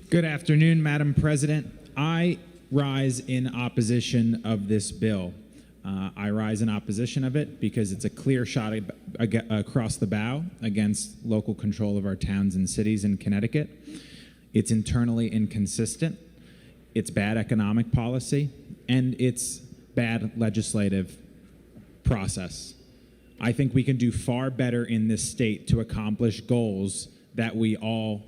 Good afternoon, Madam President. I rise in opposition of this bill. I rise in opposition of it because it's a clear shot across the bow against local control of our towns and cities in Connecticut. It's internally inconsistent, it's bad economic policy, and it's bad legislative process. I think we can do far better in this state to accomplish goals that we all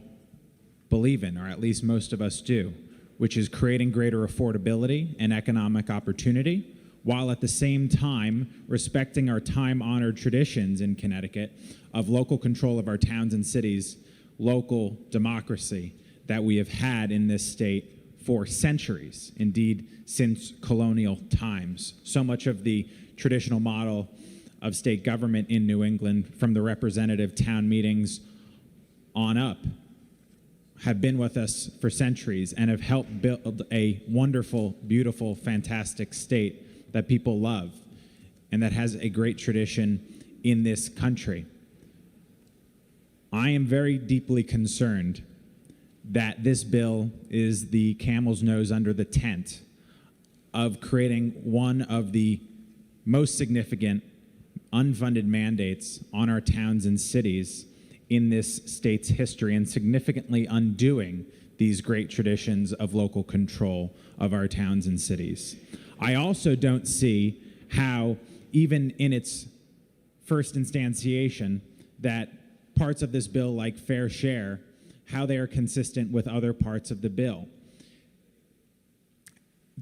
believe in, or at least most of us do, which is creating greater affordability and economic opportunity, while at the same time respecting our time-honored traditions in Connecticut of local control of our towns and cities, local democracy that we have had in this state for centuries, indeed since colonial times. So much of the traditional model of state government in New England, from the representative town meetings on up, have been with us for centuries and have helped build a wonderful, beautiful, fantastic state that people love and that has a great tradition in this country. I am very deeply concerned that this bill is the camel's nose under the tent of creating one of the most significant unfunded mandates on our towns and cities in this state's history, and significantly undoing these great traditions of local control of our towns and cities. I also don't see how, even in its first instantiation, that parts of this bill, like fair share, how they are consistent with other parts of the bill.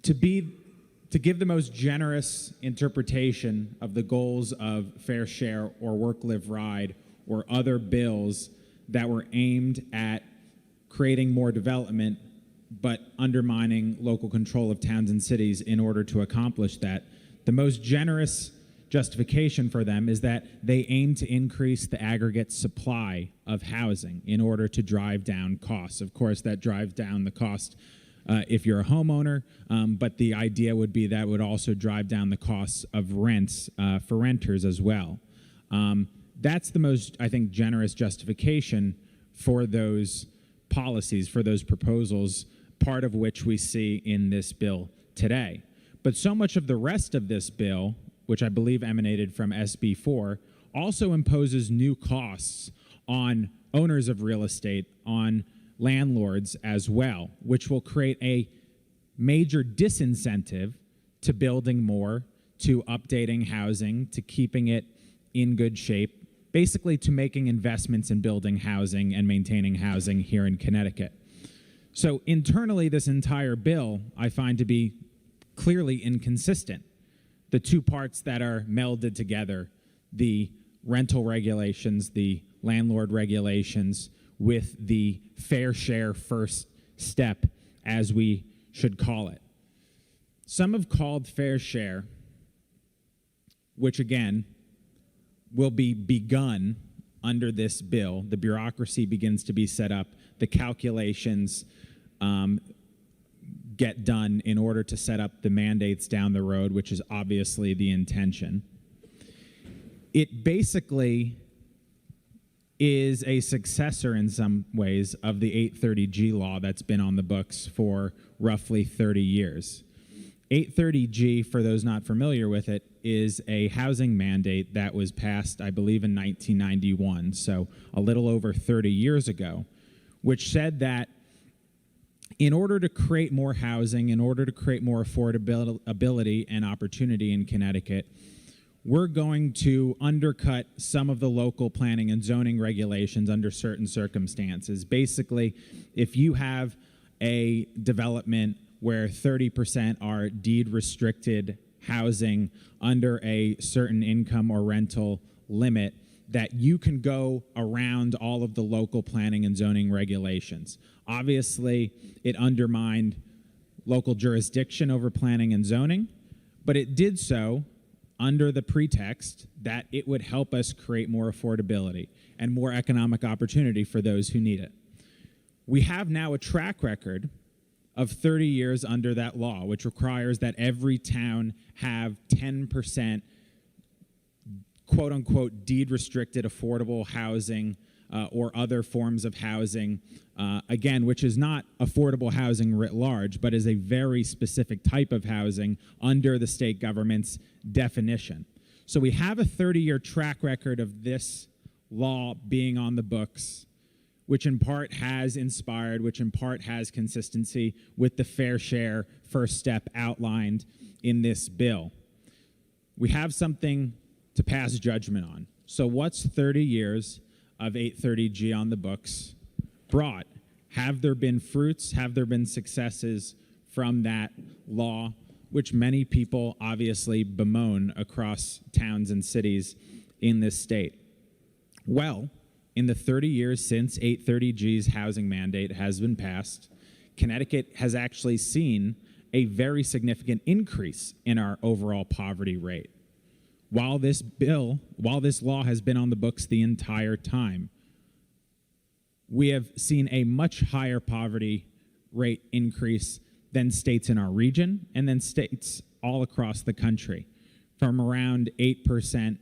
To give the most generous interpretation of the goals of fair share or work, live, ride, or other bills that were aimed at creating more development but undermining local control of towns and cities in order to accomplish that, the most generous justification for them is that they aim to increase the aggregate supply of housing in order to drive down costs. Of course, that drives down the cost if you're a homeowner, but the idea would be that would also drive down the costs of rents for renters as well. That's the most, I think, generous justification for those policies, for those proposals, part of which we see in this bill today. But so much of the rest of this bill, which I believe emanated from SB 4, also imposes new costs on owners of real estate, on landlords as well, which will create a major disincentive to building more, to updating housing, to keeping it in good shape, basically to making investments in building housing and maintaining housing here in Connecticut. So internally, this entire bill I find to be clearly inconsistent. The two parts that are melded together, the rental regulations, the landlord regulations, with the fair share first step, as we should call it. Some have called fair share, which again, will be begun under this bill. The bureaucracy begins to be set up. The calculations get done in order to set up the mandates down the road, which is obviously the intention. It basically is a successor in some ways of the 830G law that's been on the books for roughly 30 years. 830G, for those not familiar with it, is a housing mandate that was passed, I believe, in 1991, so a little over 30 years ago, which said that in order to create more housing, in order to create more affordability and opportunity in Connecticut, we're going to undercut some of the local planning and zoning regulations under certain circumstances. Basically, if you have a development where 30% are deed-restricted housing under a certain income or rental limit, that you can go around all of the local planning and zoning regulations. Obviously, it undermined local jurisdiction over planning and zoning, but it did so under the pretext that it would help us create more affordability and more economic opportunity for those who need it. We have now a track record of 30 years under that law, which requires that every town have 10% quote-unquote deed-restricted affordable housing or other forms of housing, again, which is not affordable housing writ large, but is a very specific type of housing under the state government's definition. So we have a 30-year track record of this law being on the books, which in part has inspired, which in part has consistency with the fair share first step outlined in this bill. We have something to pass judgment on. So what's 30 years of 830G on the books brought? Have there been fruits? Have there been successes from that law, which many people obviously bemoan across towns and cities in this state? Well, in the 30 years since 830G's housing mandate has been passed, Connecticut has actually seen a very significant increase in our overall poverty rate. While this law has been on the books the entire time, we have seen a much higher poverty rate increase than states in our region and then states all across the country, from around 8%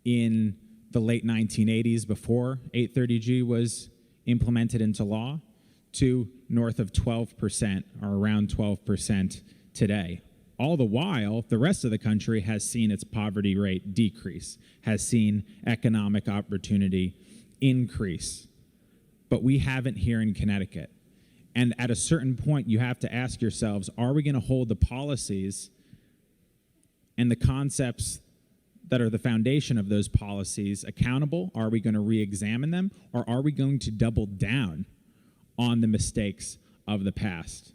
in the late 1980s before 830G was implemented into law to north of 12% or around 12% today. All the while, the rest of the country has seen its poverty rate decrease, has seen economic opportunity increase. But we haven't here in Connecticut. And at a certain point, you have to ask yourselves, are we going to hold the policies and the concepts that are the foundation of those policies accountable? Are we going to re-examine them? Or are we going to double down on the mistakes of the past?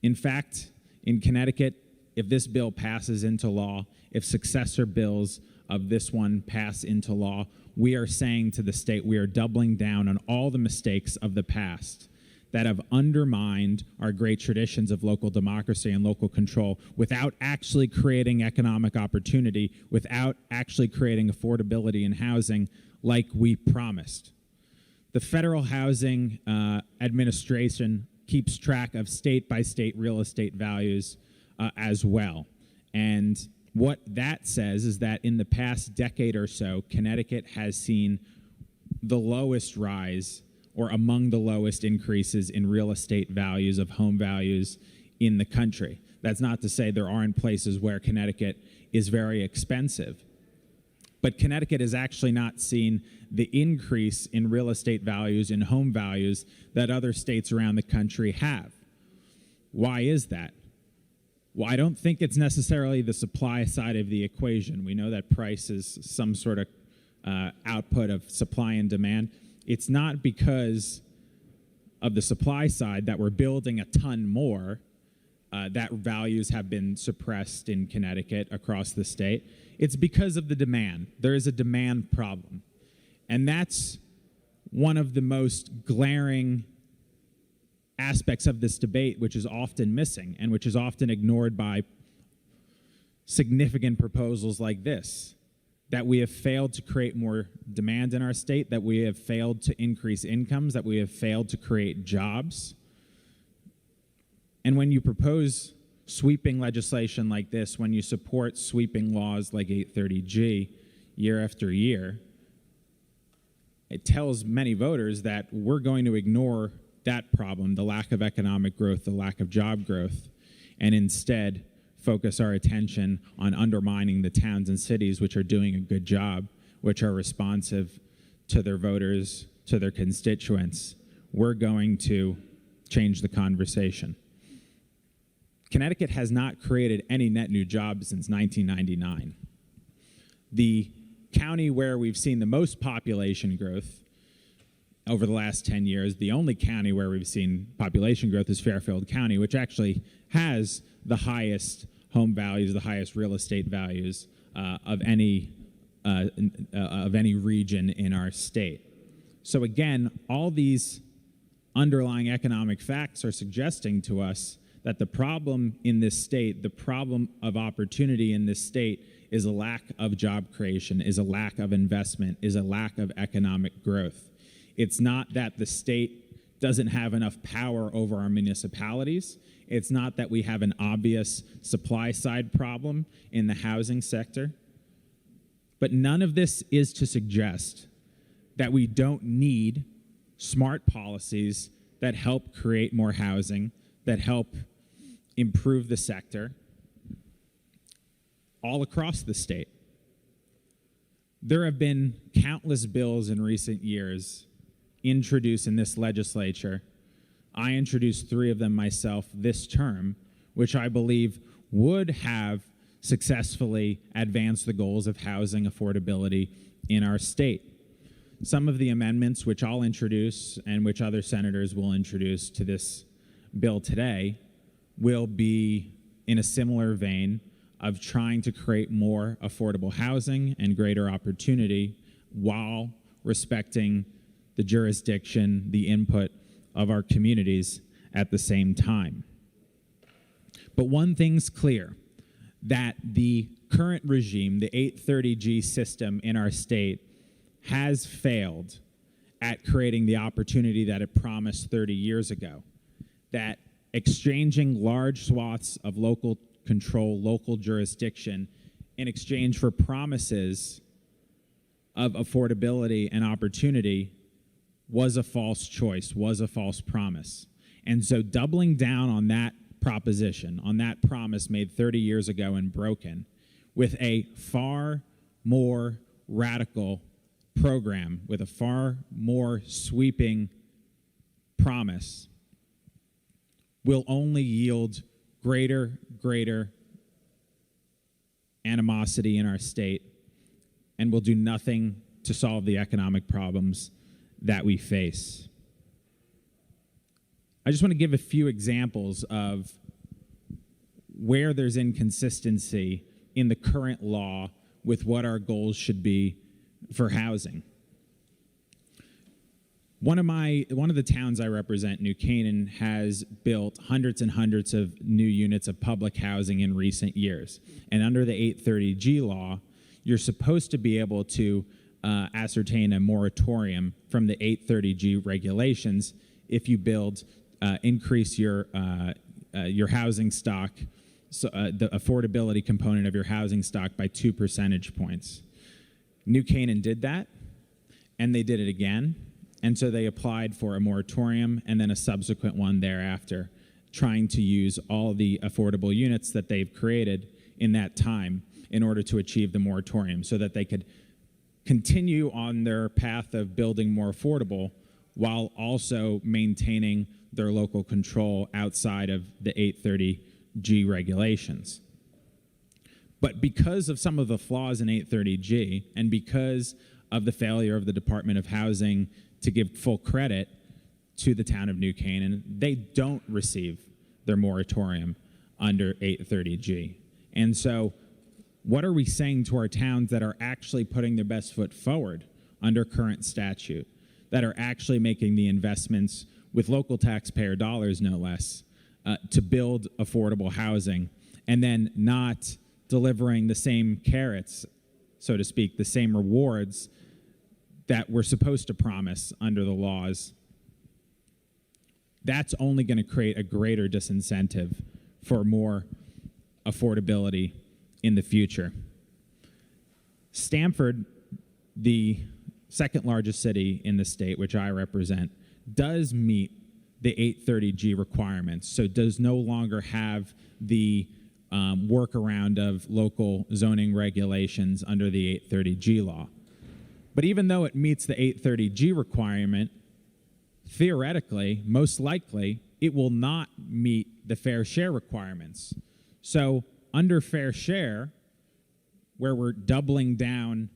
In fact, in Connecticut, if this bill passes into law, if successor bills of this one pass into law, we are saying to the state we are doubling down on all the mistakes of the past that have undermined our great traditions of local democracy and local control without actually creating economic opportunity, without actually creating affordability in housing like we promised. The Federal Housing Administration keeps track of state-by-state real estate values as well. And what that says is that in the past decade or so, Connecticut has seen the lowest rise or among the lowest increases in real estate values of home values in the country. That's not to say there aren't places where Connecticut is very expensive, but Connecticut has actually not seen the increase in real estate values and home values that other states around the country have. Why is that? Well, I don't think it's necessarily the supply side of the equation. We know that price is some sort of output of supply and demand. It's not because of the supply side that we're building a ton more that values have been suppressed in Connecticut across the state. It's because of the demand. There is a demand problem. And that's one of the most glaring aspects of this debate, which is often missing and which is often ignored by significant proposals like this, that we have failed to create more demand in our state, that we have failed to increase incomes, that we have failed to create jobs. And when you propose sweeping legislation like this, when you support sweeping laws like 830G year after year, it tells many voters that we're going to ignore that problem, the lack of economic growth, the lack of job growth, and instead focus our attention on undermining the towns and cities which are doing a good job, which are responsive to their voters, to their constituents. We're going to change the conversation. Connecticut has not created any net new jobs since 1999. The county where we've seen the most population growth over the last 10 years, the only county where we've seen population growth is Fairfield County, which actually has the highest home values, the highest real estate values of any region in our state. So again, all these underlying economic facts are suggesting to us that the problem in this state, the problem of opportunity in this state, is a lack of job creation, is a lack of investment, is a lack of economic growth. It's not that the state doesn't have enough power over our municipalities. It's not that we have an obvious supply side problem in the housing sector. But none of this is to suggest that we don't need smart policies that help create more housing, that help improve the sector all across the state. There have been countless bills in recent years introduced in this legislature. I introduced 3 of them myself this term, which I believe would have successfully advanced the goals of housing affordability in our state. Some of the amendments which I'll introduce and which other senators will introduce to this bill today will be in a similar vein of trying to create more affordable housing and greater opportunity while respecting the jurisdiction, the input of our communities at the same time. But one thing's clear, that the current regime, the 830G system in our state, has failed at creating the opportunity that it promised 30 years ago. That exchanging large swaths of local control, local jurisdiction, in exchange for promises of affordability and opportunity was a false choice, was a false promise. And so doubling down on that proposition, on that promise made 30 years ago and broken, with a far more radical program, with a far more sweeping promise, will only yield greater animosity in our state and will do nothing to solve the economic problems that we face. I just want to give a few examples of where there's inconsistency in the current law with what our goals should be for housing. One of the towns I represent, New Canaan, has built hundreds and hundreds of new units of public housing in recent years. And under the 830G law, you're supposed to be able to ascertain a moratorium from the 830G regulations if you increase your housing stock, so the affordability component of your housing stock by 2 percentage points. New Canaan did that, and they did it again. And so they applied for a moratorium and then a subsequent one thereafter, trying to use all the affordable units that they've created in that time in order to achieve the moratorium so that they could continue on their path of building more affordable while also maintaining their local control outside of the 830G regulations. But because of some of the flaws in 830G and because of the failure of the Department of Housing to give full credit to the town of New Canaan, they don't receive their moratorium under 830G. And so what are we saying to our towns that are actually putting their best foot forward under current statute, that are actually making the investments with local taxpayer dollars, no less, to build affordable housing, and then not delivering the same carrots, so to speak, the same rewards that we're supposed to promise under the laws? That's only going to create a greater disincentive for more affordability in the future. Stamford, the second largest city in the state, which I represent, does meet the 830G requirements, so does no longer have the workaround of local zoning regulations under the 830G law. But even though it meets the 830G requirement, theoretically, most likely, it will not meet the fair share requirements. So under fair share, where we're doubling down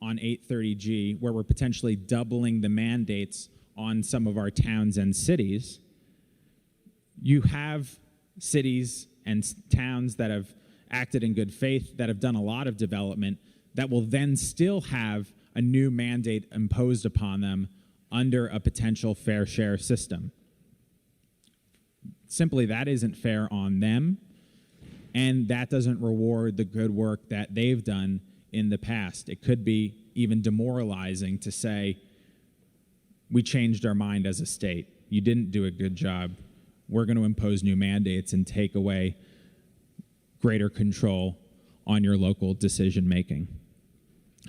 on 830G, where we're potentially doubling the mandates on some of our towns and cities, you have cities and towns that have acted in good faith, that have done a lot of development, that will then still have a new mandate imposed upon them under a potential fair share system. Simply, that isn't fair on them, and that doesn't reward the good work that they've done in the past. It could be even demoralizing to say, we changed our mind as a state. You didn't do a good job. We're going to impose new mandates and take away greater control on your local decision making.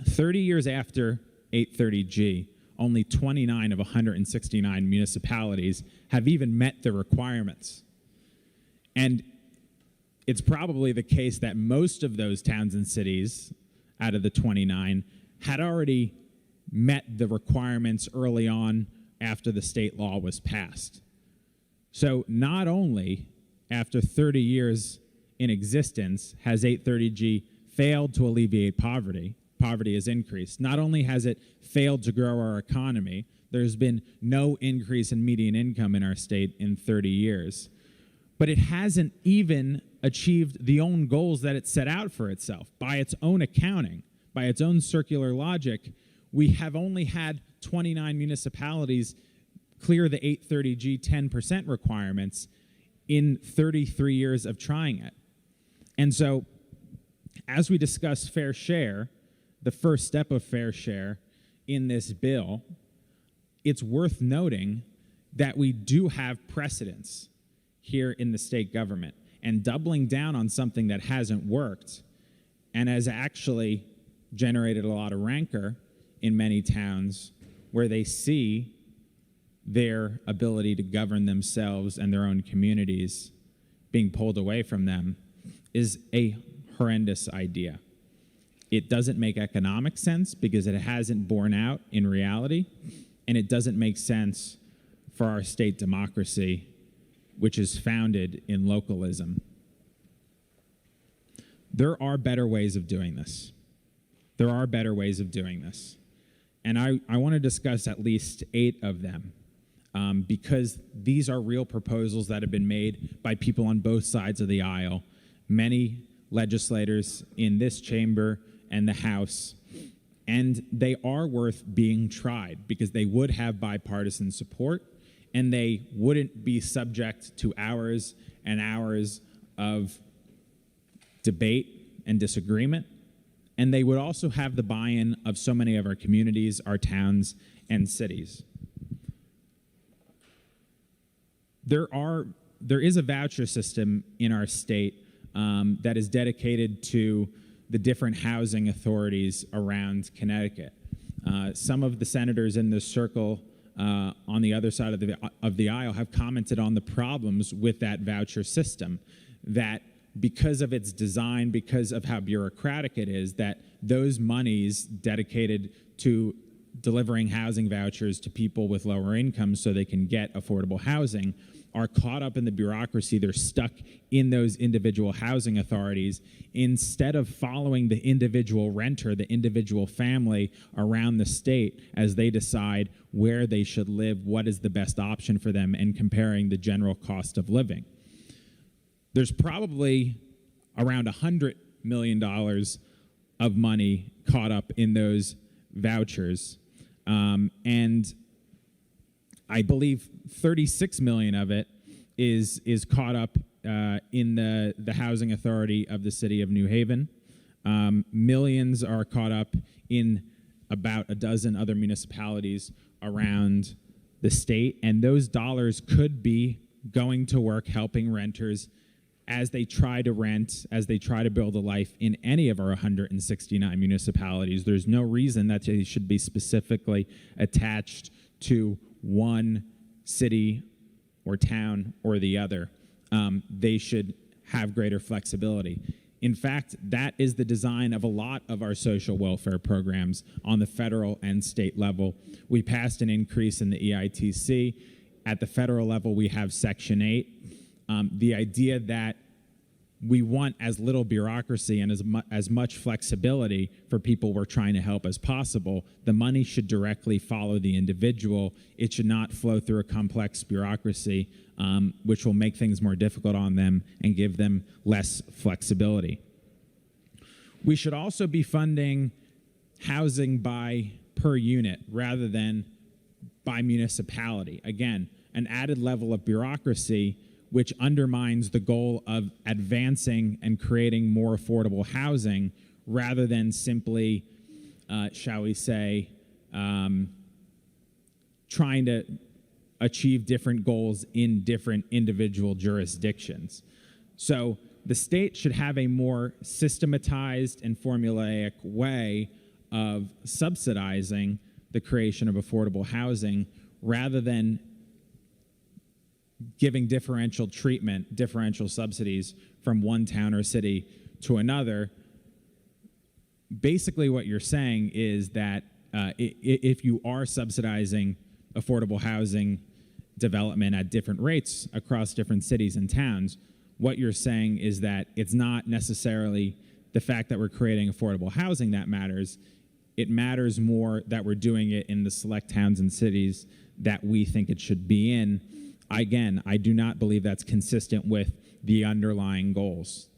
30 years after 830G, only 29 of 169 municipalities have even met the requirements. And it's probably the case that most of those towns and cities out of the 29 had already met the requirements early on after the state law was passed. So not only after 30 years in existence has 830G failed to alleviate poverty, poverty has increased. Not only has it failed to grow our economy, there's been no increase in median income in our state in 30 years, but it hasn't even achieved the own goals that it set out for itself. By its own accounting, by its own circular logic, we have only had 29 municipalities clear the 830G 10% requirements in 33 years of trying it. And so, as we discuss fair share, the first step of fair share in this bill, it's worth noting that we do have precedents here in the state government, and doubling down on something that hasn't worked and has actually generated a lot of rancor in many towns where they see their ability to govern themselves and their own communities being pulled away from them is a horrendous idea. It doesn't make economic sense because it hasn't borne out in reality, and it doesn't make sense for our state democracy, which is founded in localism. There are better ways of doing this. There are better ways of doing this. And I want to discuss at least 8 of them because these are real proposals that have been made by people on both sides of the aisle, many legislators in this chamber and the House, and they are worth being tried because they would have bipartisan support and they wouldn't be subject to hours and hours of debate and disagreement. And they would also have the buy-in of so many of our communities, our towns, and cities. There is a voucher system in our state that is dedicated to the different housing authorities around Connecticut. Some of the senators in this circle on the other side of the aisle have commented on the problems with that voucher system, that because of its design, because of how bureaucratic it is, that those monies dedicated to delivering housing vouchers to people with lower incomes so they can get affordable housing are caught up in the bureaucracy. They're stuck in those individual housing authorities instead of following the individual renter, the individual family around the state as they decide where they should live, what is the best option for them, and comparing the general cost of living. There's probably around $100 million of money caught up in those vouchers. And I believe 36 million of it is caught up in the housing authority of the city of New Haven. Millions are caught up in about a dozen other municipalities around the state, and those dollars could be going to work helping renters as they try to rent, as they try to build a life in any of our 169 municipalities. There's no reason that they should be specifically attached to one city or town or the other. They should have greater flexibility. In fact, that is the design of a lot of our social welfare programs on the federal and state level. We passed an increase in the EITC. At the federal level, we have Section 8. The idea that we want as little bureaucracy and as much flexibility for people we're trying to help as possible. The money should directly follow the individual. It should not flow through a complex bureaucracy, which will make things more difficult on them and give them less flexibility. We should also be funding housing by per unit rather than by municipality. Again, an added level of bureaucracy which undermines the goal of advancing and creating more affordable housing rather than simply, shall we say, trying to achieve different goals in different individual jurisdictions. So the state should have a more systematized and formulaic way of subsidizing the creation of affordable housing rather than giving differential treatment, differential subsidies from one town or city to another. Basically, what you're saying is that if you are subsidizing affordable housing development at different rates across different cities and towns, what you're saying is that it's not necessarily the fact that we're creating affordable housing that matters. It matters more that we're doing it in the select towns and cities that we think it should be in. Again, I do not believe that's consistent with the underlying goals.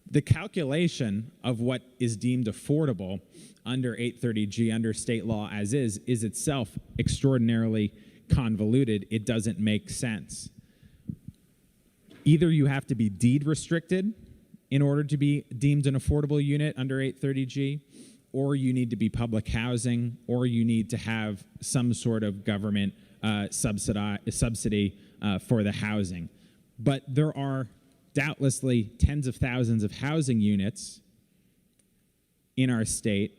The calculation of what is deemed affordable under 830G, under state law as is itself extraordinarily convoluted. It doesn't make sense. Either you have to be deed restricted in order to be deemed an affordable unit under 830G, or you need to be public housing, or you need to have some sort of government subsidy for the housing. But there are doubtlessly tens of thousands of housing units in our state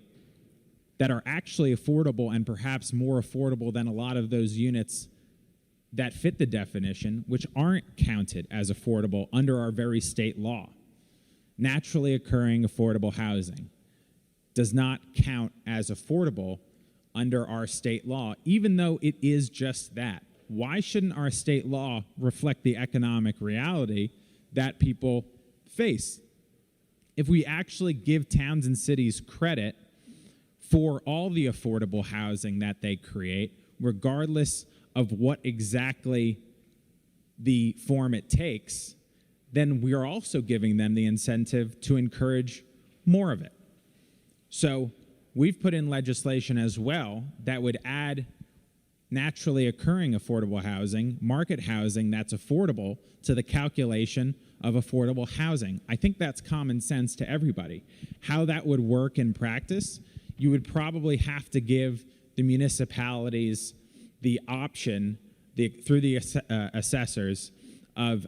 that are actually affordable, and perhaps more affordable than a lot of those units that fit the definition, which aren't counted as affordable under our very state law. Naturally occurring affordable housing does not count as affordable under our state law, even though it is just that. Why shouldn't our state law reflect the economic reality that people face? If we actually give towns and cities credit for all the affordable housing that they create, regardless of what exactly the form it takes, then we are also giving them the incentive to encourage more of it. So we've put in legislation as well that would add naturally occurring affordable housing, market housing that's affordable, to the calculation of affordable housing. I think that's common sense to everybody. How that would work in practice, you would probably have to give the municipalities the option through the assessors of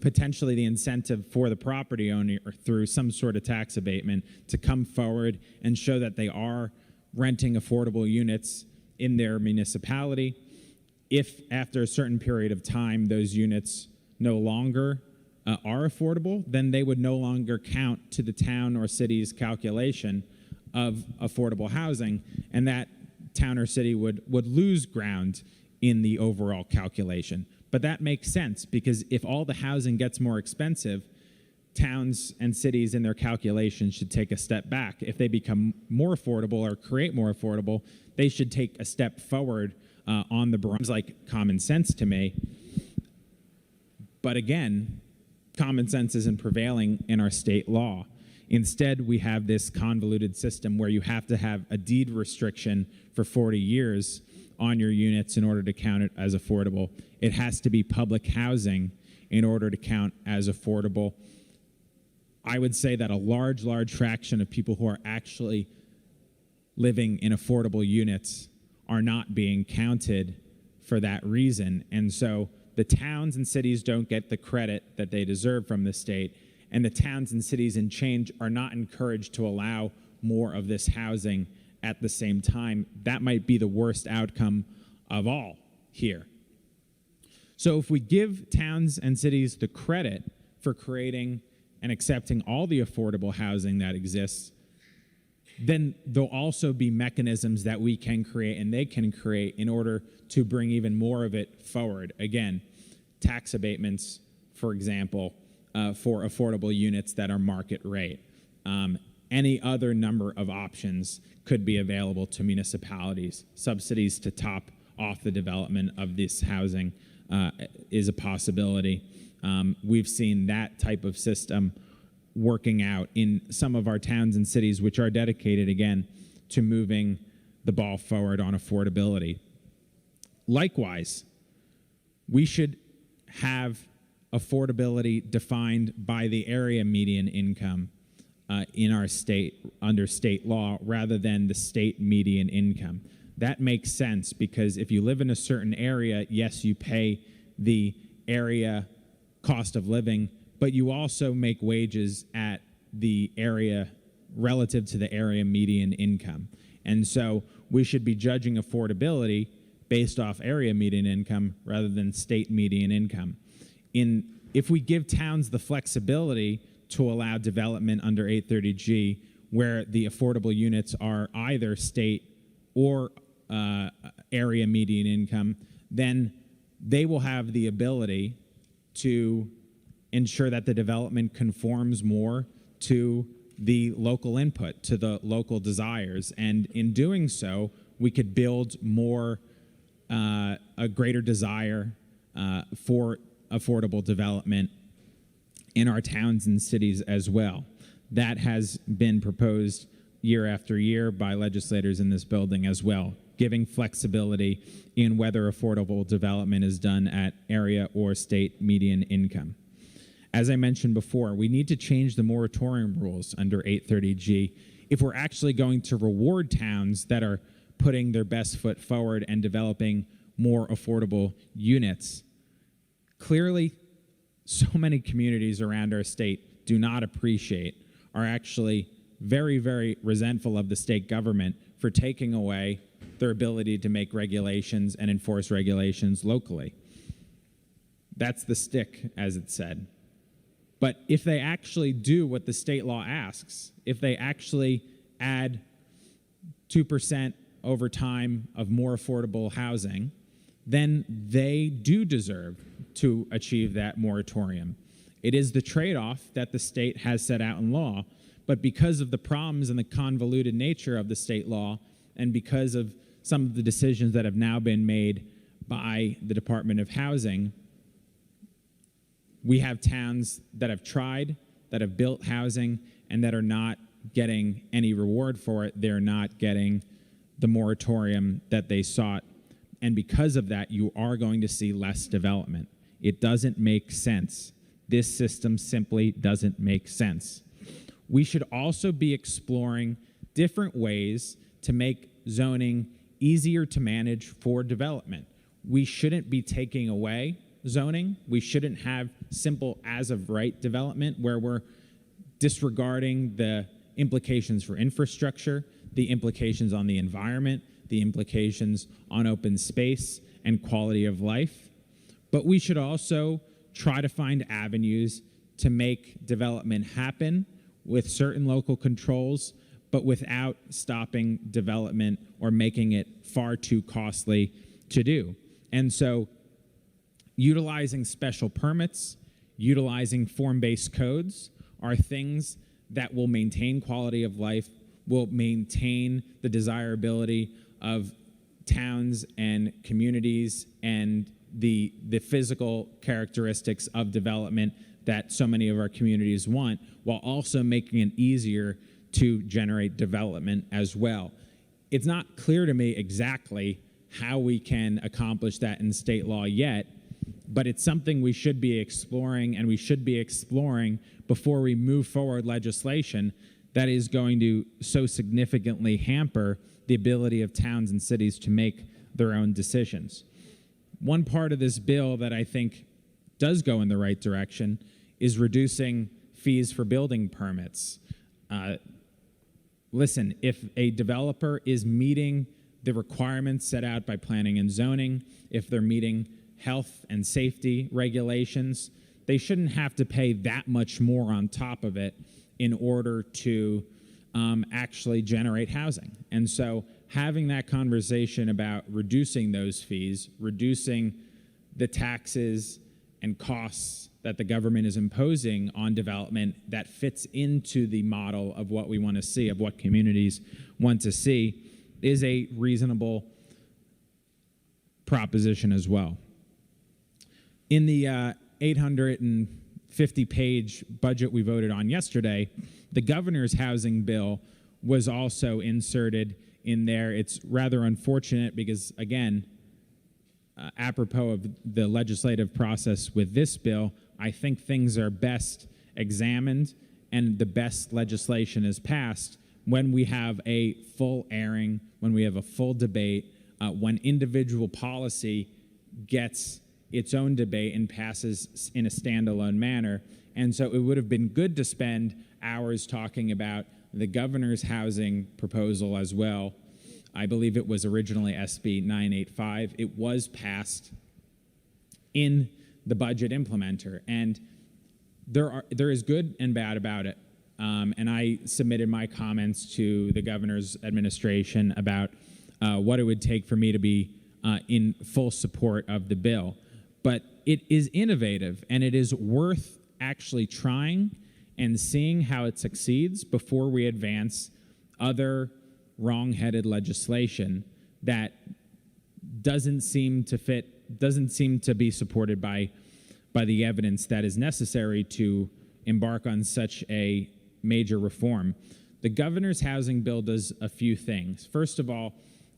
potentially the incentive for the property owner through some sort of tax abatement to come forward and show that they are renting affordable units in their municipality. If after a certain period of time those units no longer are affordable, then they would no longer count to the town or city's calculation of affordable housing, and that town or city would lose ground in the overall calculation. But that makes sense, because if all the housing gets more expensive, towns and cities in their calculations should take a step back. If they become more affordable or create more affordable, they should take a step forward on the barometer. It's like common sense to me. But again, common sense isn't prevailing in our state law. Instead, we have this convoluted system where you have to have a deed restriction for 40 years on your units in order to count it as affordable. It has to be public housing in order to count as affordable. I would say that a large fraction of people who are actually living in affordable units are not being counted for that reason. And so the towns and cities don't get the credit that they deserve from the state, and the towns and cities in change are not encouraged to allow more of this housing at the same time. That might be the worst outcome of all here. So if we give towns and cities the credit for creating and accepting all the affordable housing that exists, then there'll also be mechanisms that we can create and they can create in order to bring even more of it forward. Again, tax abatements, for example, for affordable units that are market rate. Any other number of options could be available to municipalities. Subsidies to top off the development of this housing is a possibility. We've seen that type of system working out in some of our towns and cities, which are dedicated, again, to moving the ball forward on affordability. Likewise, we should have affordability defined by the area median income in our state under state law rather than the state median income. That makes sense, because if you live in a certain area, yes, you pay the area cost of living, but you also make wages at the area relative to the area median income. And so we should be judging affordability based off area median income rather than state median income. If we give towns the flexibility to allow development under 830G, where the affordable units are either state or area median income, then they will have the ability to ensure that the development conforms more to the local input, to the local desires. And in doing so, we could build more, a greater desire for affordable development in our towns and cities as well. That has been proposed year after year by legislators in this building as well, giving flexibility in whether affordable development is done at area or state median income. As I mentioned before, we need to change the moratorium rules under 830G if we're actually going to reward towns that are putting their best foot forward and developing more affordable units. Clearly, so many communities around our state do not appreciate, are actually very, very resentful of the state government for taking away their ability to make regulations and enforce regulations locally. That's the stick, as it's said. But if they actually do what the state law asks, if they actually add 2% over time of more affordable housing, then they do deserve to achieve that moratorium. It is the trade-off that the state has set out in law, but because of the problems and the convoluted nature of the state law, and because of some of the decisions that have now been made by the Department of Housing, we have towns that have tried, that have built housing, and that are not getting any reward for it. They're not getting the moratorium that they sought. And because of that, you are going to see less development. It doesn't make sense. This system simply doesn't make sense. We should also be exploring different ways to make zoning easier to manage for development. We shouldn't be taking away zoning. We shouldn't have simple as-of-right development where we're disregarding the implications for infrastructure, the implications on the environment, the implications on open space and quality of life. But we should also try to find avenues to make development happen with certain local controls, but without stopping development or making it far too costly to do. And so utilizing special permits, utilizing form-based codes are things that will maintain quality of life, will maintain the desirability of towns and communities and the physical characteristics of development that so many of our communities want, while also making it easier to generate development as well. It's not clear to me exactly how we can accomplish that in state law yet, but it's something we should be exploring, and we should be exploring before we move forward legislation that is going to so significantly hamper the ability of towns and cities to make their own decisions. One part of this bill that I think does go in the right direction is reducing fees for building permits. Listen, if a developer is meeting the requirements set out by planning and zoning, if they're meeting health and safety regulations, they shouldn't have to pay that much more on top of it in order to actually generate housing. And so having that conversation about reducing those fees, reducing the taxes and costs that the government is imposing on development that fits into the model of what we want to see, of what communities want to see, is a reasonable proposition as well. In the 850-page budget we voted on yesterday, the governor's housing bill was also inserted in there. It's rather unfortunate because, again, apropos of the legislative process with this bill, I think things are best examined and the best legislation is passed when we have a full airing, when we have a full debate, when individual policy gets its own debate and passes in a standalone manner. And so it would have been good to spend hours talking about the governor's housing proposal as well. I believe it was originally SB 985. It was passed in the budget implementer, and there is good and bad about it. And I submitted my comments to the governor's administration about what it would take for me to be in full support of the bill. But it is innovative, and it is worth actually trying and seeing how it succeeds before we advance other wrong-headed legislation that doesn't seem to be supported by the evidence that is necessary to embark on such a major reform. The governor's housing bill does a few things. First of all,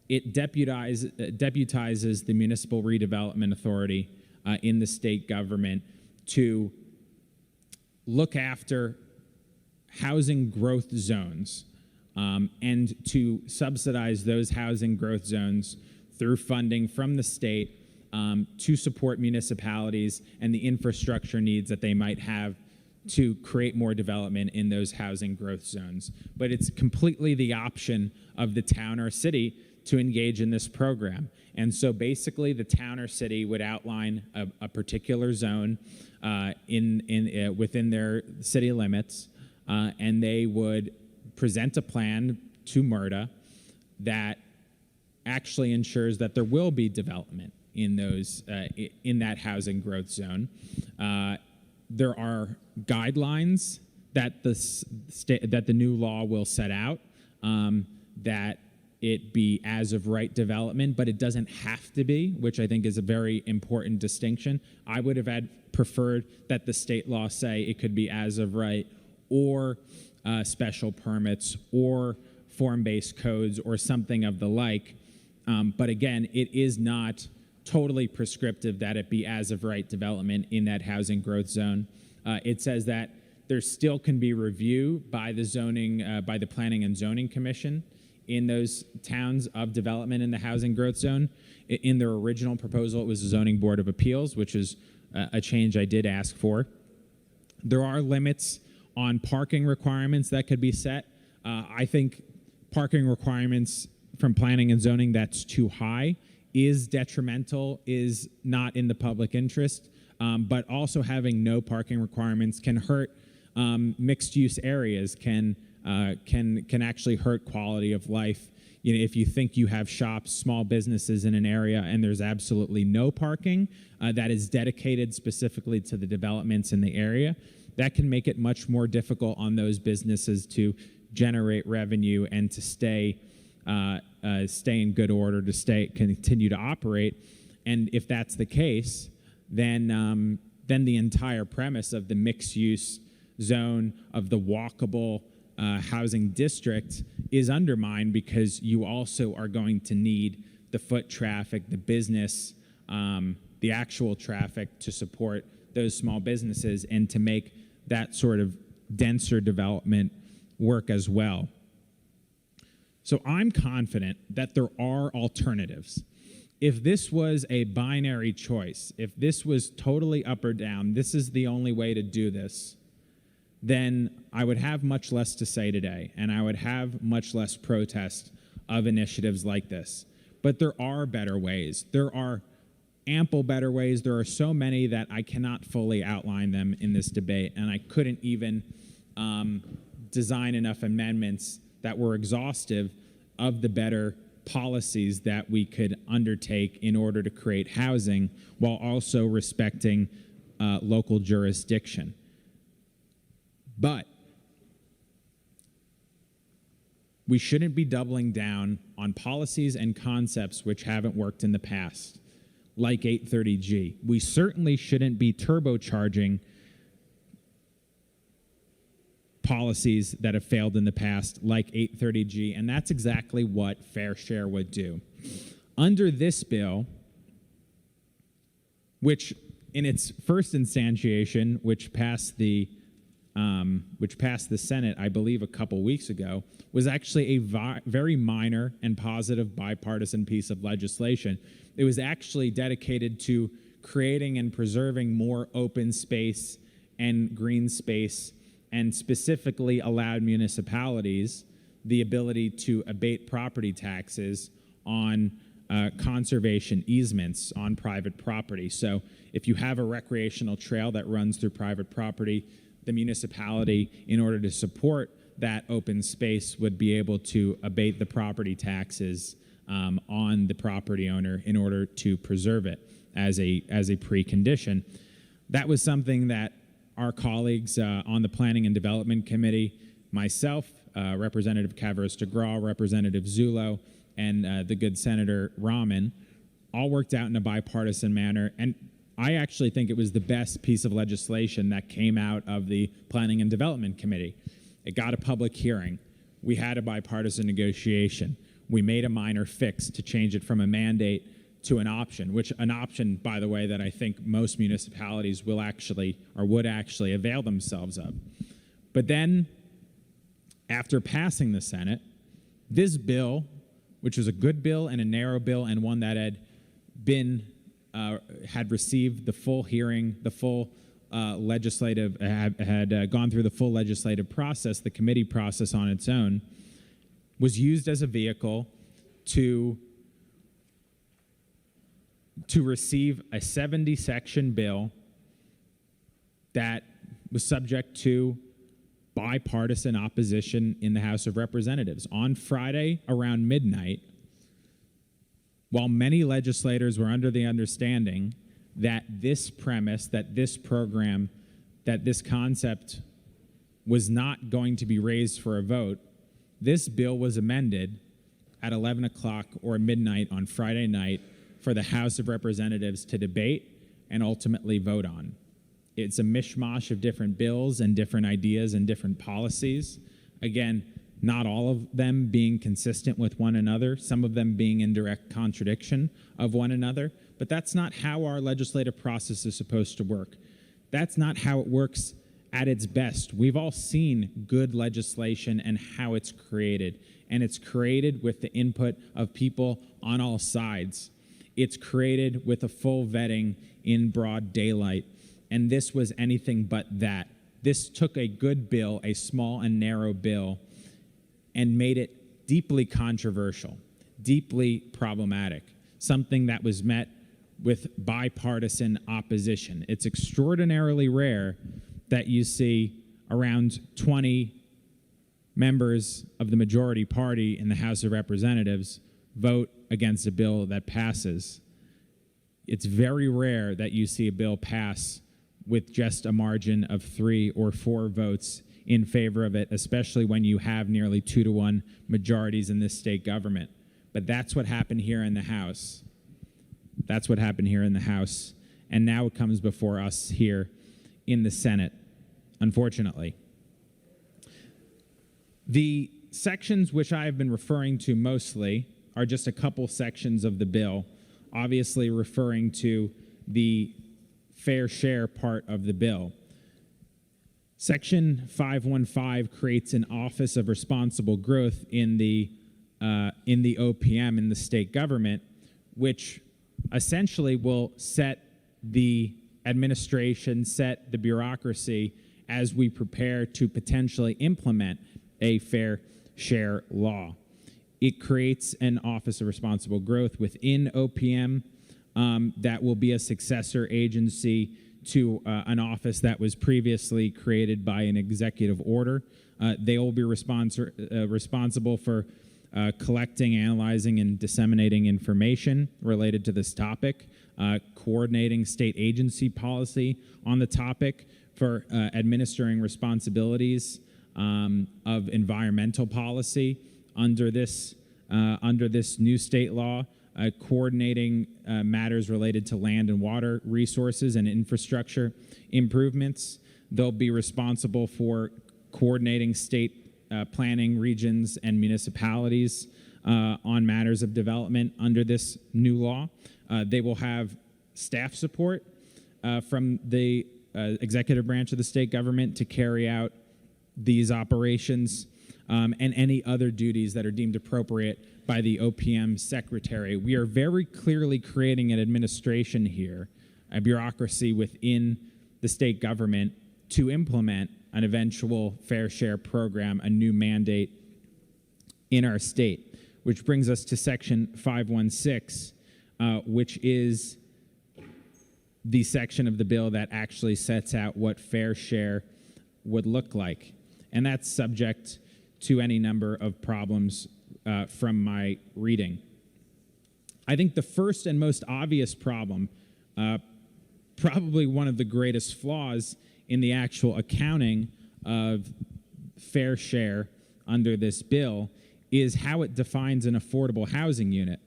it deputizes the Municipal Redevelopment Authority in the state government to look after housing growth zones and to subsidize those housing growth zones through funding from the state to support municipalities and the infrastructure needs that they might have to create more development in those housing growth zones. But it's completely the option of the town or city to engage in this program. And so basically the town or city would outline a particular zone within their city limits, and they would present a plan to MRTA that actually ensures that there will be development in those in that housing growth zone. There are guidelines that the new law will set out, that it be as of right development, but it doesn't have to be, which I think is a very important distinction. I would have preferred that the state law say it could be as of right, or special permits, or form-based codes, or something of the like. But again, it is not totally prescriptive that it be as of right development in that housing growth zone. It says that there still can be review by the Planning and Zoning Commission in those towns of development in the housing growth zone. In their original proposal, it was the Zoning Board of Appeals, which is a change I did ask for. There are limits on parking requirements that could be set. I think parking requirements from planning and zoning that's too high is detrimental, is not in the public interest, but also having no parking requirements can hurt mixed-use areas, can actually hurt quality of life. You know, if you think you have shops, small businesses in an area, and there's absolutely no parking that is dedicated specifically to the developments in the area, that can make it much more difficult on those businesses to generate revenue and to stay in good order, to continue to operate. And if that's the case, then the entire premise of the mixed-use zone, of the walkable housing district, is undermined, because you also are going to need the foot traffic, the business, the actual traffic to support those small businesses and to make that sort of denser development work as well. So I'm confident that there are alternatives. If this was a binary choice, if this was totally up or down, this is the only way to do this, then I would have much less to say today, and I would have much less protest of initiatives like this. But there are better ways. There are ample better ways. There are so many that I cannot fully outline them in this debate, and I couldn't even design enough amendments that were exhaustive of the better policies that we could undertake in order to create housing while also respecting local jurisdiction. But we shouldn't be doubling down on policies and concepts which haven't worked in the past, like 830G. We certainly shouldn't be turbocharging policies that have failed in the past, like 830G, and that's exactly what Fair Share would do. Under this bill, which in its first instantiation, which passed the Senate, I believe, a couple weeks ago, was actually a very minor and positive bipartisan piece of legislation. It was actually dedicated to creating and preserving more open space and green space and specifically allowed municipalities the ability to abate property taxes on conservation easements on private property. So if you have a recreational trail that runs through private property, the municipality, in order to support that open space, would be able to abate the property taxes on the property owner in order to preserve it as a precondition. That was something that our colleagues on the Planning and Development Committee, myself, Representative Kavros-DeGraw, Representative Zullo, and the good Senator Rahman, all worked out in a bipartisan manner. And I actually think it was the best piece of legislation that came out of the Planning and Development Committee. It got a public hearing. We had a bipartisan negotiation. We made a minor fix to change it from a mandate to an option, which an option, by the way, that I think most municipalities will actually or would actually avail themselves of. But then, after passing the Senate, this bill, which was a good bill and a narrow bill and one that had been had received the full hearing, the full legislative had gone through the full legislative process, the committee process on its own, was used as a vehicle to receive a 70-section bill that was subject to bipartisan opposition in the House of Representatives. On Friday around midnight, while many legislators were under the understanding that this premise, that this program, that this concept was not going to be raised for a vote, this bill was amended at 11 o'clock or midnight on Friday night for the House of Representatives to debate and ultimately vote on. It's a mishmash of different bills and different ideas and different policies. Again, not all of them being consistent with one another, some of them being in direct contradiction of one another, but that's not how our legislative process is supposed to work. That's not how it works at its best. We've all seen good legislation and how it's created, and it's created with the input of people on all sides. It's created with a full vetting in broad daylight. And this was anything but that. This took a good bill, a small and narrow bill, and made it deeply controversial, deeply problematic, something that was met with bipartisan opposition. It's extraordinarily rare that you see around 20 members of the majority party in the House of Representatives vote against a bill that passes. It's very rare that you see a bill pass with just a margin of 3 or 4 votes in favor of it, especially when you have nearly 2-to-1 majorities in this state government. But that's what happened here in the House. That's what happened here in the House. And now it comes before us here in the Senate, unfortunately. The sections which I have been referring to mostly are just a couple sections of the bill, obviously referring to the fair share part of the bill. Section 515 creates an Office of Responsible Growth in the OPM in the state government, which essentially will set the administration, set the bureaucracy as we prepare to potentially implement a fair share law. It creates an Office of Responsible Growth within OPM that will be a successor agency to an office that was previously created by an executive order. They will be responsible for collecting, analyzing, and disseminating information related to this topic, coordinating state agency policy on the topic, for administering responsibilities of environmental policy under this new state law, coordinating matters related to land and water resources and infrastructure improvements. They'll be responsible for coordinating state planning regions and municipalities on matters of development under this new law. They will have staff support from the executive branch of the state government to carry out these operations and any other duties that are deemed appropriate by the OPM secretary. We are very clearly creating an administration here, a bureaucracy within the state government to implement an eventual fair share program, a new mandate in our state, which brings us to Section 516, which is the section of the bill that actually sets out what fair share would look like. And that's subject to any number of problems from my reading. I think the first and most obvious problem, probably one of the greatest flaws in the actual accounting of fair share under this bill, is how it defines an affordable housing unit.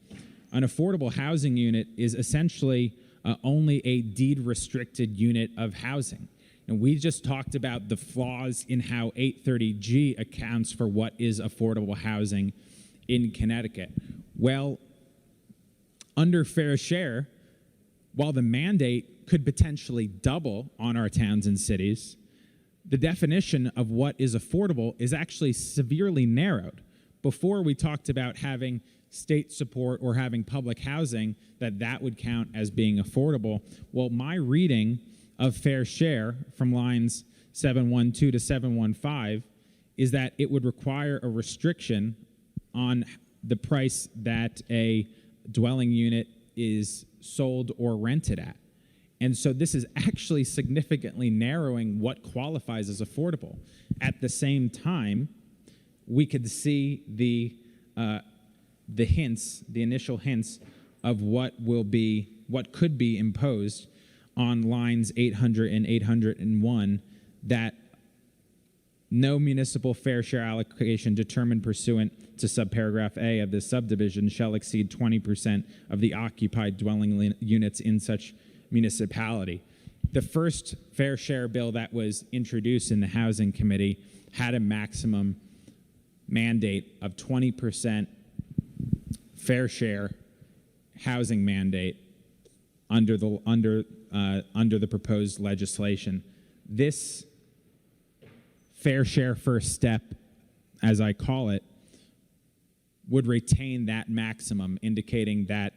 An affordable housing unit is essentially only a deed-restricted unit of housing. And we just talked about the flaws in how 830G accounts for what is affordable housing in Connecticut. Well, under fair share, while the mandate could potentially double on our towns and cities, the definition of what is affordable is actually severely narrowed. Before, we talked about having state support or having public housing, that would count as being affordable. Well, my reading of fair share from lines 712 to 715 is that it would require a restriction on the price that a dwelling unit is sold or rented at. And so this is actually significantly narrowing what qualifies as affordable. At the same time, we could see the initial hints of what could be imposed on lines 800 and 801, that no municipal fair share allocation determined pursuant to subparagraph A of this subdivision shall exceed 20% of the occupied dwelling units in such municipality. The first fair share bill that was introduced in the Housing Committee had a maximum mandate of 20% fair share housing mandate under the proposed legislation. This fair share first step, as I call it, would retain that maximum, indicating that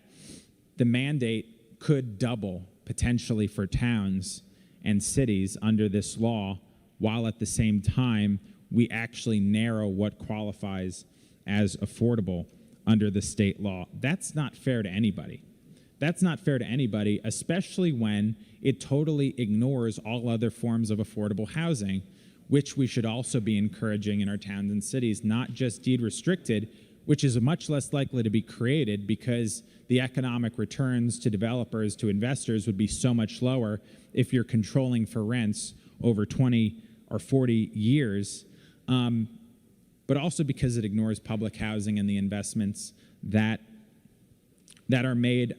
the mandate could double potentially for towns and cities under this law, while at the same time we actually narrow what qualifies as affordable under the state law. That's not fair to anybody. That's not fair to anybody, especially when it totally ignores all other forms of affordable housing, which we should also be encouraging in our towns and cities, not just deed restricted, which is much less likely to be created because the economic returns to developers, to investors, would be so much lower if you're controlling for rents over 20 or 40 years, but also because it ignores public housing and the investments that are made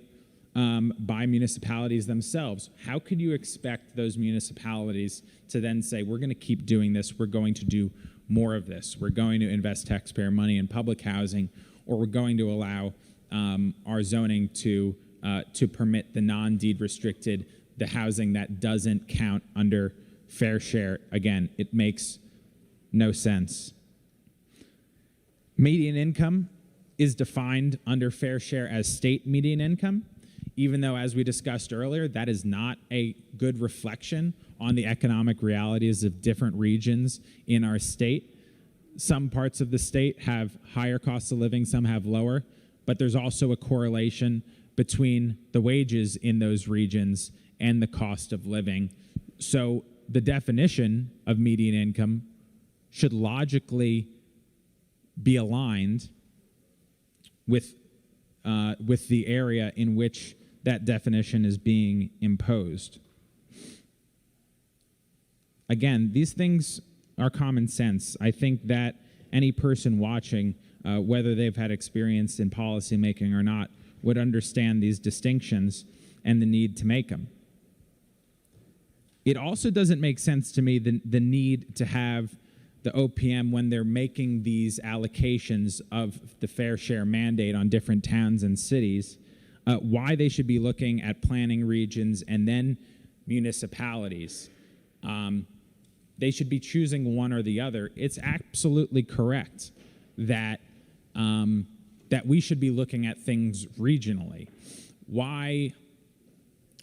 by municipalities themselves. How could you expect those municipalities to then say, we're going to keep doing this, we're going to do more of this, we're going to invest taxpayer money in public housing, or we're going to allow our zoning to permit the non-deed restricted, the housing that doesn't count under fair share? Again, it makes no sense. Median income is defined under fair share as state median income, even though, as we discussed earlier, that is not a good reflection on the economic realities of different regions in our state. Some parts of the state have higher costs of living, some have lower, but there's also a correlation between the wages in those regions and the cost of living. So the definition of median income should logically be aligned with the area in which that definition is being imposed. Again, these things are common sense. I think that any person watching, whether they've had experience in policymaking or not, would understand these distinctions and the need to make them. It also doesn't make sense to me the need to have the OPM, when they're making these allocations of the fair share mandate on different towns and cities, why they should be looking at planning regions and then municipalities. They should be choosing one or the other. It's absolutely correct that that we should be looking at things regionally. Why,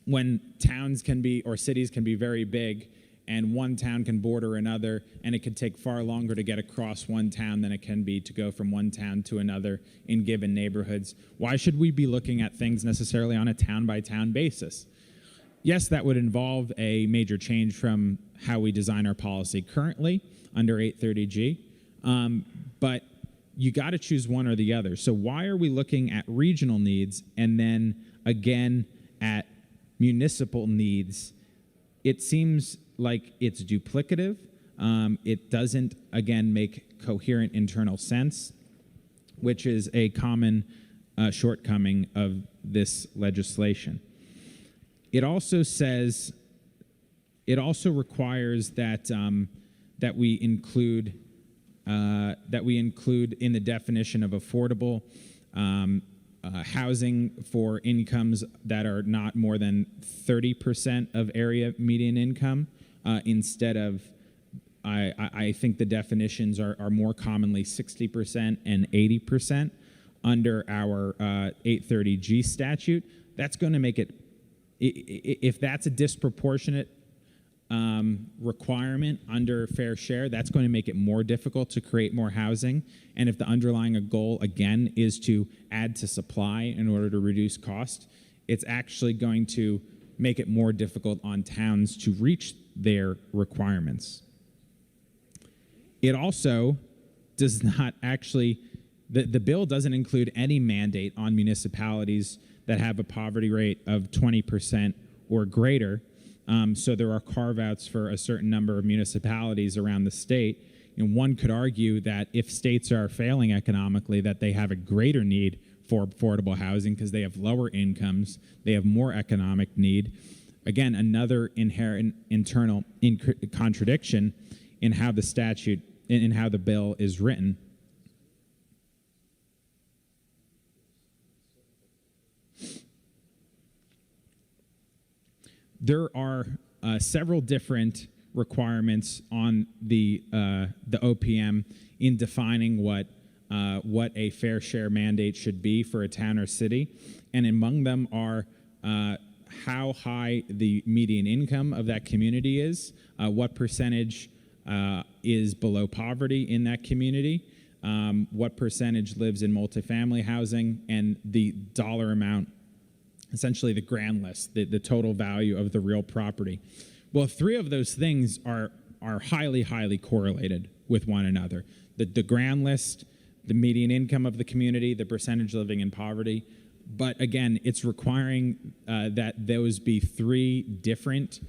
when towns can be, or cities can be very big and one town can border another, and it could take far longer to get across one town than it can be to go from one town to another in given neighborhoods. Why should we be looking at things necessarily on a town-by-town basis? Yes, that would involve a major change from how we design our policy currently under 830G, but you got to choose one or the other. So why are we looking at regional needs and then again at municipal needs? It seems like it's duplicative. It doesn't, again, make coherent internal sense, which is a common shortcoming of this legislation. It also says, it also requires that that we include in the definition of affordable housing for incomes that are not more than 30% of area median income, instead of, I think the definitions are more commonly 60% and 80% under our 830G statute. That's going to make it, if that's a disproportionate requirement under fair share, that's going to make it more difficult to create more housing. And if the underlying goal, again, is to add to supply in order to reduce cost, it's actually going to make it more difficult on towns to reach their requirements. It also does not actually, the bill doesn't include any mandate on municipalities that have a poverty rate of 20% or greater. So there are carve-outs for a certain number of municipalities around the state. And one could argue that if states are failing economically, that they have a greater need for affordable housing because they have lower incomes, they have more economic need. Again, another inherent internal contradiction in how the statute, in how the bill is written. There are several different requirements on the OPM in defining what a fair share mandate should be for a town or city, and among them are how high the median income of that community is, what percentage is below poverty in that community, what percentage lives in multifamily housing, and the dollar amount, essentially the grand list, the total value of the real property. Well, three of those things are highly, highly correlated with one another. The grand list, the median income of the community, the percentage living in poverty. But again, it's requiring that those be three different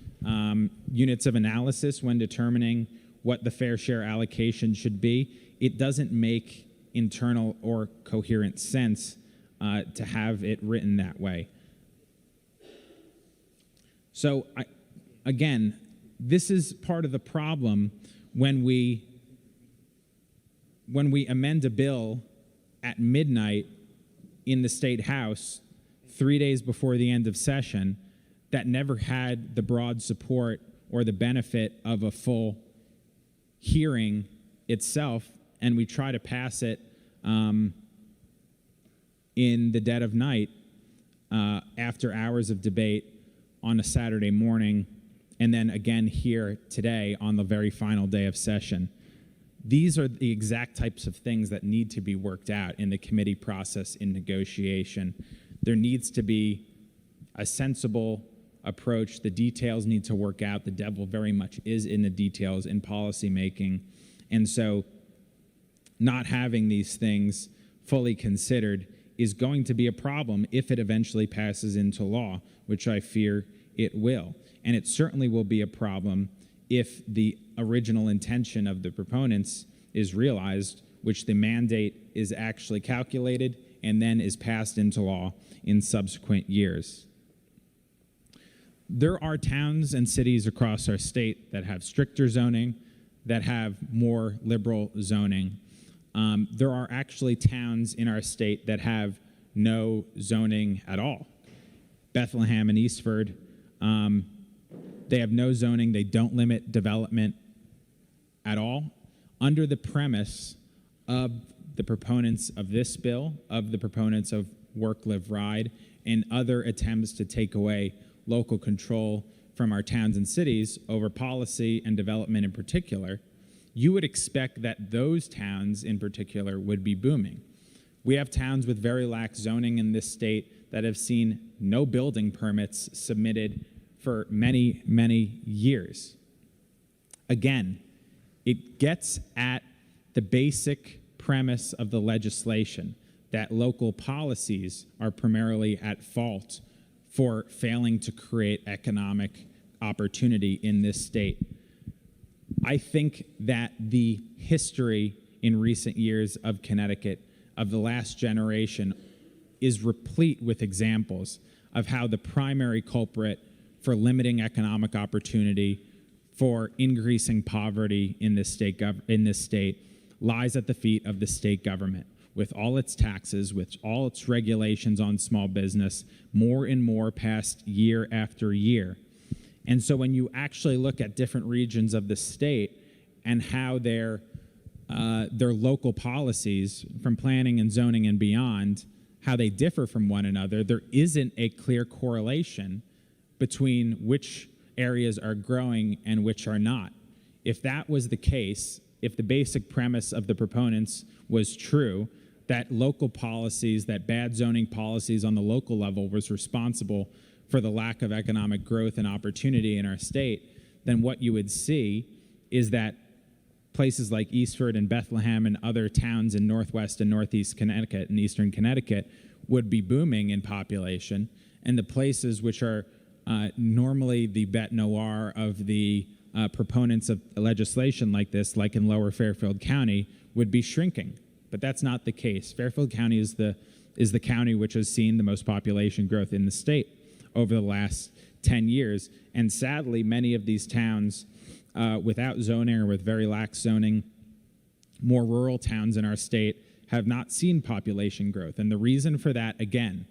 units of analysis when determining what the fair share allocation should be. It doesn't make internal or coherent sense to have it written that way. So, again, this is part of the problem when we amend a bill at midnight in the State House 3 days before the end of session that never had the broad support or the benefit of a full hearing itself, and we try to pass it in the dead of night after hours of debate on a Saturday morning, and then again here today on the very final day of session. These are the exact types of things that need to be worked out in the committee process in negotiation. There needs to be a sensible approach. The details need to work out. The devil very much is in the details in policy making. And so not having these things fully considered is going to be a problem if it eventually passes into law, which I fear it will. And it certainly will be a problem if the original intention of the proponents is realized, which the mandate is actually calculated and then is passed into law in subsequent years. There are towns and cities across our state that have stricter zoning, that have more liberal zoning. There are actually towns in our state that have no zoning at all. Bethlehem and Eastford, they have no zoning. They don't limit development at all, under the premise of the proponents of this bill, of the proponents of Work, Live, Ride, and other attempts to take away local control from our towns and cities over policy and development in particular, you would expect that those towns in particular would be booming. We have towns with very lax zoning in this state that have seen no building permits submitted for many, many years. Again, it gets at the basic premise of the legislation that local policies are primarily at fault for failing to create economic opportunity in this state. I think that the history in recent years of Connecticut, of the last generation, is replete with examples of how the primary culprit for limiting economic opportunity, for increasing poverty in this state, lies at the feet of the state government, with all its taxes, with all its regulations on small business, more and more passed year after year. And so when you actually look at different regions of the state and how their local policies, from planning and zoning and beyond, how they differ from one another, there isn't a clear correlation between which areas are growing and which are not. If that was the case, if the basic premise of the proponents was true, that local policies, that bad zoning policies on the local level was responsible for the lack of economic growth and opportunity in our state, then what you would see is that places like Eastford and Bethlehem and other towns in northwest and northeast Connecticut and eastern Connecticut would be booming in population, and the places which are normally the bête noire of the proponents of legislation like this, like in Lower Fairfield County, would be shrinking. But that's not the case. Fairfield County is the county which has seen the most population growth in the state over the last 10 years. And sadly, many of these towns without zoning or with very lax zoning, more rural towns in our state, have not seen population growth. And the reason for that, again,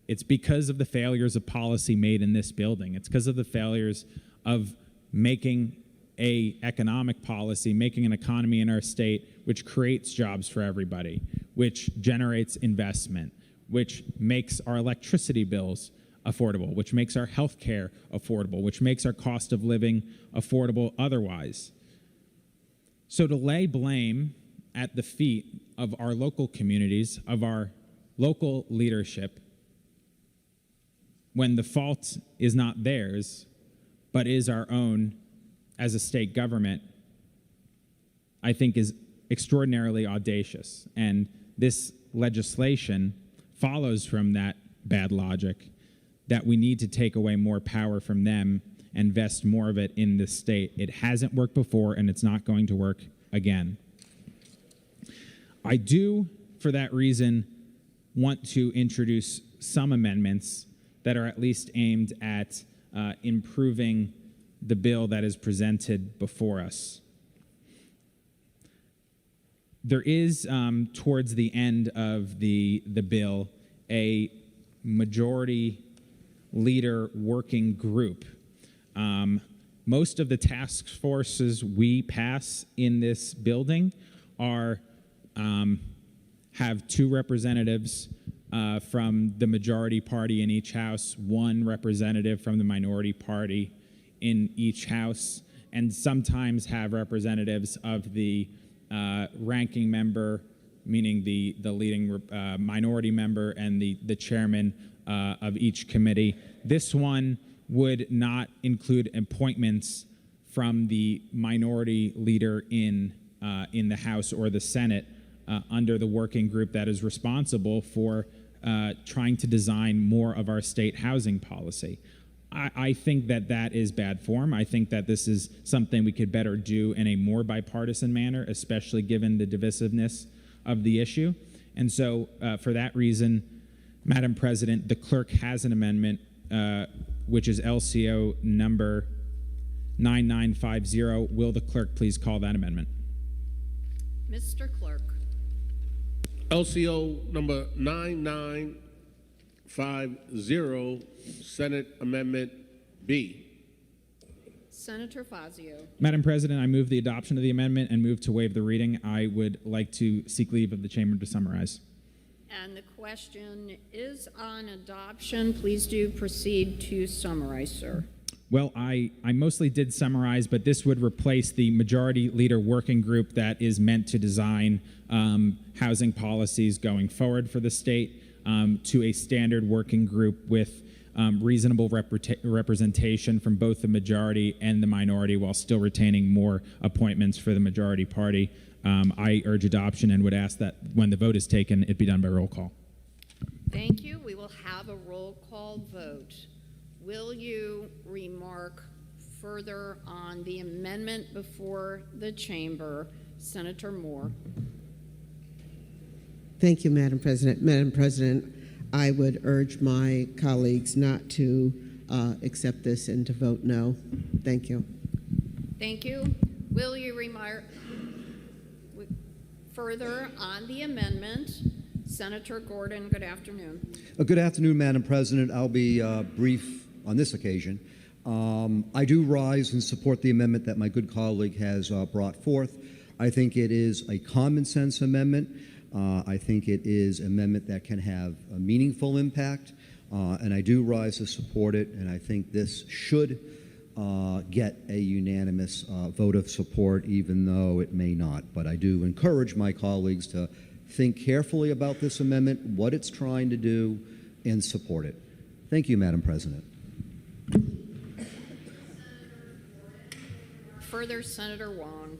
it's because of the failures of policy made in this building. It's because of the failures of making a economic policy, making an economy in our state which creates jobs for everybody, which generates investment, which makes our electricity bills affordable, which makes our health care affordable, which makes our cost of living affordable otherwise. So to lay blame at the feet of our local communities, of our local leadership, when the fault is not theirs, but is our own as a state government, I think is extraordinarily audacious. And this legislation follows from that bad logic, that we need to take away more power from them and vest more of it in this state. It hasn't worked before, and it's not going to work again. I do, for that reason, want to introduce some amendments that are at least aimed at improving the bill that is presented before us. There is, towards the end of the bill, a majority leader working group. Most of the task forces we pass in this building have two representatives from the majority party in each house, one representative from the minority party in each house, and sometimes have representatives of the ranking member, meaning the leading minority member, and the chairman of each committee. This one would not include appointments from the minority leader in the House or the Senate under the working group that is responsible for trying to design more of our state housing policy. I think that is bad form. I think that this is something we could better do in a more bipartisan manner, especially given the divisiveness of the issue. And so for that reason, Madam President, the clerk has an amendment, which is LCO number 9950. Will the clerk please call that amendment? Mr. Clerk. LCO number 9950, Senate Amendment B. Senator Fazio. Madam President, I move the adoption of the amendment and move to waive the reading. I would like to seek leave of the chamber to summarize. And the question is on adoption. Please do proceed to summarize, sir. Well, I mostly did summarize, but this would replace the majority leader working group that is meant to design housing policies going forward for the state to a standard working group with reasonable representation from both the majority and the minority while still retaining more appointments for the majority party. I urge adoption and would ask that when the vote is taken, it be done by roll call. Thank you. We will have a roll call vote. Will you remark further on the amendment before the chamber? Senator Moore. Thank you, Madam President. Madam President, I would urge my colleagues not to accept this and to vote no. Thank you. Thank you. Will you remark further on the amendment? Senator Gordon, good afternoon. Good afternoon, Madam President. I'll be brief on this occasion. I do rise and support the amendment that my good colleague has brought forth. I think it is a common sense amendment. I think it is an amendment that can have a meaningful impact, and I do rise to support it, and I think this should get a unanimous vote of support, even though it may not. But I do encourage my colleagues to think carefully about this amendment, what it's trying to do, and support it. Thank you, Madam President. Further, Senator Wong.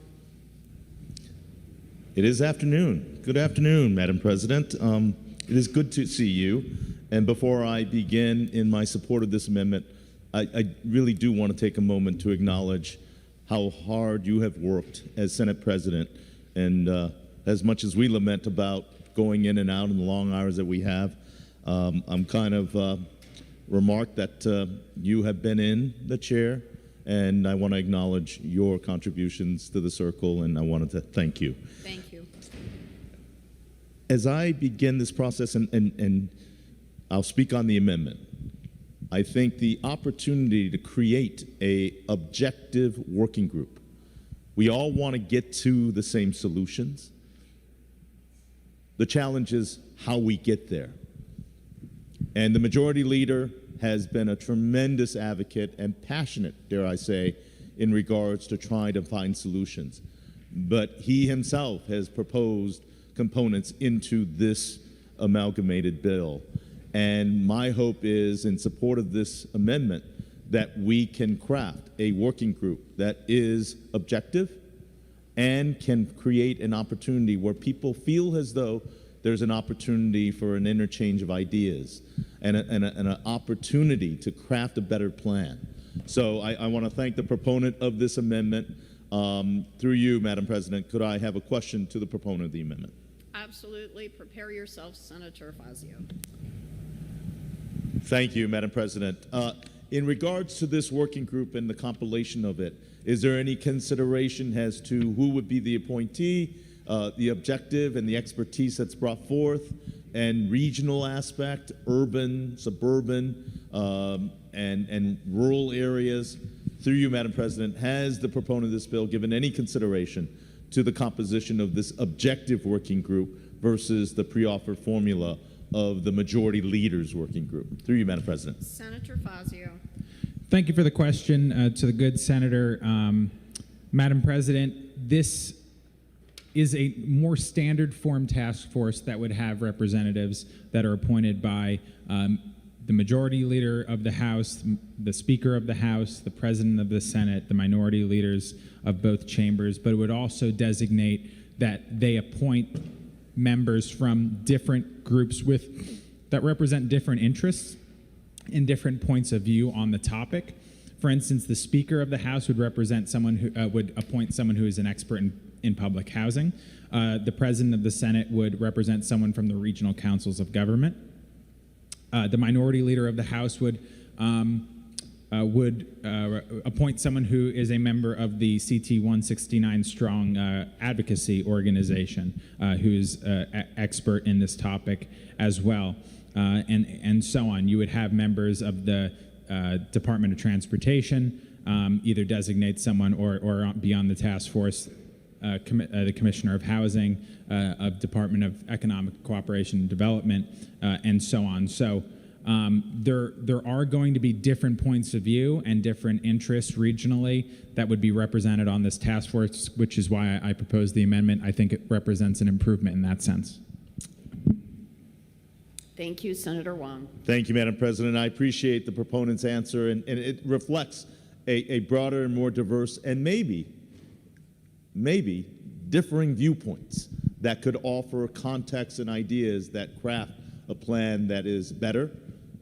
It is afternoon. Good afternoon, Madam President. It is good to see you. And before I begin in my support of this amendment, I really do want to take a moment to acknowledge how hard you have worked as Senate President. And as much as we lament about going in and out in the long hours that we have, I'm kind of remarked that you have been in the chair, and I want to acknowledge your contributions to the circle, and I wanted to thank you. Thank you. As I begin this process, and I'll speak on the amendment, I think the opportunity to create an objective working group. We all want to get to the same solutions. The challenge is how we get there. And the majority leader has been a tremendous advocate and passionate, dare I say, in regards to trying to find solutions. But he himself has proposed components into this amalgamated bill. And my hope is, in support of this amendment, that we can craft a working group that is objective and can create an opportunity where people feel as though there's an opportunity for an interchange of ideas and an opportunity to craft a better plan. So I want to thank the proponent of this amendment. Through you, Madam President, could I have a question to the proponent of the amendment? Absolutely. Prepare yourself, Senator Fazio. Thank you, Madam President. In regards to this working group and the compilation of it, is there any consideration as to who would be the appointee, the objective and the expertise that's brought forth, and regional aspect, urban, suburban, and rural areas? Through you, Madam President, has the proponent of this bill given any consideration to the composition of this objective working group versus the pre-offered formula of the majority leaders working group? Through you, Madam President. Senator Fazio. Thank you for the question to the good senator. Madam President, this is a more standard form task force that would have representatives that are appointed by the majority leader of the House, the Speaker of the House, the President of the Senate, the minority leaders of both chambers, but it would also designate that they appoint members from different groups that represent different interests and different points of view on the topic. For instance, the Speaker of the House would represent someone who would appoint someone who is an expert in public housing. The President of the Senate would represent someone from the regional councils of government. The minority leader of the House would appoint someone who is a member of the CT 169 Strong advocacy organization, who is expert in this topic as well, and so on. You would have members of the Department of Transportation, either designate someone or be on the task force, the Commissioner of Housing, of Department of Economic Cooperation and Development, and so on. So there are going to be different points of view and different interests regionally that would be represented on this task force, which is why I proposed the amendment. I think it represents an improvement in that sense. Thank you, Senator Wong. Thank you, Madam President. I appreciate the proponent's answer, and it reflects a broader and more diverse and maybe differing viewpoints that could offer context and ideas that craft a plan that is better,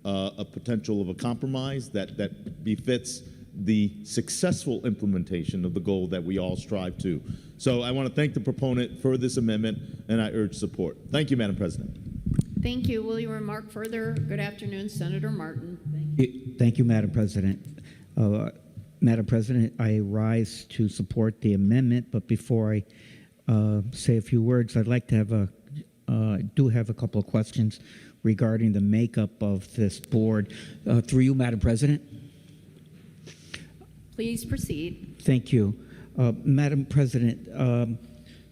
a potential of a compromise that befits the successful implementation of the goal that we all strive to. So I want to thank the proponent for this amendment, and I urge support. Thank you, Madam President. Thank you. Will you remark further? Good afternoon, Senator Martin. Thank you, Madam President. Madam President, I rise to support the amendment, but before I say a few words, I'd like to have a couple of questions regarding the makeup of this board. Through you, Madam President. Please proceed. Thank you. Madam President,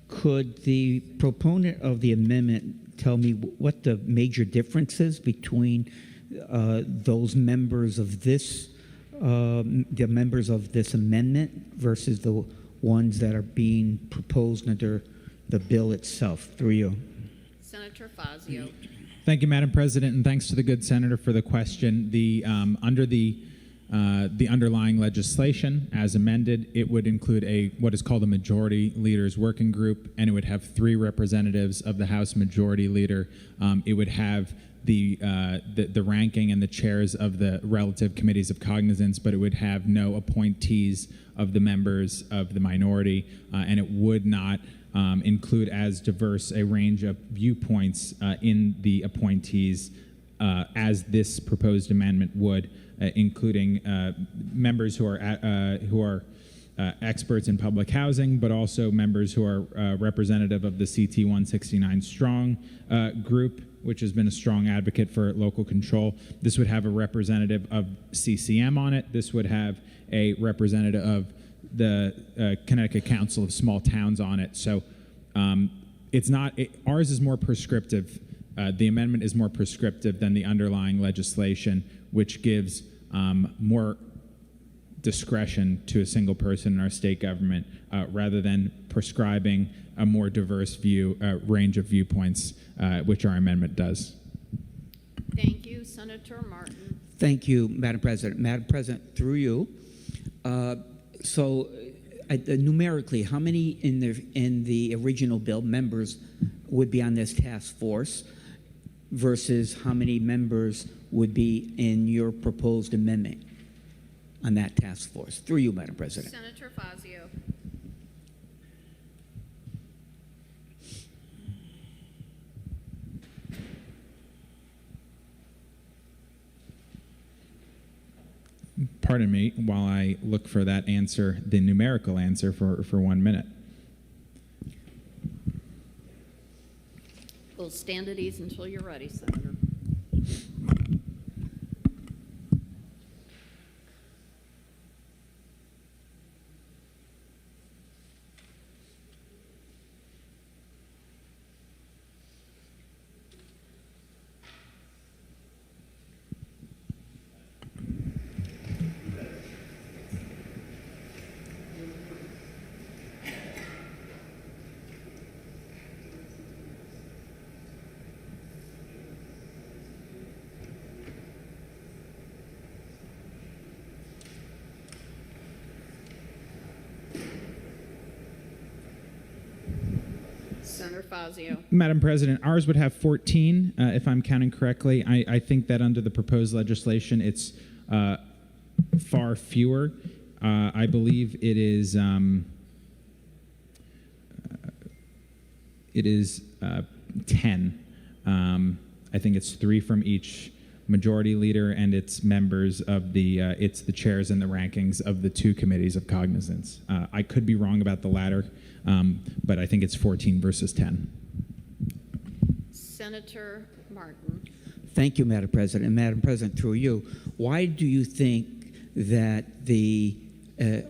could the proponent of the amendment tell me what the major difference is between those members of this, the members of this amendment versus the ones that are being proposed under the bill itself? Through you. Senator Fazio. Thank you, Madam President, and thanks to the good senator for the question. Under the underlying legislation, as amended, it would include what is called a Majority Leaders Working Group, and it would have 3 representatives of the House Majority Leader. It would have the ranking and the chairs of the relative committees of cognizance, but it would have no appointees of the members of the minority, and it would not include as diverse a range of viewpoints in the appointees as this proposed amendment would, including members who are experts in public housing, but also members who are representative of the CT 169 Strong group, which has been a strong advocate for local control. This would have a representative of CCM on it. This would have a representative of the Connecticut Council of Small Towns on it. So ours is more prescriptive. The amendment is more prescriptive than the underlying legislation, which gives more discretion to a single person in our state government rather than prescribing a more diverse range of viewpoints, which our amendment does. Thank you, Senator Martin. Thank you, Madam President. Madam President, through you. Numerically, how many in the original bill members would be on this task force versus how many members would be in your proposed amendment on that task force? Through you, Madam President. Senator Fazio. Pardon me while I look for that answer, the numerical answer for 1 minute. We'll stand at ease until you're ready, Senator. Senator Fazio. Madam President, ours would have 14, if I'm counting correctly. I think that under the proposed legislation, it's far fewer. I believe it is 10. I think it's 3 from each majority leader, and it's members of it's the chairs and the rankings of the 2 committees of cognizance. I could be wrong about the latter, but I think it's 14 versus 10. Senator Martin. Thank you, Madam President. And Madam President, through you, why do you think that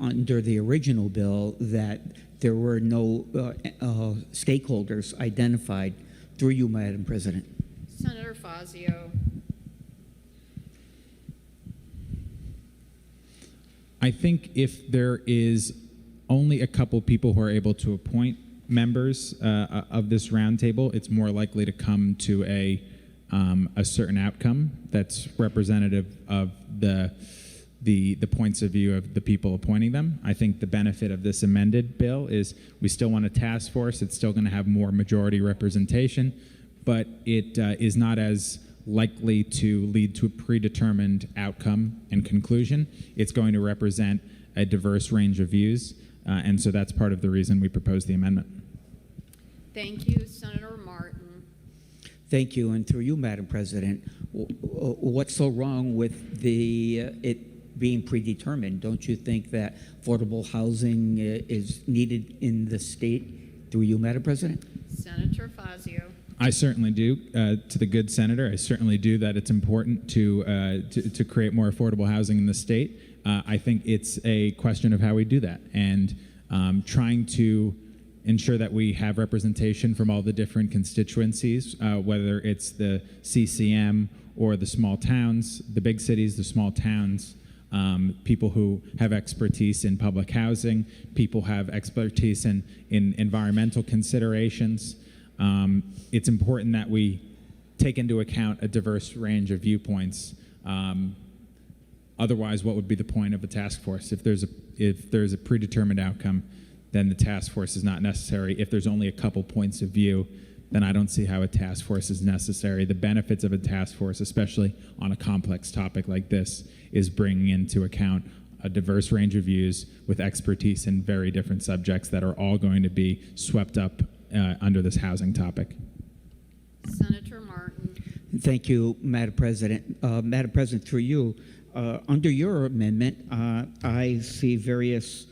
under the original bill that there were no stakeholders identified? Through you, Madam President. Senator Fazio. I think if there is only a couple people who are able to appoint members of this roundtable, it's more likely to come to a certain outcome that's representative of the points of view of the people appointing them. I think the benefit of this amended bill is we still want a task force. It's still going to have more majority representation, but it is not as likely to lead to a predetermined outcome and conclusion. It's going to represent a diverse range of views, and so that's part of the reason we proposed the amendment. Thank you, Senator Martin. Thank you, and through you, Madam President, what's so wrong with it being predetermined? Don't you think that affordable housing is needed in the state? Through you, Madam President. Senator Fazio. I certainly do. To the good senator, I certainly do that it's important to create more affordable housing in the state. I think it's a question of how we do that, and trying to ensure that we have representation from all the different constituencies, whether it's the CCM or the small towns, the big cities, the small towns, people who have expertise in public housing, people have expertise in environmental considerations. It's important that we take into account a diverse range of viewpoints. Otherwise, what would be the point of a task force? If there's a predetermined outcome, then the task force is not necessary. If there's only a couple points of view, then I don't see how a task force is necessary. The benefits of a task force, especially on a complex topic like this, is bringing into account a diverse range of views with expertise in very different subjects that are all going to be swept up under this housing topic. Senator Martin. Thank you, Madam President. Madam President, through you, under your amendment, I see various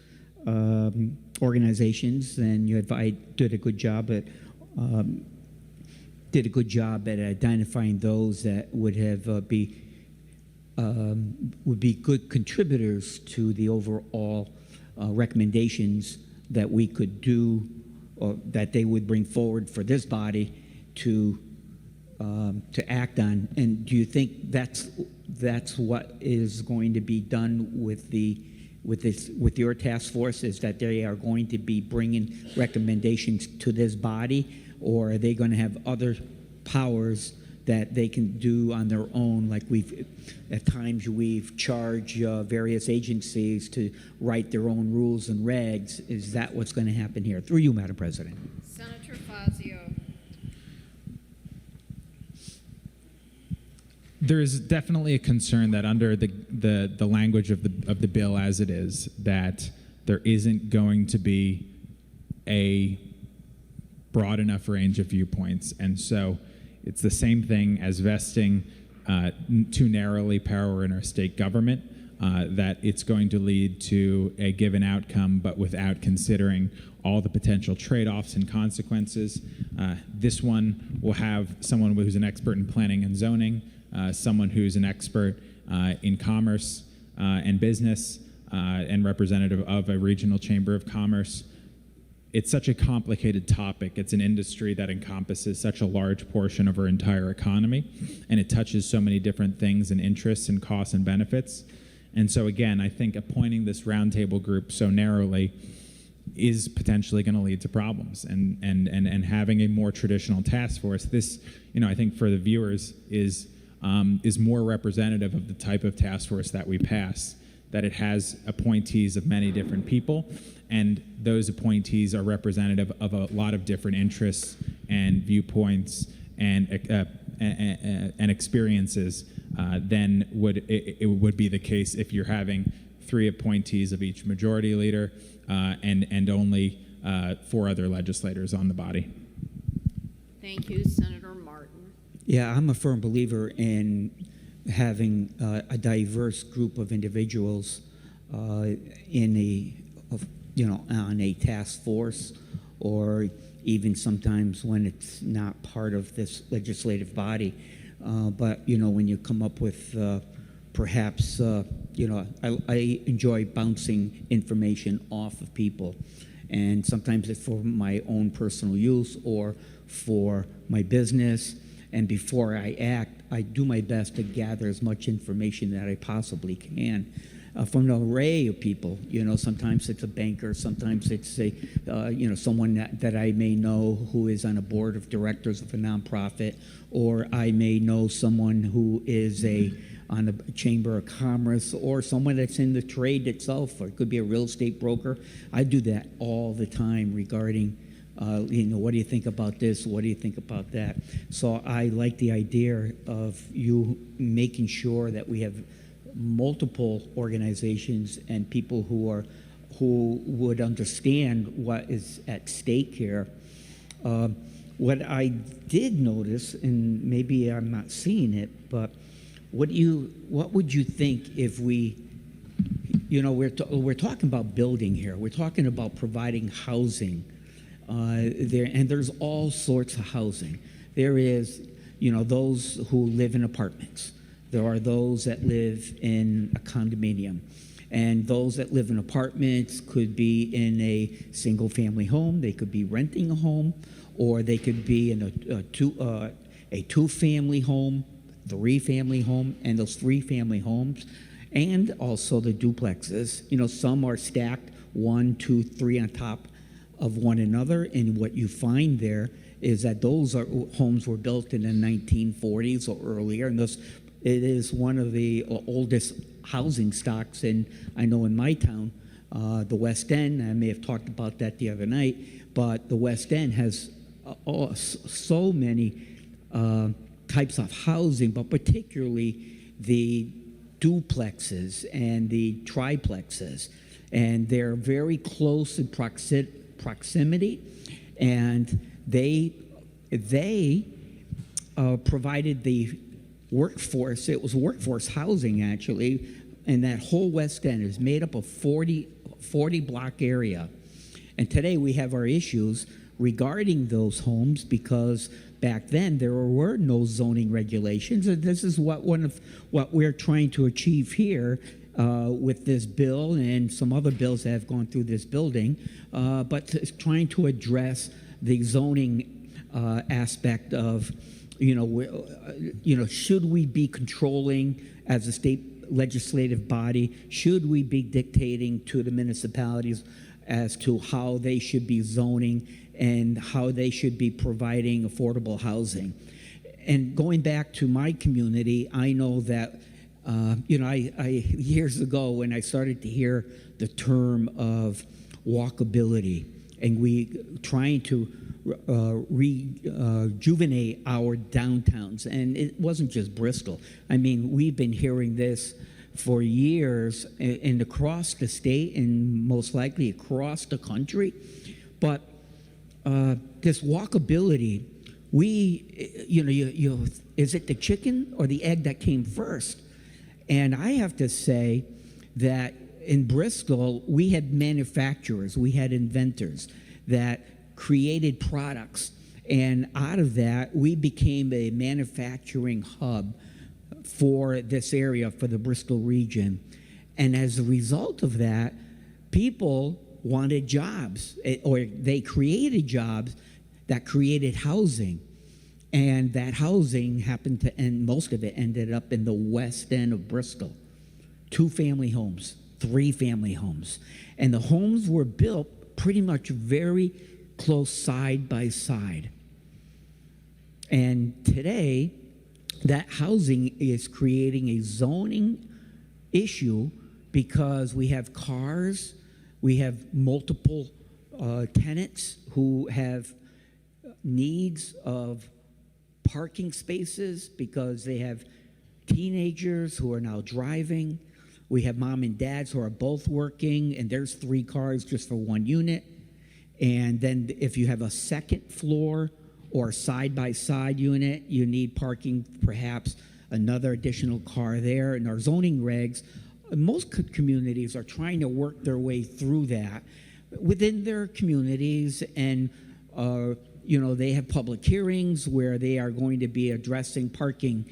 organizations, and I did a good job at identifying those that would be good contributors to the overall recommendations that we could do, or that they would bring forward for this body to act on. And do you think that's what is going to be done with your task force, is that they are going to be bringing recommendations to this body, or are they going to have other powers that they can do on their own? Like at times we've charged various agencies to write their own rules and regs. Is that what's going to happen here? Through you, Madam President. Senator Fazio. There is definitely a concern that under the language of the bill as it is, that there isn't going to be a broad enough range of viewpoints. And so it's the same thing as vesting too narrowly power in our state government, that it's going to lead to a given outcome, but without considering all the potential trade-offs and consequences. This one will have someone who's an expert in planning and zoning, someone who's an expert in commerce and business, and representative of a regional chamber of commerce. It's such a complicated topic. It's an industry that encompasses such a large portion of our entire economy, and it touches so many different things and interests and costs and benefits. And so again, I think appointing this roundtable group so narrowly is potentially going to lead to problems. And having a more traditional task force, this, I think for the viewers is more representative of the type of task force that we pass, that it has appointees of many different people, and those appointees are representative of a lot of different interests and viewpoints and experiences than it would be the case if you're having 3 appointees of each majority leader and only 4 other legislators on the body. Thank you, Senator Martin. Yeah, I'm a firm believer in having a diverse group of individuals on a task force, or even sometimes when it's not part of this legislative body. But when you come up with perhaps, I enjoy bouncing information off of people, and sometimes it's for my own personal use or for my business. And before I act, I do my best to gather as much information that I possibly can. from an array of people. Sometimes it's a banker, sometimes it's a someone that I may know who is on a board of directors of a nonprofit, or I may know someone who is on the Chamber of Commerce, or someone that's in the trade itself, or it could be a real estate broker. I do that all the time regarding, what do you think about this? What do you think about that? So I like the idea of you making sure that we have multiple organizations and people who would understand what is at stake here. What I did notice, and maybe I'm not seeing it, but what would you think if we, we're talking about building here. We're talking about providing housing there, and there's all sorts of housing. There is, those who live in apartments. There are those that live in a condominium. And those that live in apartments could be in a single-family home. They could be renting a home, or they could be in a two-family home, three-family home, and those three-family homes, and also the duplexes. Some are stacked 1, 2, 3 on top of one another, and what you find there is that those homes were built in the 1940s or earlier, and thus it is one of the oldest housing stocks I know in my town, the West End. I may have talked about that the other night, but the West End has so many types of housing, but particularly the duplexes and the triplexes, and they're very close in proximity, and they provided the workforce. It was workforce housing, actually, and that whole West End is made up of 40 block area. And today we have our issues regarding those homes, because back then there were no zoning regulations, and this is what we're trying to achieve here with this bill and some other bills that have gone through this building, but it's trying to address the zoning aspect of, should we be controlling as a state legislative body? Should we be dictating to the municipalities as to how they should be zoning and how they should be providing affordable housing? And going back to my community, I know that, I years ago when I started to hear the term of walkability, and we trying to rejuvenate our downtowns, and it wasn't just Bristol. I mean, we've been hearing this for years and across the state and most likely across the country. But this walkability, is it the chicken or the egg that came first? And I have to say that in Bristol, we had manufacturers, we had inventors that created products, and out of that, we became a manufacturing hub for this area, for the Bristol region. And as a result of that, people wanted jobs, or they created jobs that created housing. And that housing happened to end, most of it ended up in the West End of Bristol. 2-family homes, 3-family homes. And the homes were built pretty much very close side by side. And today, that housing is creating a zoning issue because we have cars, we have multiple tenants who have needs of parking spaces because they have teenagers who are now driving. We have mom and dads who are both working, and there's 3 cars just for 1 unit. And then if you have a second floor or side-by-side unit, you need parking, perhaps another additional car there. And our zoning regs, most communities are trying to work their way through that within their communities, and they have public hearings where they are going to be addressing parking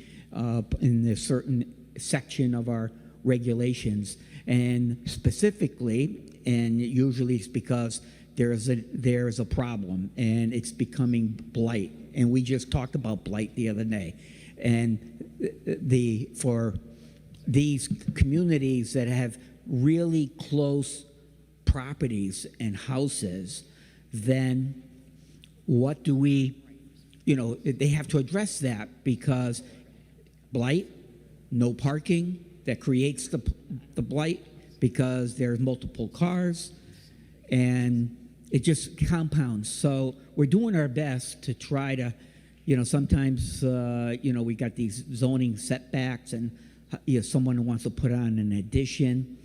in a certain section of our regulations. And specifically, and usually it's because there's a problem, and it's becoming blight. And we just talked about blight the other day. And for these communities that have really close properties and houses, then what do we, they have to address that, because blight, no parking, that creates the blight because there's multiple cars, and it just compounds. So we're doing our best to try to, sometimes, we got these zoning setbacks, and someone who wants to put on an addition.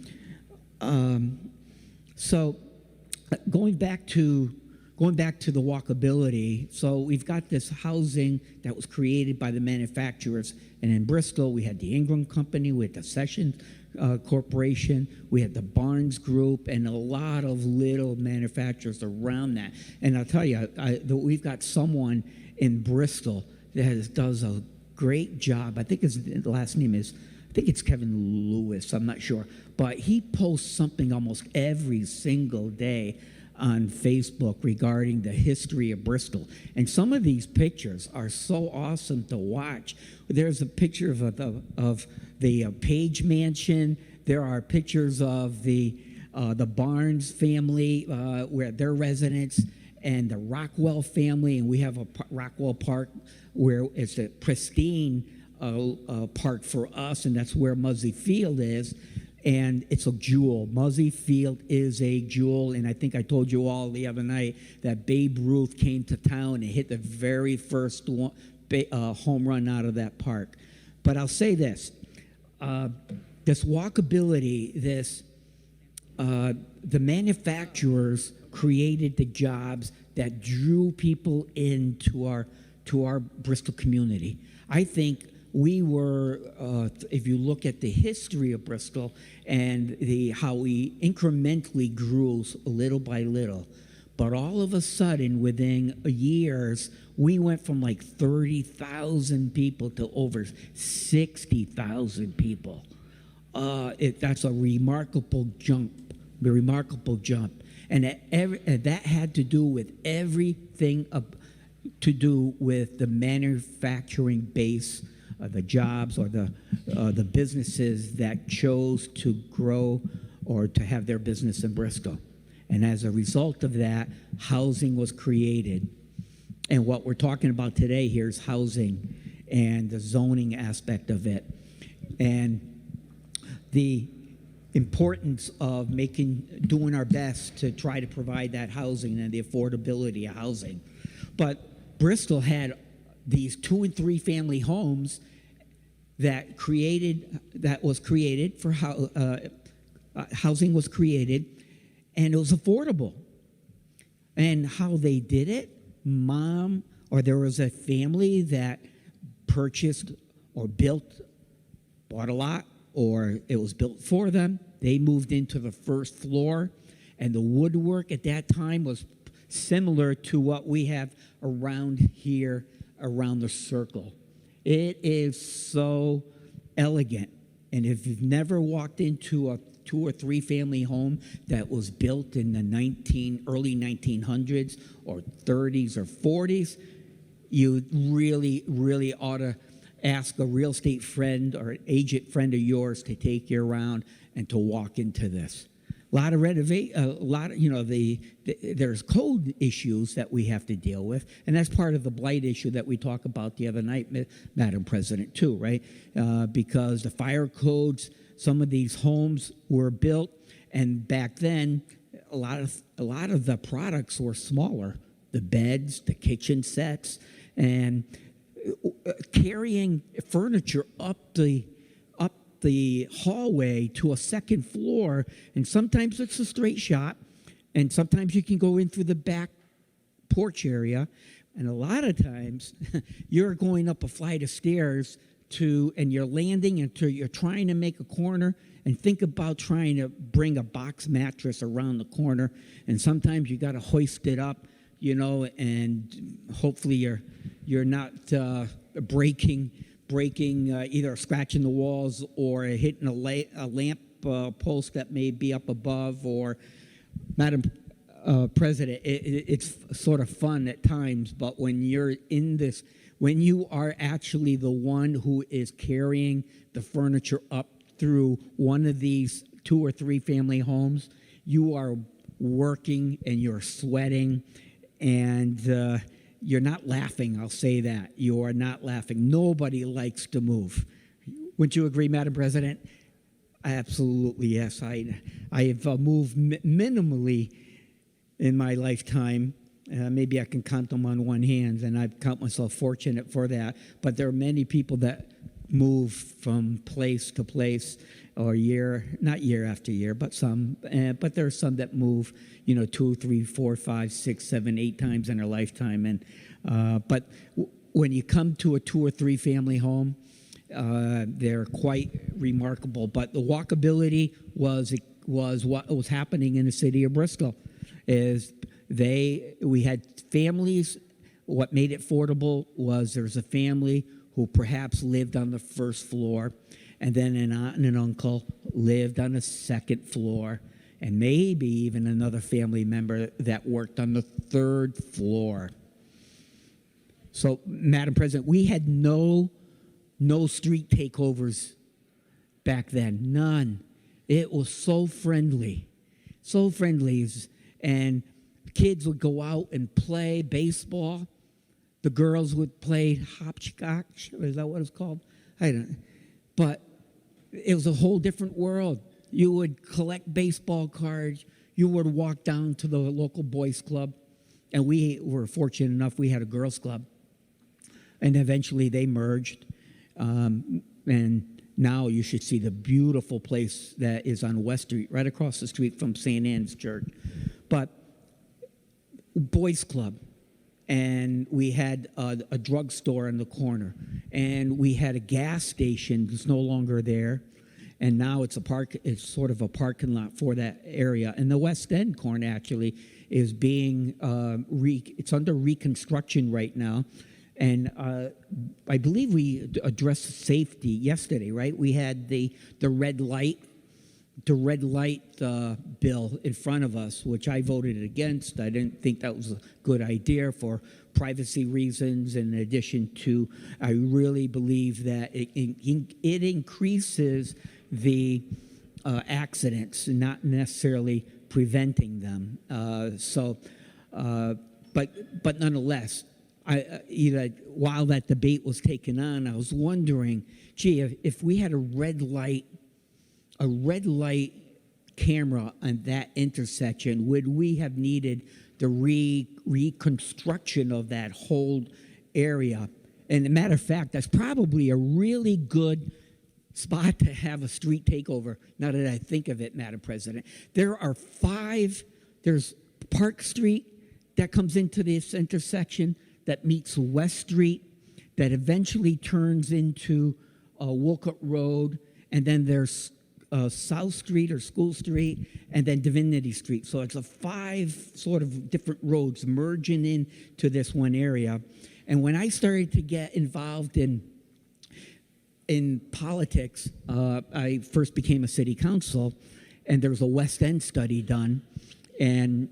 So going back to the walkability, so we've got this housing that was created by the manufacturers, and in Bristol we had the Ingram Company, we had the Session Corporation, we had the Barnes Group, and a lot of little manufacturers around that. And I'll tell you, we've got someone in Bristol that does a great job. I think the last name is, I think it's Kevin Lewis, I'm not sure, but he posts something almost every single day on Facebook regarding the history of Bristol. And some of these pictures are so awesome to watch. There's a picture of the Page Mansion. There are pictures of the Barnes family, where their residence, and the Rockwell family. And we have a Rockwell Park where it's a pristine park for us, and that's where Muzzy Field is. And it's a jewel. Muzzy Field is a jewel, and I think I told you all the other night that Babe Ruth came to town and hit the very first home run out of that park. But I'll say this, this walkability, the manufacturers created the jobs that drew people into our Bristol community. I think we were, if you look at the history of Bristol and how we incrementally grew little by little, but all of a sudden, within years, we went from like 30,000 people to over 60,000 people. That's a remarkable jump, And that had to do with everything to do with the manufacturing base, the jobs, or the businesses that chose to grow or to have their business in Bristol. And as a result of that, housing was created. And what we're talking about today here is housing and the zoning aspect of it. And the importance of doing our best to try to provide that housing and the affordability of housing. But Bristol had these 2 and 3 family homes that was created for housing was created, and it was affordable. And how they did it, there was a family that purchased or bought a lot, or it was built for them. They moved into the first floor, and the woodwork at that time was similar to what we have around here, around the circle. It is so elegant. And if you've never walked into a 2 or 3 family home that was built in the early 1900s or 30s or 40s, you really, really ought to ask a real estate friend or an agent friend of yours to take you around and to walk into this. There's code issues that we have to deal with, and that's part of the blight issue that we talked about the other night, Madam President, too, right? Because the fire codes, some of these homes were built, and back then, a lot of the products were smaller, the beds, the kitchen sets, and carrying furniture up the hallway to a second floor, and sometimes it's a straight shot, and sometimes you can go in through the back porch area, and a lot of times you're going up a flight of stairs and you're landing until you're trying to make a corner, and think about trying to bring a box mattress around the corner, and sometimes you got to hoist it up, and hopefully you're not breaking either scratching the walls or hitting a lamp post that may be up above. Or, Madam President, it's sort of fun at times, but when you're in this, when you are actually the one who is carrying the furniture up through one of these 2 or 3 family homes, you are working and you're sweating and you're not laughing. I'll say that. You are not laughing. Nobody likes to move. Wouldn't you agree, Madam President? Absolutely, yes. I have moved minimally in my lifetime. Maybe I can count them on one hand, and I count myself fortunate for that. But there are many people that move from place to place, or not year after year, but some. But there are some that move, 2, 3, 4, 5, 6, 7, 8 times in their lifetime. And but when you come to a 2 or 3 family home, they're quite remarkable. But the walkability was what was happening in the city of Bristol. We had families. What made it affordable was there's a family who perhaps lived on the first floor, and then an aunt and an uncle lived on the second floor, and maybe even another family member that worked on the 3rd floor. So, Madam President, we had no street takeovers back then. None. It was so friendly. So friendly. And kids would go out and play baseball. The girls would play hopscotch. Is that what it's called? I don't know. But it was a whole different world. You would collect baseball cards. You would walk down to the local boys club. And we were fortunate enough we had a girls club. And eventually they merged. And now you should see the beautiful place that is on West Street, right across the street from St. Anne's Church. But boys club, and we had a drugstore in the corner, and we had a gas station that's no longer there, and now it's it's sort of a parking lot for that area. And the West End corner actually is being it's under reconstruction right now. And I believe we addressed safety yesterday, right? We had the red light bill in front of us, which I voted against. I didn't think that was a good idea for privacy reasons. In addition to, I really believe that it increases the accidents, not necessarily preventing them. But nonetheless, while that debate was taken on, I was wondering, gee, if we had a red light camera on that intersection, would we have needed the reconstruction of that whole area? And as a matter of fact, that's probably a really good spot to have a street takeover, now that I think of it, Madam President. There's Park Street that comes into this intersection, that meets West Street, that eventually turns into Wolcott Road, and then there's South Street or School Street, and then Divinity Street. So it's 5 sort of different roads merging into this one area. And when I started to get involved in politics, I first became a city council, and there was a West End study done, and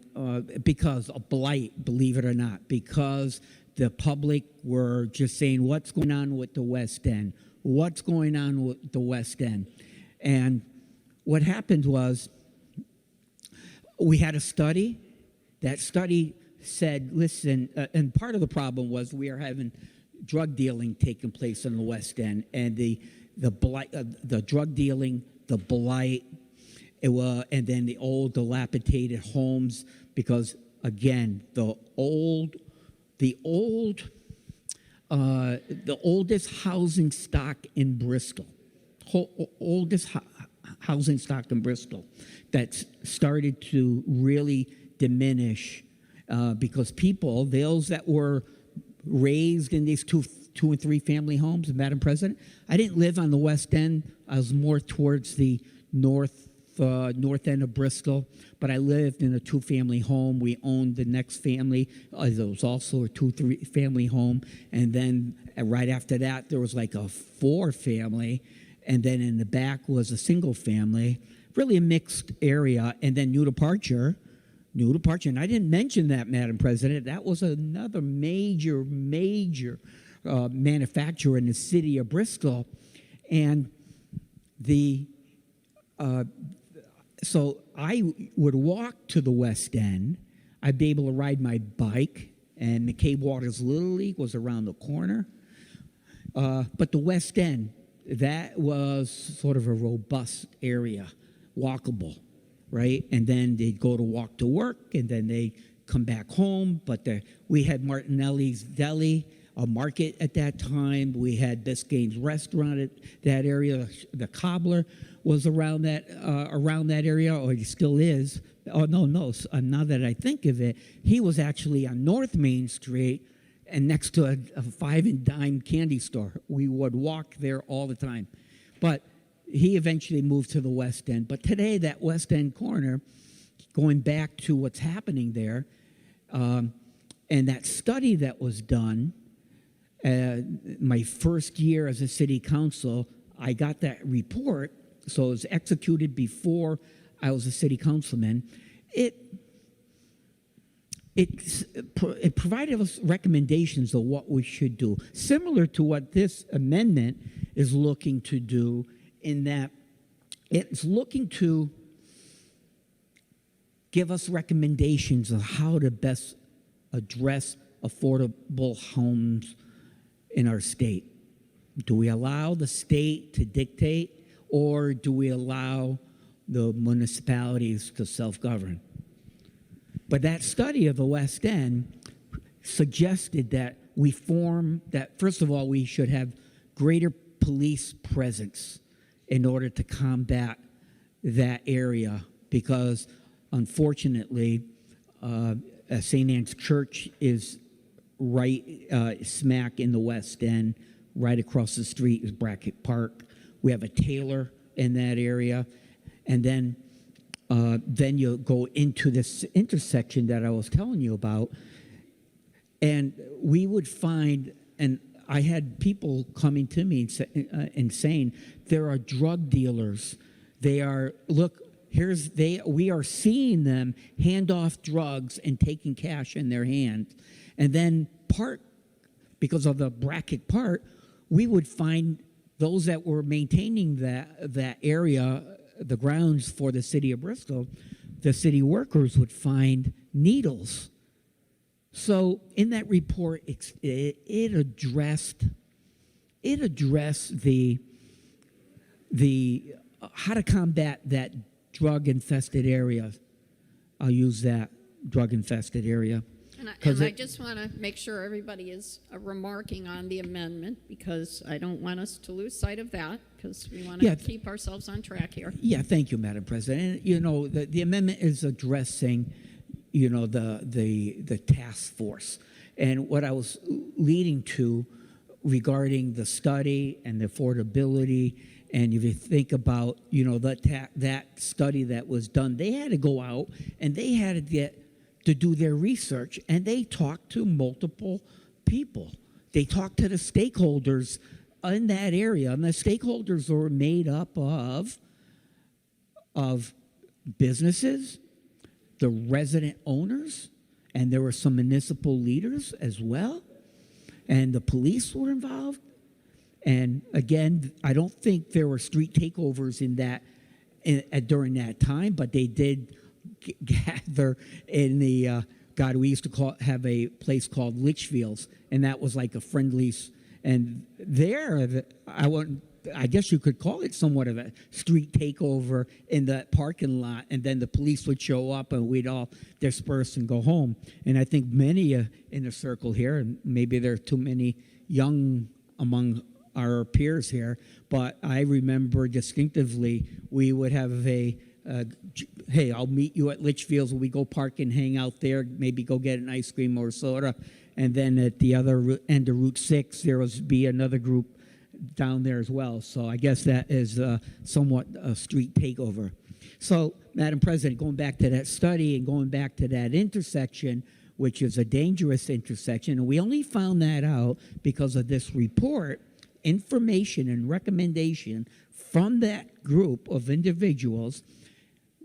because of blight, believe it or not, because the public were just saying, what's going on with the West End? What's going on with the West End? And what happened was we had a study. That study said, listen, and part of the problem was we are having drug dealing taking place in the West End, and the blight, the drug dealing, the blight, and then the old dilapidated homes, because again, the oldest housing stock in Bristol, housing stock in Bristol, that's started to really diminish because people, those that were raised in these two and 3 family homes, Madam President, I didn't live on the West End. I was more towards the north end of Bristol, but I lived in a 2-family home. We owned the next family. There was also a 2-3-family home, and then right after that, there was like a 4-family, and then in the back was a single family, really a mixed area, and then New Departure, and I didn't mention that, Madam President. That was another major manufacturer in the city of Bristol, and so I would walk to the West End. I'd be able to ride my bike, and McCabe Waters Little League was around the corner. But the West End, that was sort of a robust area, walkable, right? And then they'd go to walk to work, and then they'd come back home. But we had Martinelli's Deli, a market at that time. We had Biscayne's restaurant at that area. The Cobbler was around that area, or he still is. Oh, no. Now that I think of it, he was actually on North Main Street and next to a five and dime candy store. We would walk there all the time. But he eventually moved to the West End. But today, that West End corner, going back to what's happening there, and that study that was done, my first year as a city council, I got that report. So it was executed before I was a city councilman. It provided us recommendations of what we should do, similar to what this amendment is looking to do, in that it's looking to give us recommendations of how to best address affordable homes in our state. Do we allow the state to dictate, or do we allow the municipalities to self-govern? But that study of the West End suggested that first of all, we should have greater police presence in order to combat that area, because unfortunately, St. Anne's Church is right smack in the West End. Right across the street is Brackett Park. We have a Taylor in that area. And then you go into this intersection that I was telling you about, and we would find, and I had people coming to me and saying, there are drug dealers. We are seeing them hand off drugs and taking cash in their hand. And then because of the Brackett Park, we would find those that were maintaining that area, the grounds for the city of Bristol, the city workers would find needles. So in that report, it addressed the how to combat that drug-infested area. I'll use that, drug-infested area. And I just want to make sure everybody is remarking on the amendment, because I don't want us to lose sight of that, because we want to keep ourselves on track here. Yeah, thank you, Madam President. And, the amendment is addressing, the task force. And what I was leading to regarding the study and the affordability, and if you think about, that study that was done, they had to go out and they had to do their research, and they talked to multiple people. They talked to the stakeholders in that area, and the stakeholders were made up of businesses, the resident owners, and there were some municipal leaders as well, and the police were involved. And again, I don't think there were street takeovers during that time, but they did gather in the we used to have a place called Litchfield's, and that was like a friendlies. And there, I guess you could call it somewhat of a street takeover in the parking lot, and then the police would show up and we'd all disperse and go home. And I think many in the circle here, and maybe there are too many young among our peers here, but I remember distinctively we would have hey, I'll meet you at Litchfield's. We go park and hang out there, maybe go get an ice cream or soda. And then at the other end of Route 6, there would be another group down there as well. So I guess that is somewhat a street takeover. So, Madam President, going back to that study and going back to that intersection, which is a dangerous intersection, and we only found that out because of this report, information and recommendation from that group of individuals,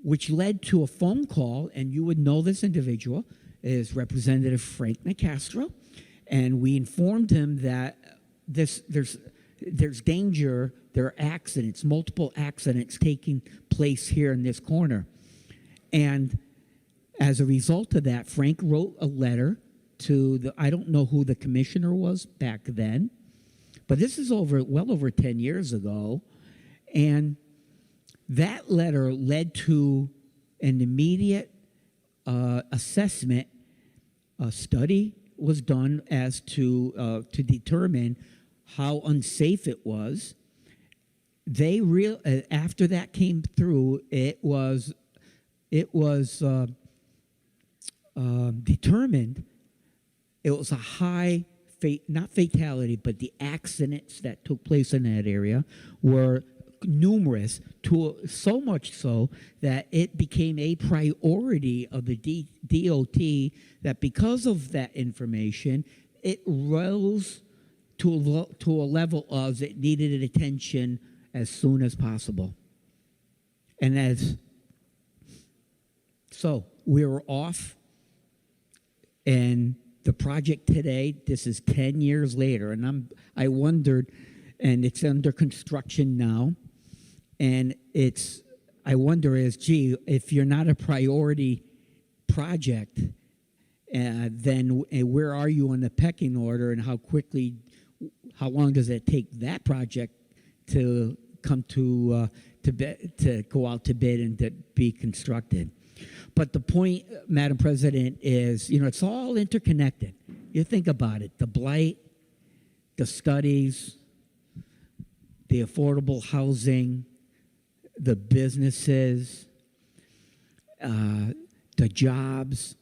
which led to a phone call, and you would know this individual is Representative Frank Nicastro, and we informed him that there's danger, there are accidents, multiple accidents taking place here in this corner. And as a result of that, Frank wrote a letter to the, I don't know who the commissioner was back then, but this is well over 10 years ago. And that letter led to an immediate assessment. A study was done as to determine how unsafe it was. They after that came through, it was determined it was a high not fatality, but the accidents that took place in that area were numerous, to so much so that it became a priority of the DOT, that because of that information, it rose to a level of it needed attention as soon as possible. And so we were off, and the project today, this is 10 years later, and I wondered, and it's under construction now, and I wonder gee, if you're not a priority project, then where are you on the pecking order, and how long does it take that project to come to go out to bid and to be constructed? But the point, Madam President, is, it's all interconnected. You think about it, the blight, the studies, the affordable housing, the businesses, the jobs,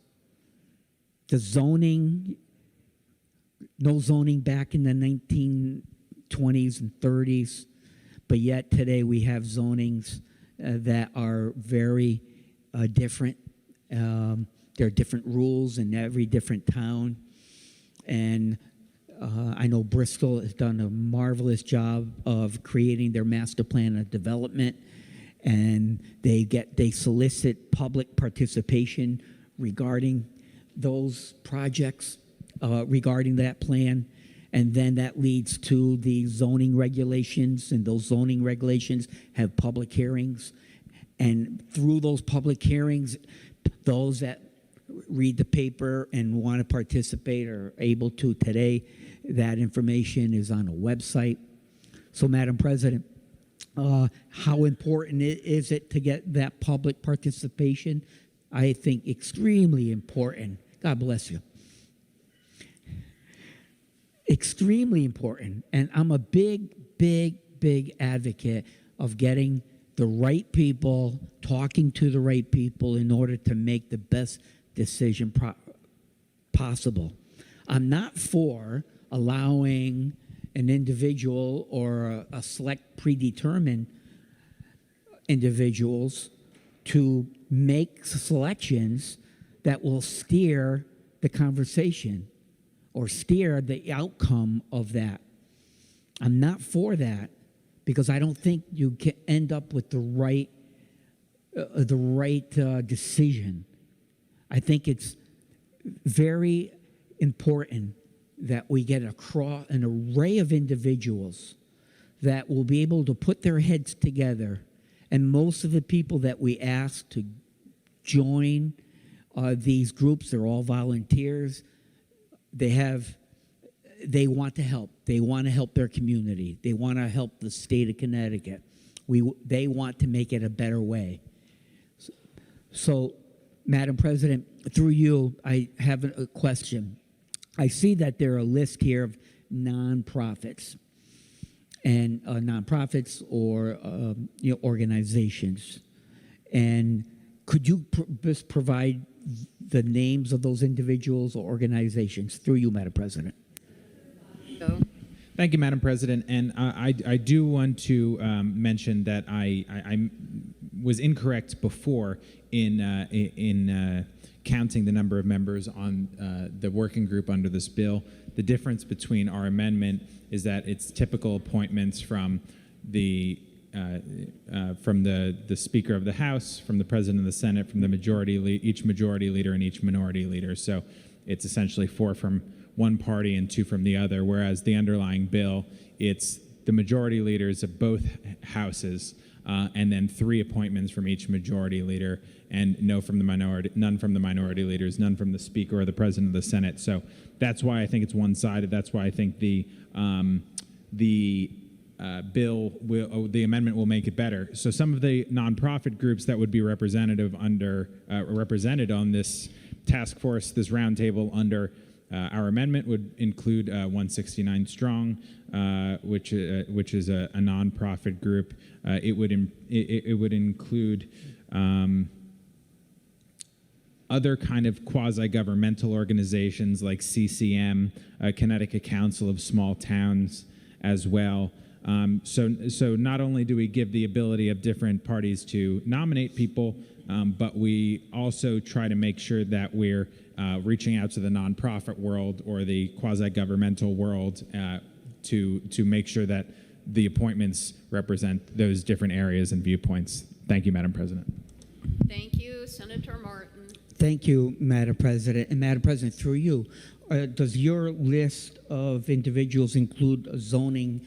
the zoning, no zoning back in the 1920s and 30s, but yet today we have zonings that are very different. There are different rules in every different town. And I know Bristol has done a marvelous job of creating their master plan of development, and they solicit public participation regarding those projects, regarding that plan. And then that leads to the zoning regulations, and those zoning regulations have public hearings. And through those public hearings, those that read the paper and want to participate are able to today. That information is on a website. So, Madam President, how important is it to get that public participation? I think extremely important. God bless you. Extremely important. And I'm a big advocate of getting the right people, talking to the right people in order to make the best decision possible. I'm not for allowing an individual or a select predetermined individuals to make selections that will steer the conversation or steer the outcome of that. I'm not for that, because I don't think you can end up with the right decision. I think it's very important that we get an array of individuals that will be able to put their heads together. And most of the people that we ask to join these groups, they're all volunteers. They want to help. They want to help their community. They want to help the state of Connecticut. They want to make it a better way. So, Madam President, through you, I have a question. I see that there are a list here of nonprofits and nonprofits or organizations. And could you just provide the names of those individuals or organizations through you, Madam President? Thank you, Madam President. And I do want to mention that I was incorrect before in counting the number of members on the working group under this bill. The difference between our amendment is that it's typical appointments from the Speaker of the House, from the President of the Senate, from the each majority leader and each minority leader. So it's essentially 4 from one party and 2 from the other, whereas the underlying bill, it's the majority leaders of both houses, and then 3 appointments from each majority leader, and none from the minority leaders, none from the Speaker or the President of the Senate. So that's why I think it's one-sided. That's why I think the the amendment will make it better. So some of the nonprofit groups that would be represented on this task force, this roundtable under our amendment would include 169 Strong, which is a nonprofit group. It would include other kind of quasi-governmental organizations like CCM, Connecticut Council of Small Towns, as well. So not only do we give the ability of different parties to nominate people, but we also try to make sure that we're reaching out to the nonprofit world or the quasi-governmental world to make sure that the appointments represent those different areas and viewpoints. Thank you, Madam President. Thank you, Senator Martin. Thank you, Madam President. And Madam President, through you, does your list of individuals include a zoning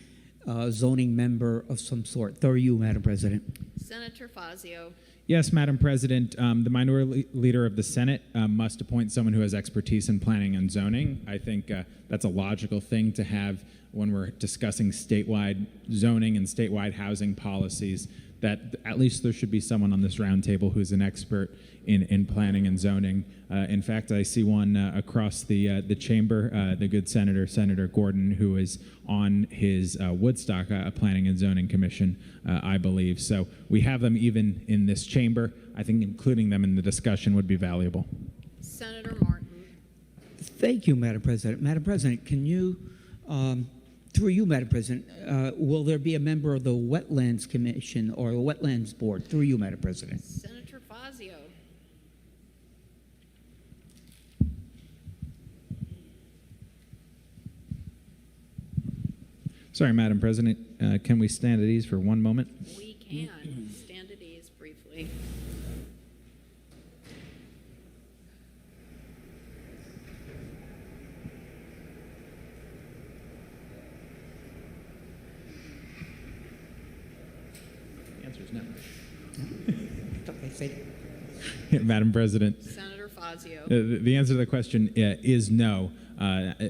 member of some sort? Through you, Madam President. Senator Fazio. Yes, Madam President. The minority leader of the Senate must appoint someone who has expertise in planning and zoning. I think that's a logical thing to have when we're discussing statewide zoning and statewide housing policies, that at least there should be someone on this roundtable who's an expert in planning and zoning. In fact, I see one across the chamber, the good Senator Gordon, who is on his Woodstock Planning and Zoning Commission, I believe. So we have them even in this chamber. I think including them in the discussion would be valuable. Senator Martin. Thank you, Madam President. Madam President, can you, through you, Madam President, will there be a member of the Wetlands Commission or the Wetlands Board? Through you, Madam President. Senator Fazio. Sorry, Madam President. Can we stand at ease for one moment? We can. Stand at ease briefly. The answer is no. Madam President. Senator Fazio. The answer to the question is no.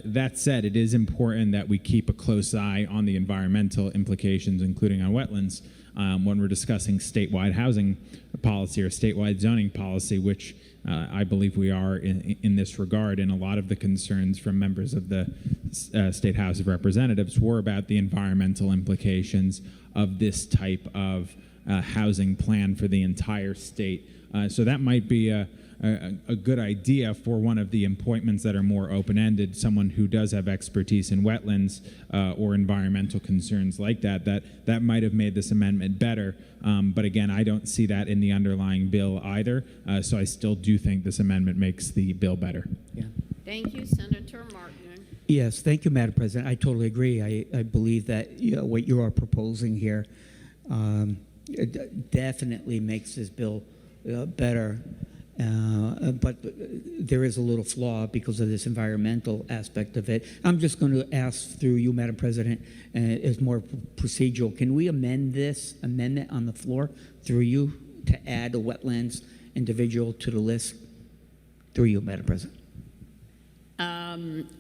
That said, it is important that we keep a close eye on the environmental implications, including on wetlands, when we're discussing statewide housing policy or statewide zoning policy, which I believe we are in this regard. And a lot of the concerns from members of the State House of Representatives were about the environmental implications of this type of housing plan for the entire state. So that might be a good idea for one of the appointments that are more open-ended, someone who does have expertise in wetlands or environmental concerns like that. That might have made this amendment better. But again, I don't see that in the underlying bill either. So I still do think this amendment makes the bill better. Yeah. Thank you, Senator Martin. Yes, thank you, Madam President. I totally agree. I believe that what you are proposing here it definitely makes this bill better. But there is a little flaw because of this environmental aspect of it. I'm just going to ask through you, Madam President, as more procedural. Can we amend this amendment on the floor through you to add a wetlands individual to the list? Through you, Madam President.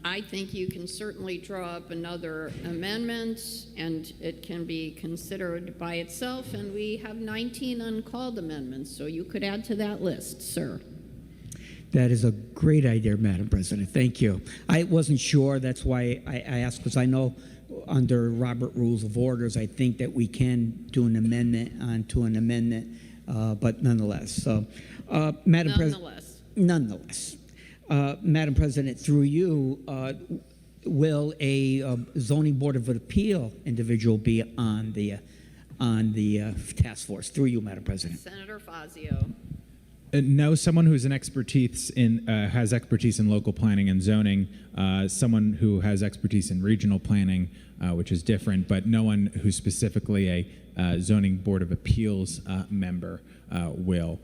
I think you can certainly draw up another amendment, and it can be considered by itself, and we have 19 uncalled amendments, so you could add to that list, sir. That is a great idea, Madam President. Thank you. I wasn't sure. That's why I asked, because I know under Robert Rules of Orders, I think that we can do an amendment onto an amendment, but nonetheless. So, Madam President. Nonetheless. Madam President, through you, will a zoning board of appeal individual be on the task force? Through you, Madam President. Senator Fazio. No, someone who's an expertise in has expertise in local planning and zoning, someone who has expertise in regional planning, which is different, but no one who's specifically a zoning board of appeals member will.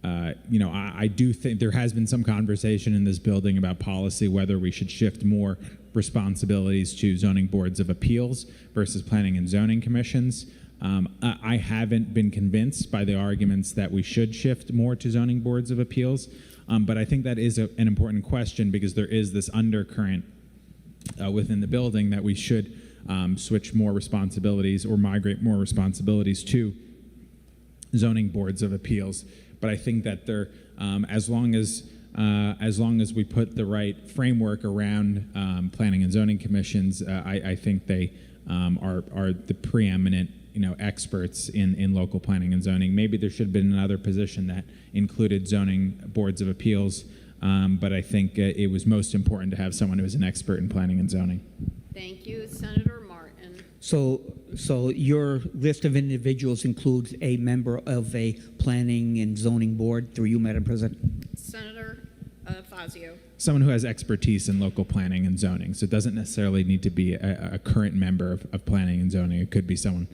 I do think there has been some conversation in this building about policy, whether we should shift more responsibilities to zoning boards of appeals versus planning and zoning commissions. I haven't been convinced by the arguments that we should shift more to zoning boards of appeals, but I think that is an important question because there is this undercurrent within the building that we should switch more responsibilities or migrate more responsibilities to zoning boards of appeals. But I think that they're as long as we put the right framework around planning and zoning commissions, I think they are the preeminent experts in local planning and zoning. Maybe there should have been another position that included zoning boards of appeals, but I think it was most important to have someone who is an expert in planning and zoning. Thank you, Senator Martin. So your list of individuals includes a member of a planning and zoning board, through you, Madam President? Senator Fazio. Someone who has expertise in local planning and zoning. So it doesn't necessarily need to be a current member of planning and zoning. It could be someone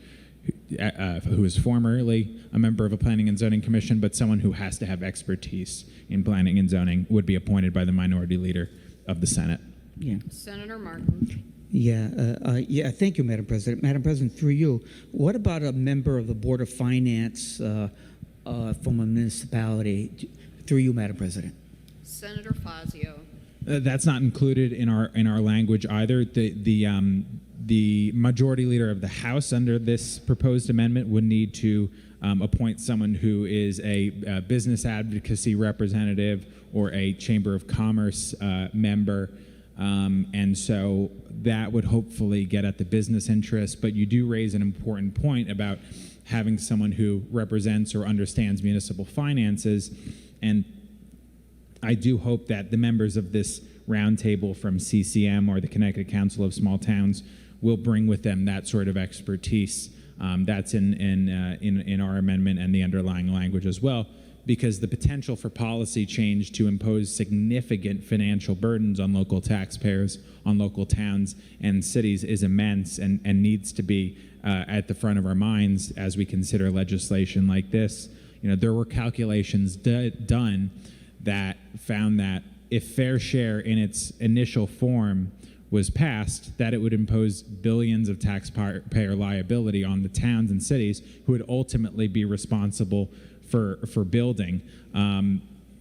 who was formerly a member of a planning and zoning commission, but someone who has to have expertise in planning and zoning would be appointed by the minority leader of the Senate. Yeah. Senator Martin. Yeah, thank you, Madam President. Madam President, through you, what about a member of the Board of Finance from a municipality? Through you, Madam President. Senator Fazio. That's not included in our language either. The majority leader of the House under this proposed amendment would need to appoint someone who is a business advocacy representative or a Chamber of Commerce member. And so that would hopefully get at the business interest. But you do raise an important point about having someone who represents or understands municipal finances. And I do hope that the members of this roundtable from CCM or the Connecticut Council of Small Towns will bring with them that sort of expertise. That's in our amendment and the underlying language as well, because the potential for policy change to impose significant financial burdens on local taxpayers, on local towns and cities is immense and needs to be at the front of our minds as we consider legislation like this. There were calculations done that found that if fair share in its initial form was passed, that it would impose billions of taxpayer liability on the towns and cities who would ultimately be responsible for building.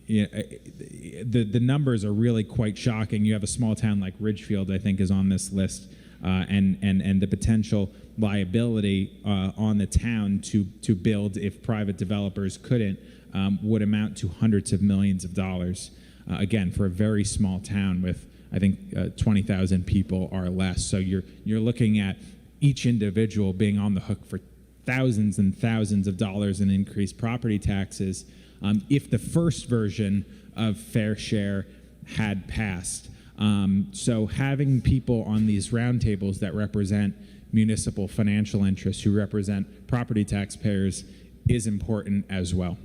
The numbers are really quite shocking. You have a small town like Ridgefield, I think, is on this list, and the potential liability on the town to build if private developers couldn't would amount to hundreds of millions of dollars. Again, for a very small town with, I think, 20,000 people or less. So you're looking at each individual being on the hook for thousands and thousands of dollars in increased property taxes if the first version of fair share had passed. So having people on these roundtables that represent municipal financial interests, who represent property taxpayers, is important as well.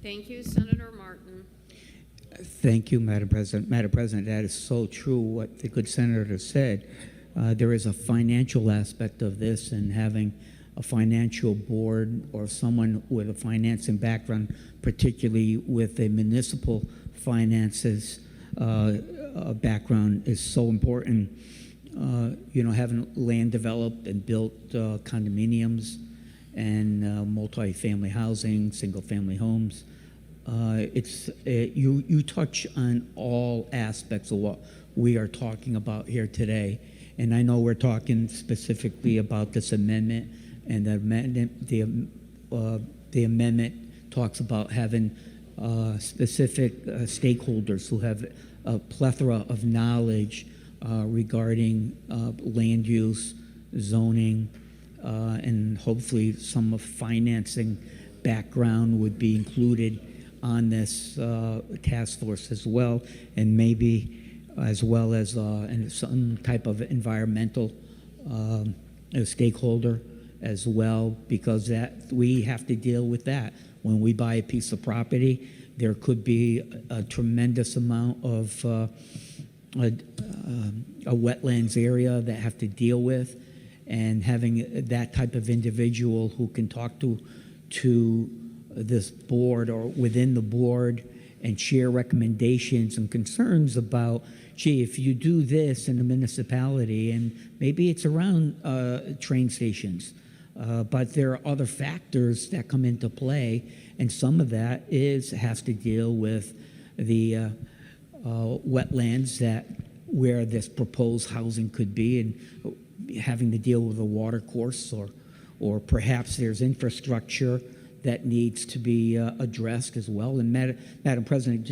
Thank you, Senator Martin. Thank you, Madam President. Madam President, that is so true what the good senator said. There is a financial aspect of this, and having a financial board or someone with a financing background, particularly with a municipal finances background, is so important. Having land developed and built condominiums and multi-family housing, single-family homes. You touch on all aspects of what we are talking about here today, and I know we're talking specifically about this amendment, and the amendment talks about having specific stakeholders who have a plethora of knowledge regarding land use, zoning, and hopefully some of financing background would be included on this task force as well, and maybe as well as some type of environmental stakeholder as well, because that we have to deal with that. When we buy a piece of property, there could be a tremendous amount of a wetlands area that have to deal with, and having that type of individual who can talk to this board or within the board and share recommendations and concerns about, gee, if you do this in a municipality, and maybe it's around train stations, but there are other factors that come into play, and some of that has to deal with the wetlands where this proposed housing could be, and having to deal with a water course, or perhaps there's infrastructure that needs to be addressed as well. And Madam President,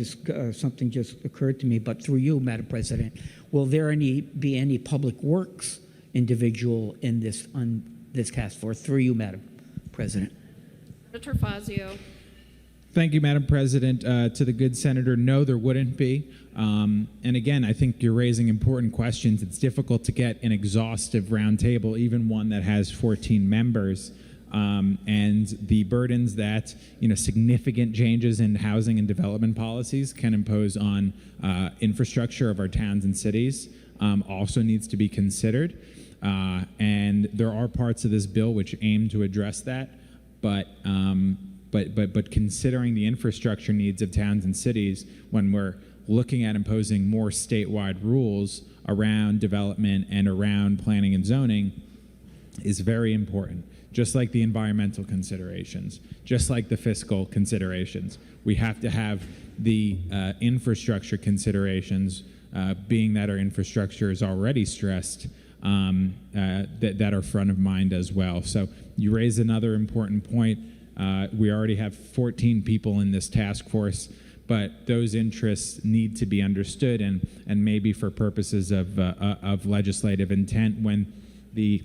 something just occurred to me, but through you, Madam President, will there be any public works individual on this task force? Through you, Madam President. Senator Fazio. Thank you, Madam President. To the good senator, no, there wouldn't be. And again, I think you're raising important questions. It's difficult to get an exhaustive roundtable, even one that has 14 members. And the burdens that significant changes in housing and development policies can impose on infrastructure of our towns and cities also needs to be considered. And there are parts of this bill which aim to address that, but considering the infrastructure needs of towns and cities when we're looking at imposing more statewide rules around development and around planning and zoning is very important. Just like the environmental considerations, just like the fiscal considerations. We have to have the infrastructure considerations, being that our infrastructure is already stressed, that are front of mind as well. So you raise another important point. We already have 14 people in this task force, but those interests need to be understood, and maybe for purposes of legislative intent, when the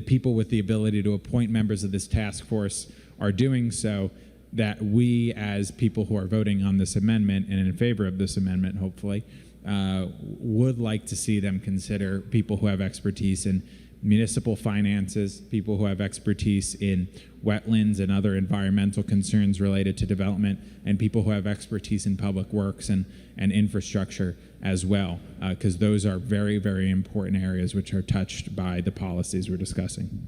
people with the ability to appoint members of this task force are doing so, that we as people who are voting on this amendment and in favor of this amendment, hopefully, would like to see them consider people who have expertise in municipal finances, people who have expertise in wetlands and other environmental concerns related to development, and people who have expertise in public works and infrastructure as well, because those are very, very important areas which are touched by the policies we're discussing.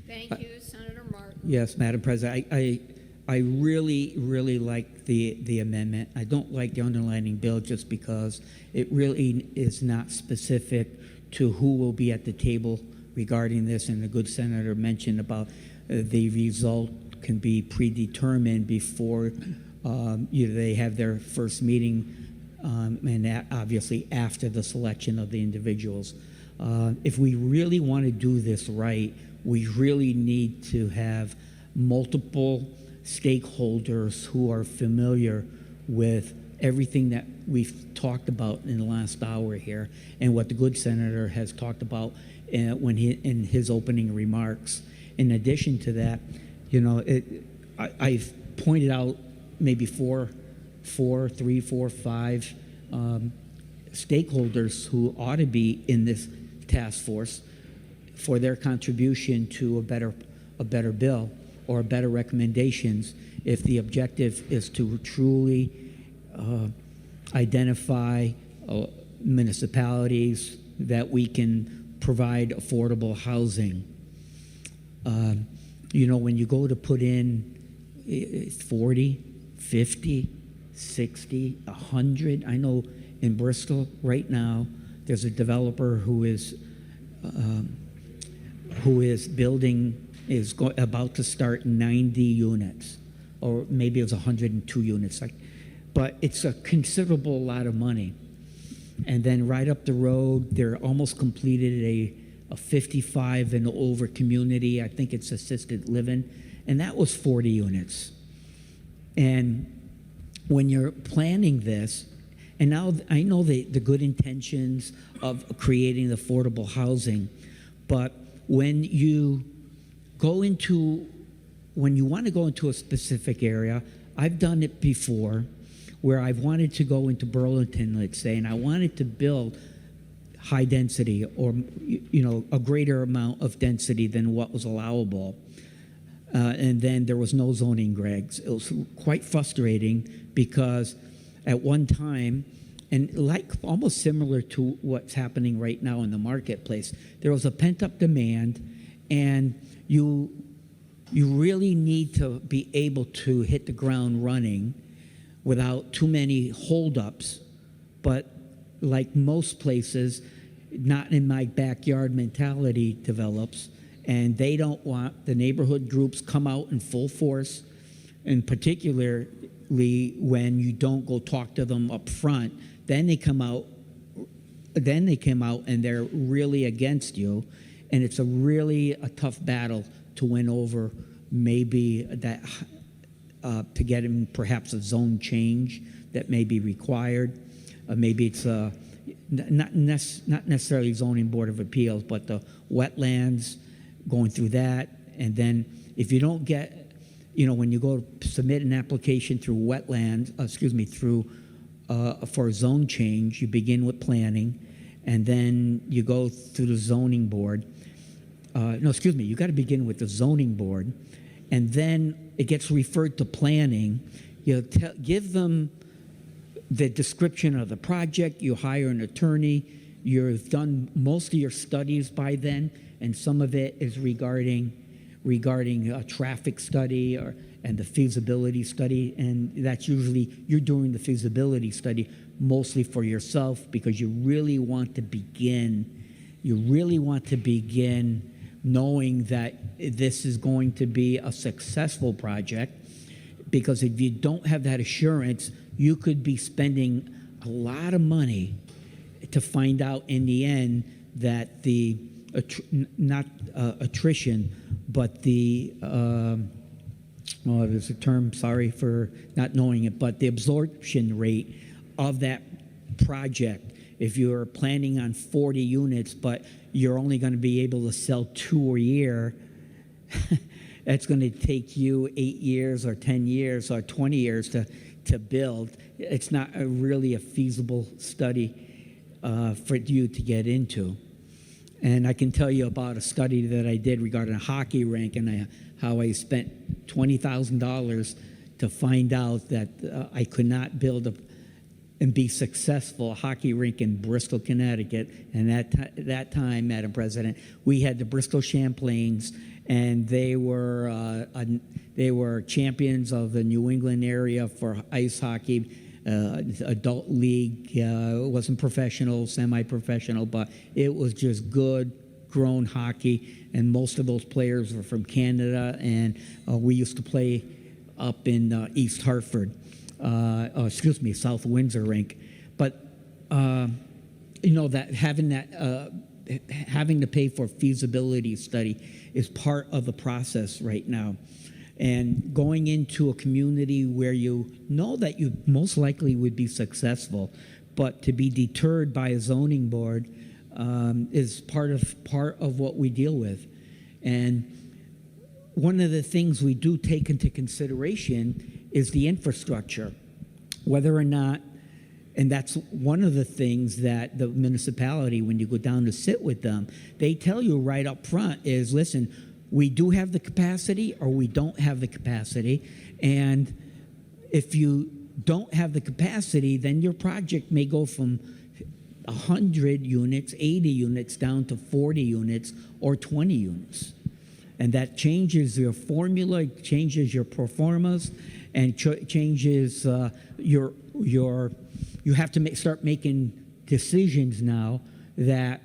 Thank you, Senator Martin. Yes, Madam President. I really, really like the amendment. I don't like the underlining bill just because it really is not specific to who will be at the table regarding this, and the good senator mentioned about the result can be predetermined before they have their first meeting, and obviously after the selection of the individuals. If we really want to do this right, we really need to have multiple stakeholders who are familiar with everything that we've talked about in the last hour here, and what the good senator has talked about in his opening remarks. In addition to that, I've pointed out maybe three, four, five stakeholders who ought to be in this task force for their contribution to a better bill or better recommendations, if the objective is to truly identify municipalities that we can provide affordable housing. When you go to put in 40, 50, 60, 100, I know in Bristol right now there's a developer who is about to start 90 units, or maybe it was 102 units. But it's a considerable lot of money. And then right up the road, they're almost completed a 55 and over community. I think it's assisted living, and that was 40 units. And when you're planning this, and now I know the good intentions of creating affordable housing, but when you want to go into a specific area, I've done it before, where I've wanted to go into Burlington, let's say, and I wanted to build high density, or a greater amount of density than what was allowable, and then there was no zoning regs. It was quite frustrating, because at one time, and almost similar to what's happening right now in the marketplace, there was a pent-up demand, and you you really need to be able to hit the ground running without too many holdups. But like most places, not in my backyard mentality develops, and they don't want the neighborhood groups come out in full force, and particularly when you don't go talk to them up front, then they come out and they're really against you, and it's a tough battle to win over. Maybe that to get in perhaps a zone change that may be required. Maybe it's not necessarily zoning board of appeals, but the wetlands, going through that, and then if you don't get, when you go to submit an application through wetlands, for a zone change, you begin with planning, and then you go through the zoning board. You got to begin with the zoning board, and then it gets referred to planning. You give them the description of the project, you hire an attorney, you've done most of your studies by then, and some of it is regarding a traffic study and the feasibility study, and that's usually, you're doing the feasibility study mostly for yourself because you really want to begin knowing that this is going to be a successful project, because if you don't have that assurance, you could be spending a lot of money to find out in the end that the not attrition, but the there's a term, sorry for not knowing it, but the absorption rate of that project. If you're planning on 40 units, but you're only going to be able to sell 2 a year, that's going to take you 8 years or 10 years or 20 years to build. It's not really a feasible study for you to get into. And I can tell you about a study that I did regarding a hockey rink, and how I spent $20,000 to find out that I could not build and be successful a hockey rink in Bristol, Connecticut. And that time, Madam President, we had the Bristol Champlains, and they were champions of the New England area for ice hockey. Adult league. It wasn't professional, semi-professional, but it was just good, grown hockey, and most of those players were from Canada, and we used to play up in East Hartford, South Windsor rink. But that having to pay for feasibility study is part of the process right now. And going into a community where you know that you most likely would be successful, but to be deterred by a zoning board is part of what we deal with. And one of the things we do take into consideration is the infrastructure, whether or not, and that's one of the things that the municipality, when you go down to sit with them, they tell you right up front is, listen, we do have the capacity or we don't have the capacity. And if you don't have the capacity, then your project may go from 100 units, 80 units down to 40 units or 20 units. And that changes your formula, changes your pro formas, and changes you have to start making decisions now, that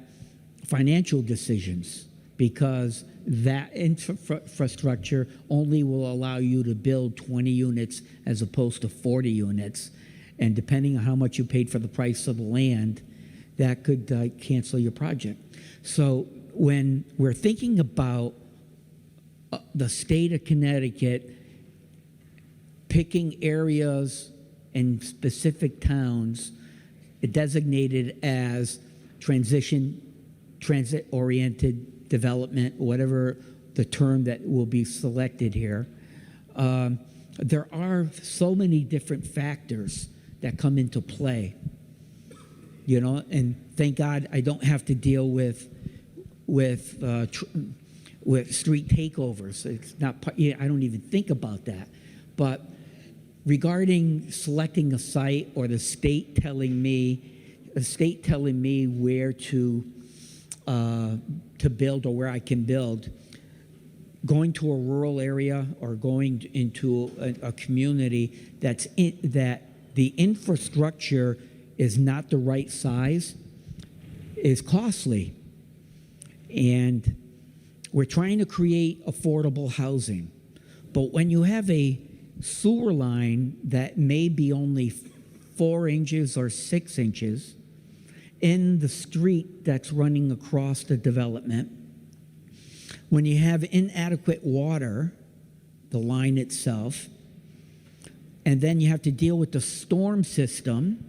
financial decisions, because that infrastructure only will allow you to build 20 units as opposed to 40 units. And depending on how much you paid for the price of the land, that could cancel your project. So when we're thinking about the state of Connecticut picking areas and specific towns designated as transit-oriented development, whatever the term that will be selected here, there are so many different factors that come into play, and thank God I don't have to deal with street takeovers. It's not, I don't even think about that. But regarding selecting a site or the state telling me where to build or where I can build, going to a rural area or going into a community that the infrastructure is not the right size is costly. And we're trying to create affordable housing. But when you have a sewer line that may be only 4 inches or 6 inches in the street that's running across the development, when you have inadequate water, the line itself, and then you have to deal with the storm system,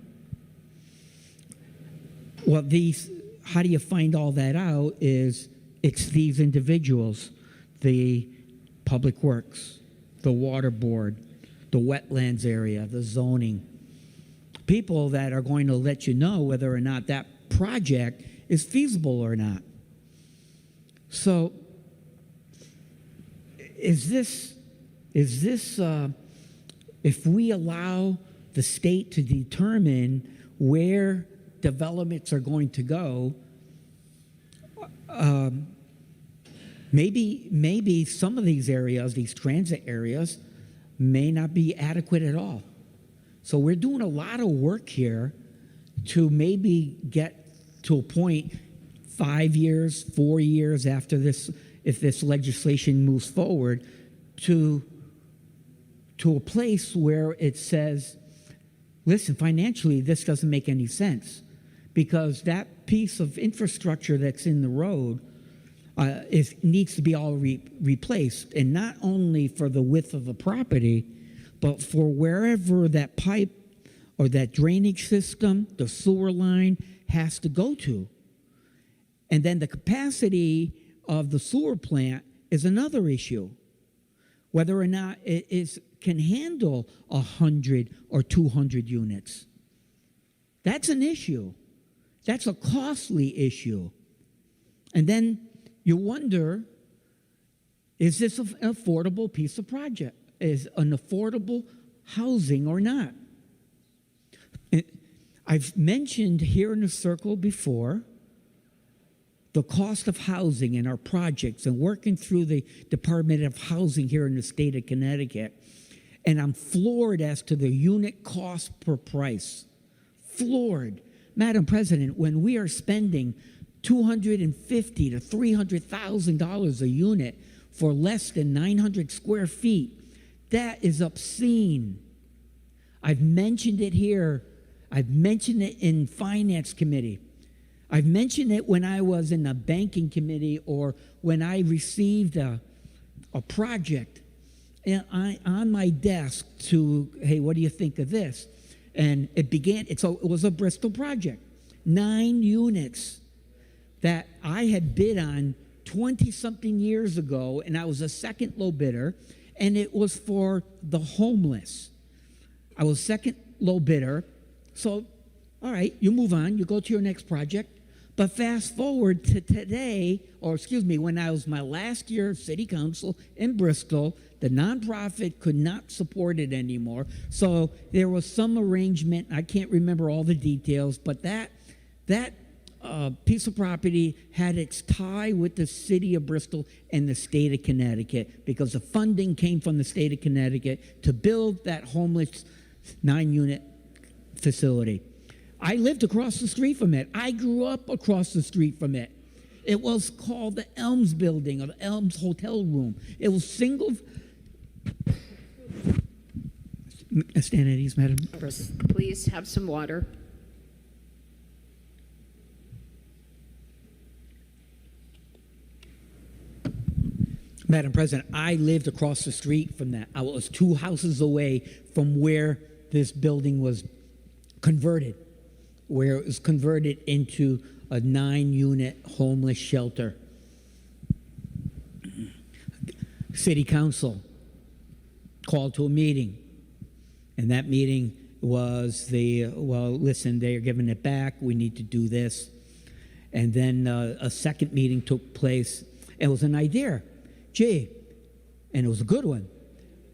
well, how do you find all that out is it's these individuals, the Public Works, the Water Board, the wetlands area, the zoning, people that are going to let you know whether or not that project is feasible or not. So is this if we allow the state to determine where developments are going to go, maybe some of these areas, these transit areas, may not be adequate at all. So we're doing a lot of work here to maybe get to a point 5 years, 4 years after this, if this legislation moves forward, to a place where it says, listen, financially, this doesn't make any sense, because that piece of infrastructure that's in the road needs to be all replaced, and not only for the width of the property, but for wherever that pipe or that drainage system, the sewer line, has to go to. And then the capacity of the sewer plant is another issue. Whether or not it can handle 100 or 200 units. That's an issue. That's a costly issue. And then you wonder, is this an affordable piece of project? Is an affordable housing or not? I've mentioned here in the circle before the cost of housing in our projects and working through the Department of Housing here in the state of Connecticut. And I'm floored as to the unit cost per price. Floored. Madam President, when we are spending $250,000 to $300,000 a unit for less than 900 square feet, that is obscene. I've mentioned it here. I've mentioned it in Finance Committee. I've mentioned it when I was in the Banking Committee, or when I received a project on my desk to, hey, what do you think of this? And it was a Bristol project, 9 units that I had bid on 20-something years ago, and I was a second low bidder, and it was for the homeless. I was second low bidder, so, all right, you move on, you go to your next project. But fast forward to today, or excuse me, when I was my last year of city council in Bristol, the nonprofit could not support it anymore. So there was some arrangement, I can't remember all the details, but that piece of property had its tie with the city of Bristol and the state of Connecticut, because the funding came from the state of Connecticut to build that homeless 9-unit facility. I lived across the street from it. I grew up across the street from it. It was called the Elms Building, or the Elms Hotel Room. It was single. Stand at ease, Madam. Please have some water. Madam President, I lived across the street from that. I was 2 houses away from where this building was converted, where it was converted into a 9-unit homeless shelter. City Council called to a meeting, and that meeting was listen, they are giving it back, we need to do this. And then a second meeting took place. It was an idea. Gee, and it was a good one.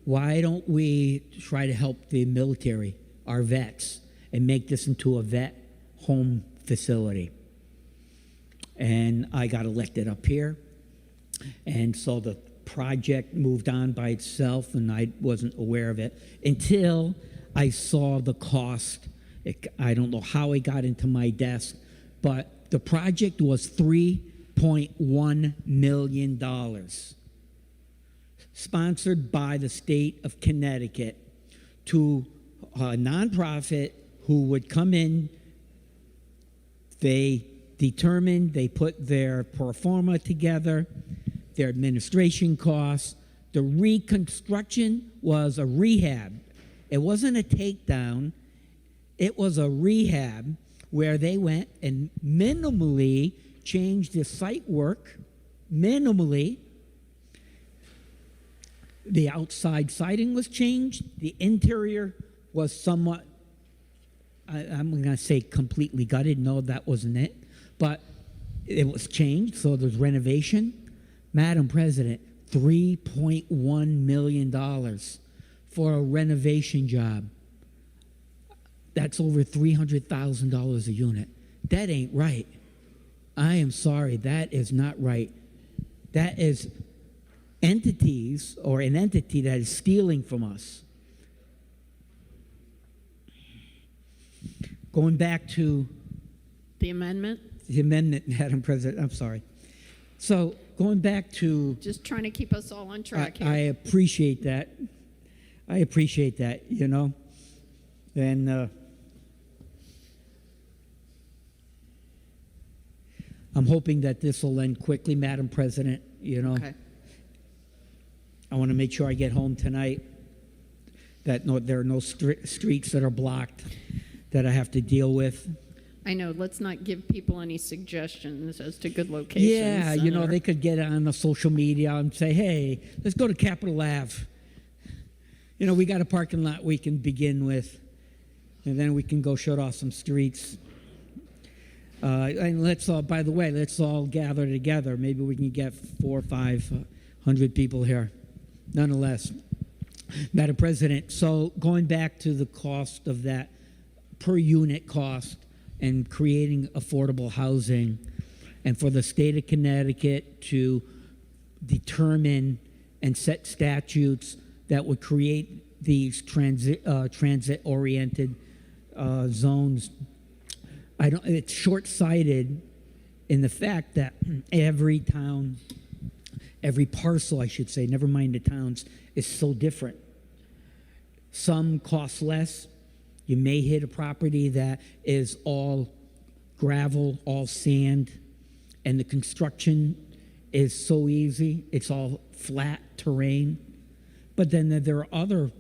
Why don't we try to help the military, our vets, and make this into a vet home facility? And I got elected up here. And so the project moved on by itself, and I wasn't aware of it until I saw the cost. I don't know how it got into my desk, but the project was $3.1 million, sponsored by the state of Connecticut to a nonprofit who would come in. They determined, they put their pro forma together, their administration costs. The reconstruction was a rehab. It wasn't a takedown, it was a rehab where they went and minimally changed the site work, minimally. The outside siding was changed, the interior was somewhat, I'm going to say completely gutted. No, that wasn't it. But it was changed, so there's renovation. Madam President, $3.1 million for a renovation job. That's over $300,000 a unit. That ain't right. I am sorry, that is not right. That is entities, or an entity that is stealing from us. Going back to The amendment? the amendment, Madam President, I'm sorry. So going back to, Just trying to keep us all on track I here. appreciate that. I appreciate that, you know. And I'm hoping that this will end quickly, Madam President, you know. Okay. I want to make sure I get home tonight, that there are no streets that are blocked that I have to deal with. I know, let's not give people any suggestions as to good locations. Yeah, you know, Senator. they could get on the social media and say, hey, let's go to Capitol Ave. You know, we got a parking lot we can begin with, and then we can go shut off some streets. And let's all, by the way, let's all gather together. Maybe we can get 400 or 500 people here. Nonetheless, Madam President, so going back to the cost of that per unit cost and creating affordable housing, and for the state of Connecticut to determine and set statutes that would create these transit-oriented zones. It's short-sighted in the fact that every town, every parcel, I should say, never mind the towns, is so different. Some cost less. You may hit a property that is all gravel, all sand, and the construction is so easy. It's all flat terrain. But then there are other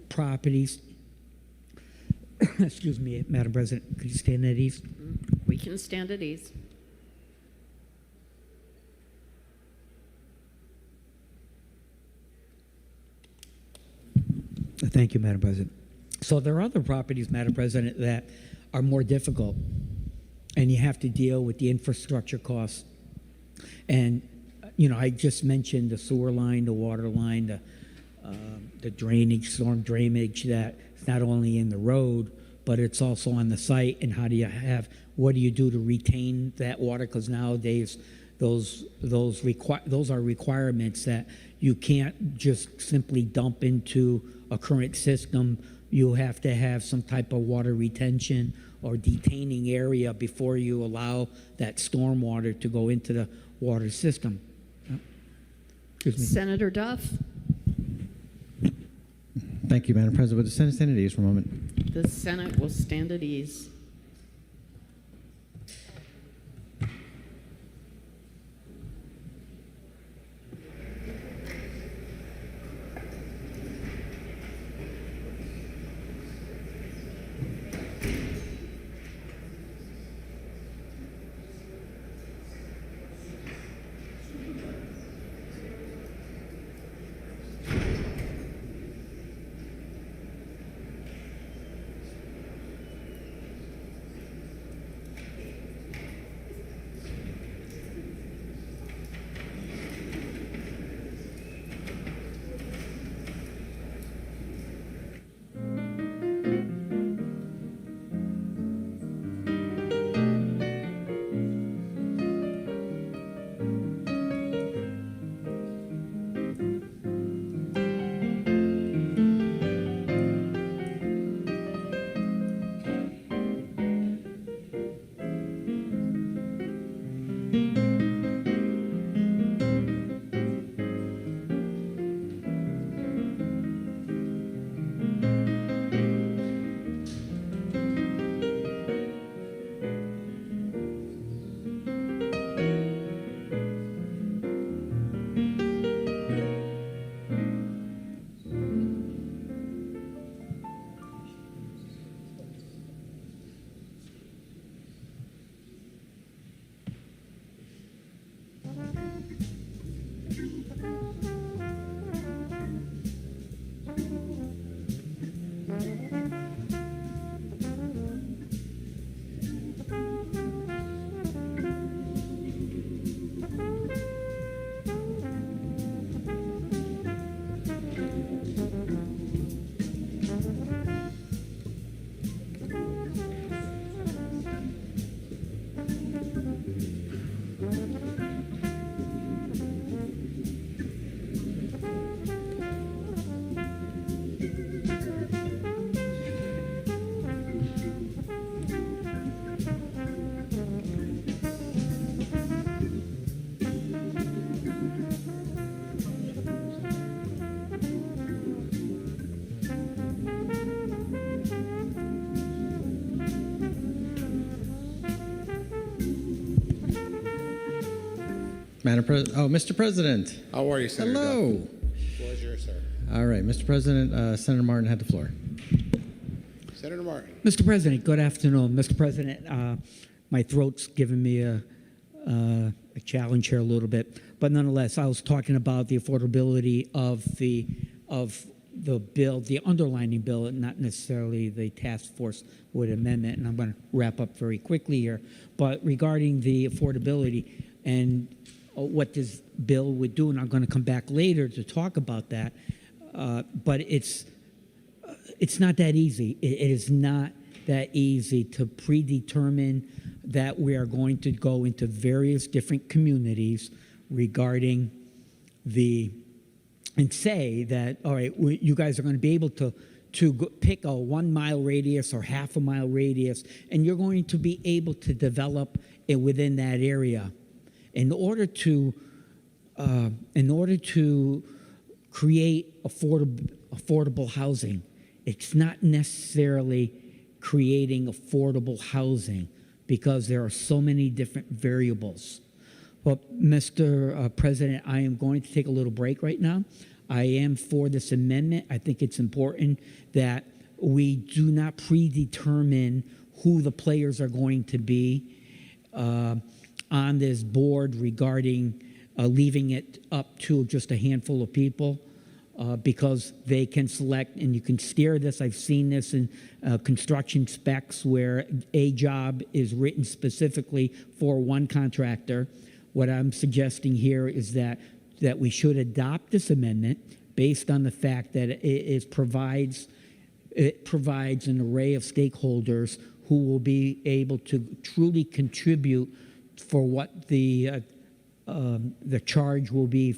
properties. Excuse me, Madam President, could you stand at ease? We can stand at ease. Thank you, Madam President. So there are other properties, Madam President, that are more difficult, and you have to deal with the infrastructure costs. And, you know, I just mentioned the sewer line, the water line, the drainage, storm drainage that's not only in the road, but it's also on the site. And what do you do to retain that water? Because nowadays, those are requirements that you can't just simply dump into a current system. You have to have some type of water retention or detaining area before you allow that storm water to go into the water system. Excuse me. Senator Duff, Thank you, Madam President. Would the Senate stand at ease for a moment? the Senate will stand at ease. Mr. President. How are you, Senator? Hello. Duff? The floor is yours, sir. All right, Mr. President, Senator Martin had the floor. Senator Martin. Mr. President, good afternoon. Mr. President, my throat's giving me a challenge here a little bit, but nonetheless, I was talking about the affordability of the bill, the underlining bill, and not necessarily the task force with amendment. And I'm going to wrap up very quickly here. But regarding the affordability and what this bill would do, and I'm going to come back later to talk about that. But it's not that easy. It is not that easy to predetermine that we are going to go into various different communities regarding and say that, all right, you guys are going to be able to pick a 1 mile radius or half a mile radius, and you're going to be able to develop it within that area. In order to create affordable housing, it's not necessarily creating affordable housing because there are so many different variables. Well, Mr. President, I am going to take a little break right now. I am for this amendment. I think it's important that we do not predetermine who the players are going to be on this board regarding leaving it up to just a handful of people because they can select, and you can steer this. I've seen this in construction specs where a job is written specifically for one contractor. What I'm suggesting here is that we should adopt this amendment based on the fact that it provides an array of stakeholders who will be able to truly contribute for what the charge will be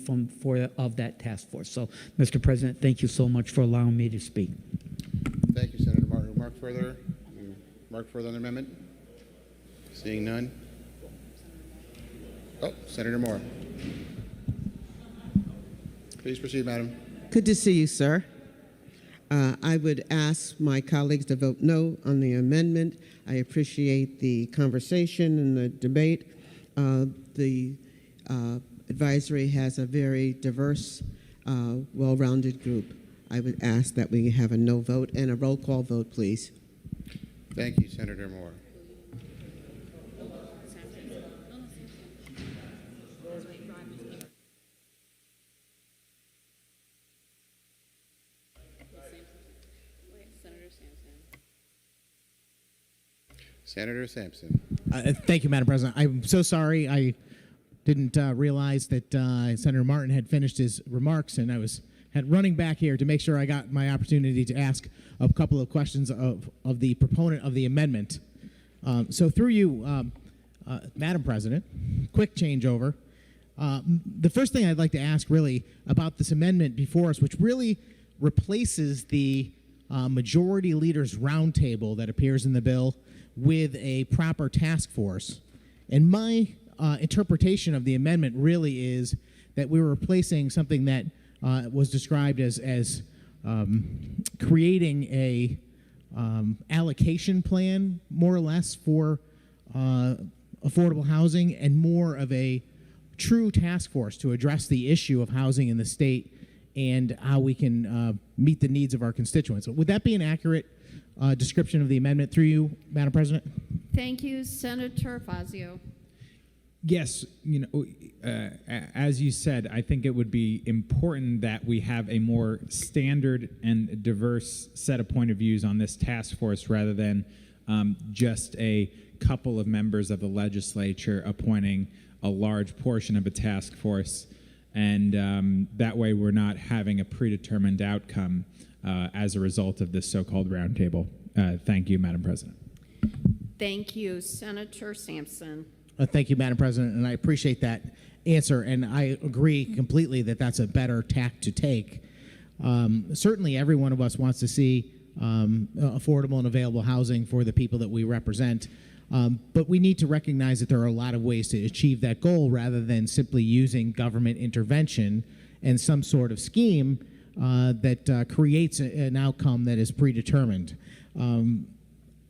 of that task force. So, Mr. President, thank you so much for allowing me to speak. Thank you, Senator Martin. Mark further on the amendment? Seeing none. Oh, Senator Moore. Please proceed, madam. Good to see you, sir. I would ask my colleagues to vote no on the amendment. I appreciate the conversation and the debate. The advisory has a very diverse, well-rounded group. I would ask that we have a no vote and a roll call vote, please. Thank you, Senator Moore. Senator Sampson. Thank you, Madam President. I'm so sorry. I didn't realize that Senator Martin had finished his remarks, and I was running back here to make sure I got my opportunity to ask a couple of questions of the proponent of the amendment. So through you, Madam President, quick changeover. The first thing I'd like to ask really about this amendment before us, which really replaces the majority leaders roundtable that appears in the bill with a proper task force. And my interpretation of the amendment really is that we were replacing something that was described as creating a allocation plan, more or less, for affordable housing, and more of a true task force to address the issue of housing in the state and how we can meet the needs of our constituents. Would that be an accurate description of the amendment through you, Madam President? Thank you, Senator Fazio. Yes, as you said, I think it would be important that we have a more standard and diverse set of point of views on this task force rather than just a couple of members of the legislature appointing a large portion of a task force. And that way we're not having a predetermined outcome as a result of this so-called roundtable. Thank you, Madam President. Thank you, Senator Sampson. Thank you, Madam President, and I appreciate that answer, and I agree completely that that's a better tack to take. Certainly every one of us wants to see affordable and available housing for the people that we represent, but we need to recognize that there are a lot of ways to achieve that goal rather than simply using government intervention and some sort of scheme that creates an outcome that is predetermined.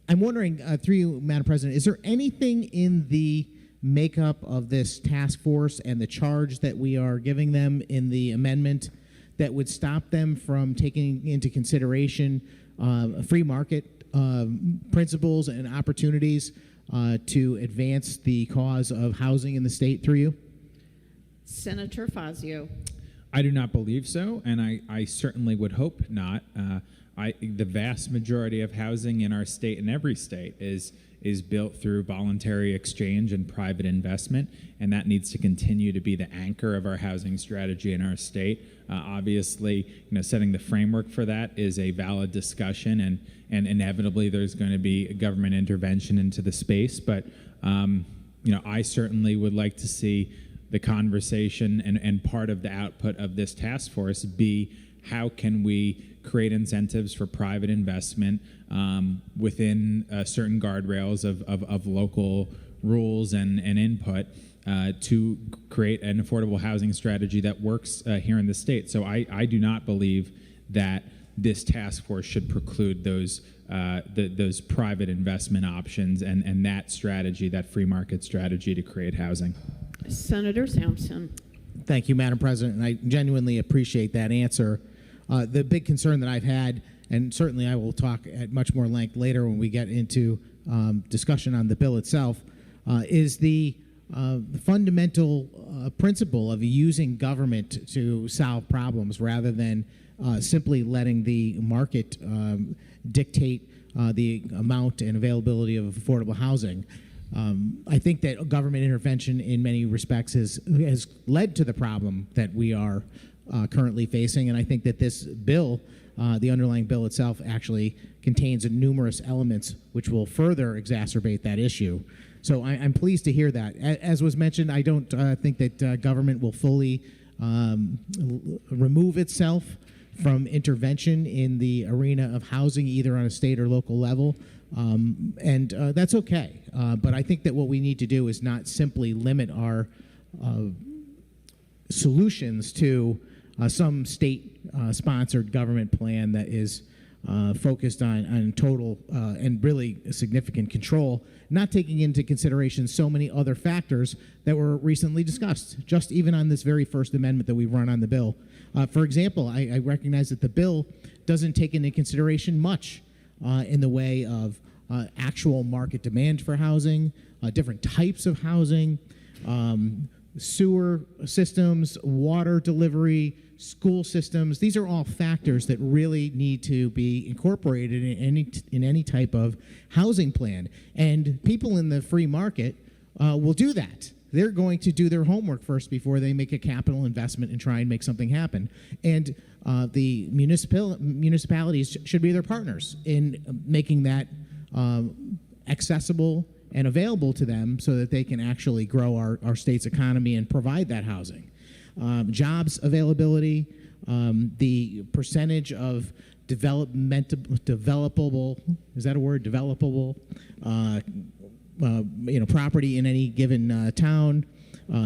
I'm wondering, through you, Madam President, is there anything in the makeup of this task force and the charge that we are giving them in the amendment that would stop them from taking into consideration free market principles and opportunities to advance the cause of housing in the state through you? Senator Fazio. I do not believe so, and I certainly would hope not. The vast majority of housing in our state and every state is built through voluntary exchange and private investment, and that needs to continue to be the anchor of our housing strategy in our state. Obviously, setting the framework for that is a valid discussion, and inevitably there's going to be government intervention into the space. But I certainly would like to see the conversation and part of the output of this task force be how can we create incentives for private investment within certain guardrails of local rules and input to create an affordable housing strategy that works here in the state. So I do not believe that this task force should preclude those private investment options and that strategy, that free market strategy to create housing. Senator Sampson. Thank you, Madam President, and I genuinely appreciate that answer. The big concern that I've had, and certainly I will talk at much more length later when we get into discussion on the bill itself, is the fundamental principle of using government to solve problems rather than simply letting the market dictate the amount and availability of affordable housing. I think that government intervention in many respects has led to the problem that we are currently facing, and I think that this bill, the underlying bill itself, actually contains numerous elements which will further exacerbate that issue. So I'm pleased to hear that. As was mentioned, I don't think that government will fully remove itself from intervention in the arena of housing, either on a state or local level, and that's okay. But I think that what we need to do is not simply limit our solutions to some state-sponsored government plan that is focused on total and really significant control, not taking into consideration so many other factors that were recently discussed, just even on this very first amendment that we run on the bill. For example, I recognize that the bill doesn't take into consideration much in the way of actual market demand for housing, different types of housing, sewer systems, water delivery, school systems. These are all factors that really need to be incorporated in any type of housing plan. And people in the free market will do that. They're going to do their homework first before they make a capital investment and try and make something happen. And the municipalities should be their partners in making that accessible and available to them so that they can actually grow our state's economy and provide that housing. Jobs availability, the percentage of developable, is that a word, developable, property in any given town,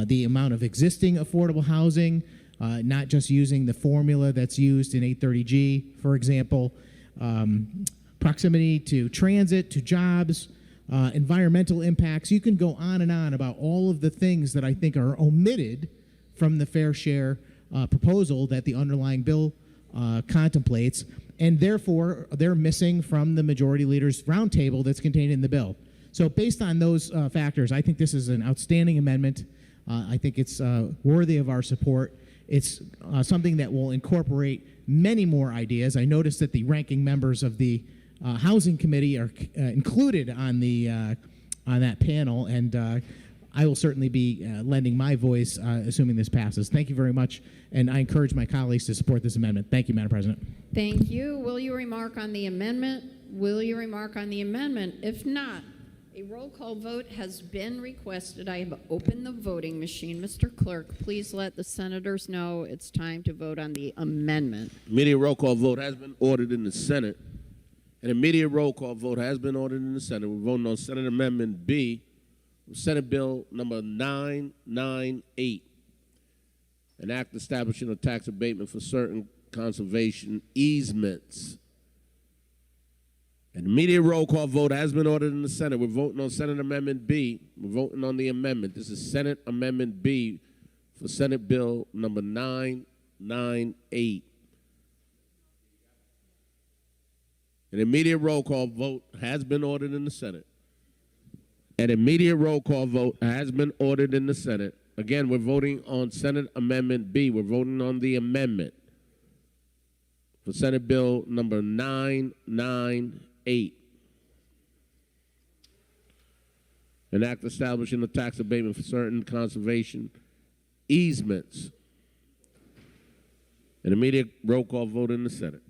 the amount of existing affordable housing, not just using the formula that's used in 830G, for example, proximity to transit, to jobs, environmental impacts. You can go on and on about all of the things that I think are omitted from the fair share proposal that the underlying bill contemplates, and therefore they're missing from the majority leader's roundtable that's contained in the bill. So based on those factors, I think this is an outstanding amendment. I think it's worthy of our support. It's something that will incorporate many more ideas. I noticed that the ranking members of the Housing Committee are included on that panel, and I will certainly be lending my voice, assuming this passes. Thank you very much, and I encourage my colleagues to support this amendment. Thank you, Madam President. Thank you. Will you remark on the amendment? Will you remark on the amendment? If not, a roll call vote has been requested. I have opened the voting machine. Mr. Clerk, please let the senators know it's time to vote on the amendment. Immediate roll call vote has been ordered in the Senate. An immediate roll call vote has been ordered in the Senate. We're voting on Senate Amendment B, Senate Bill number 998, an act establishing a tax abatement for certain conservation easements. An immediate roll call vote has been ordered in the Senate. We're voting on Senate Amendment B. We're voting on the amendment. This is Senate Amendment B for Senate Bill number 998. An immediate roll call vote has been ordered in the Senate. An immediate roll call vote has been ordered in the Senate. Again, we're voting on Senate Amendment B. We're voting on the amendment for Senate Bill number 998. An act establishing a tax abatement for certain conservation easements. An immediate roll call vote in the Senate.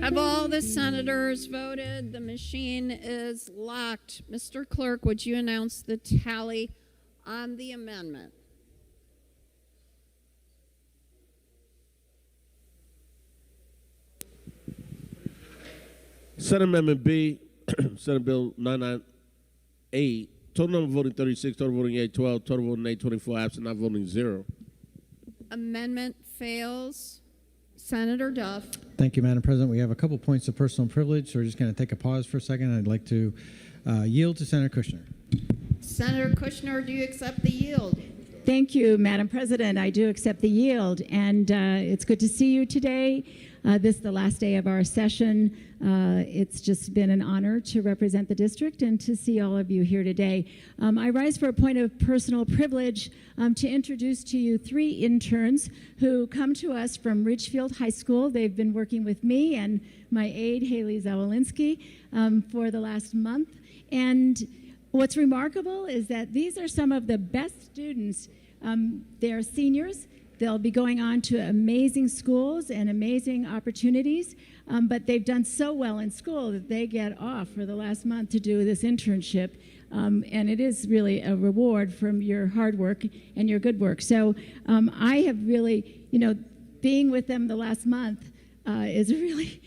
Have all the senators voted? The machine is locked. Mr. Clerk, would you announce the tally on the amendment? Senate Amendment B, Senate Bill 998. Total number voting 36, total voting yea 12, total voting nay 24, absent not voting 0. Amendment fails. Senator Duff. Thank you, Madam President. We have a couple points of personal privilege, so we're just going to take a pause for a second. I'd like to yield to Senator Kushner. Senator Kushner, do you accept the yield? Thank you, Madam President. I do accept the yield, and it's good to see you today. This is the last day of our session. It's just been an honor to represent the district and to see all of you here today. I rise for a point of personal privilege to introduce to you 3 interns who come to us from Ridgefield High School. They've been working with me and my aide, Haley Zawolinsky, for the last month. And what's remarkable is that these are some of the best students. They're seniors. They'll be going on to amazing schools and amazing opportunities, but they've done so well in school that they get off for the last month to do this internship, and it is really a reward from your hard work and your good work. So I have really, being with them the last month is a really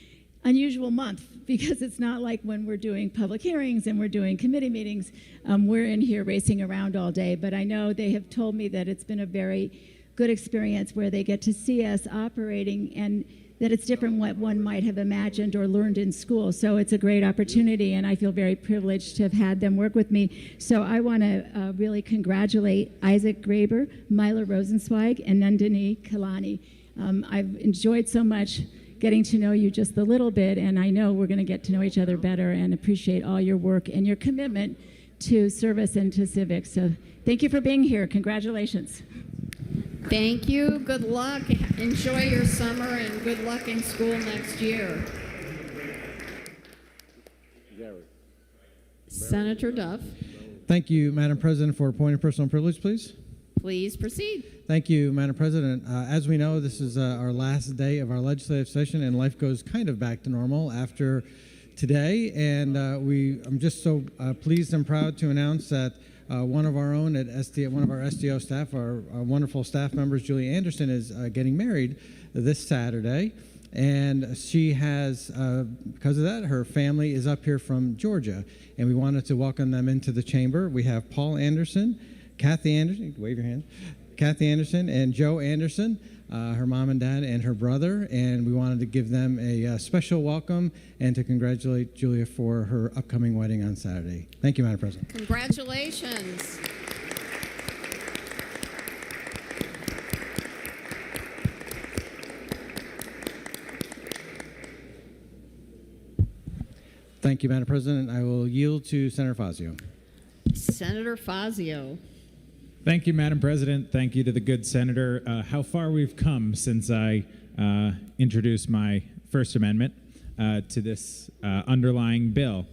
unusual month because it's not like when we're doing public hearings and we're doing committee meetings. We're in here racing around all day, but I know they have told me that it's been a very good experience where they get to see us operating and that it's different what one might have imagined or learned in school. So it's a great opportunity, and I feel very privileged to have had them work with me. So I want to really congratulate Isaac Graber, Mila Rosenzweig, and Nandini Kalani. I've enjoyed so much getting to know you just a little bit, and I know we're going to get to know each other better, and appreciate all your work and your commitment to service and to civics. So thank you for being here. Congratulations. Thank you. Good luck. Enjoy your summer and good luck in school next year. Senator Duff, Thank you, Madam President, for a point of personal privilege, please. please proceed. Thank you, Madam President. As we know, this is our last day of our legislative session, and life goes kind of back to normal after today. And I'm just so pleased and proud to announce that one of our own at one of our SDO staff, our wonderful staff members, Julie Anderson, is getting married this Saturday. And she has, because of that, her family is up here from Georgia, and we wanted to welcome them into the chamber. We have Paul Anderson, Kathy Anderson, wave your hand, Kathy Anderson, and Joe Anderson, her mom and dad, and her brother, and we wanted to give them a special welcome and to congratulate Julia for her upcoming wedding on Saturday. Thank you, Madam President. Congratulations. Thank you, Madam President. I will yield to Senator Fazio. Senator Fazio. Thank you, Madam President. Thank you to the good senator. How far we've come since I introduced my First Amendment to this underlying bill.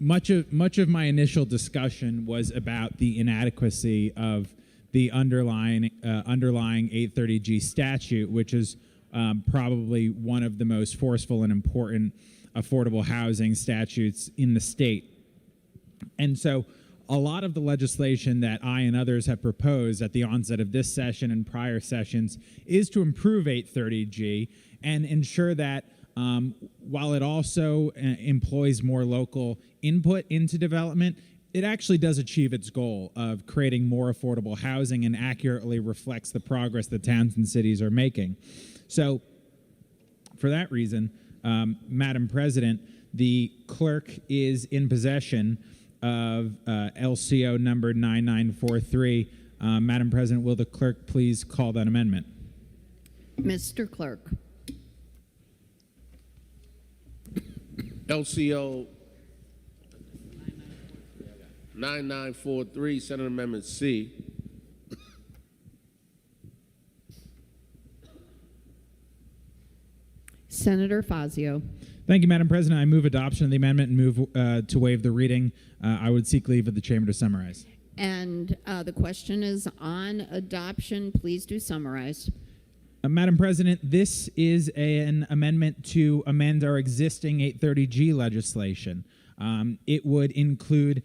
Much of my initial discussion was about the inadequacy of the underlying 830G statute, which is probably one of the most forceful and important affordable housing statutes in the state. And so a lot of the legislation that I and others have proposed at the onset of this session and prior sessions is to improve 830G and ensure that while it also employs more local input into development, it actually does achieve its goal of creating more affordable housing and accurately reflects the progress that towns and cities are making. So for that reason, Madam President, the clerk is in possession of LCO number 9943. Madam President, will the clerk please call that amendment? Mr. Clerk. LCO 9943, Senate Amendment C. Senator Fazio. Thank you, Madam President. I move adoption of the amendment and move to waive the reading. I would seek leave of the chamber to summarize. And the question is on adoption. Please do summarize. Madam President, this is an amendment to amend our existing 830G legislation. It would include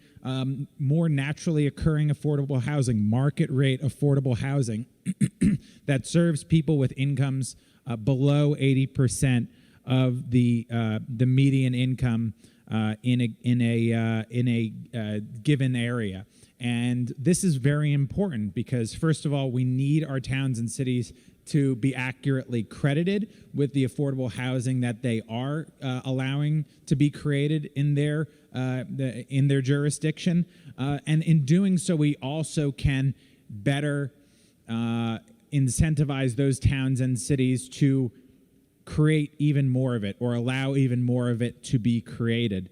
more naturally occurring affordable housing, market rate affordable housing that serves people with incomes below 80% of the median income in a given area. And this is very important because, first of all, we need our towns and cities to be accurately credited with the affordable housing that they are allowing to be created in their jurisdiction. And in doing so, we also can better incentivize those towns and cities to create even more of it or allow even more of it to be created.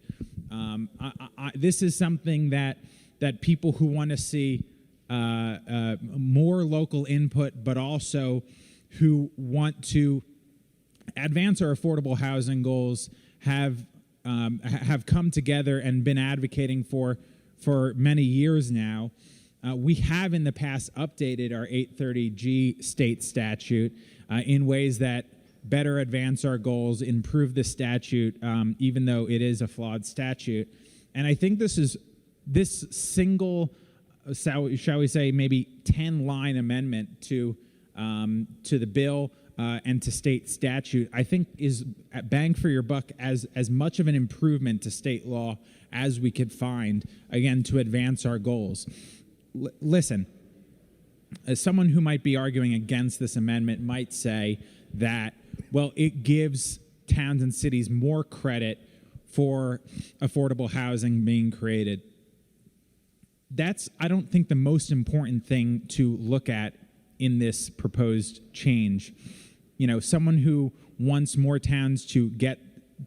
This is something that people who want to see more local input, but also who want to advance our affordable housing goals have come together and been advocating for many years now. We have in the past updated our 830G state statute in ways that better advance our goals, improve the statute, even though it is a flawed statute. And I think this single, shall we say, maybe 10-line amendment to the bill and to state statute, I think is bang for your buck as much of an improvement to state law as we could find, again, to advance our goals. Listen, as someone who might be arguing against this amendment might say that, well, it gives towns and cities more credit for affordable housing being created. That's, I don't think, the most important thing to look at in this proposed change. someone who wants more towns to get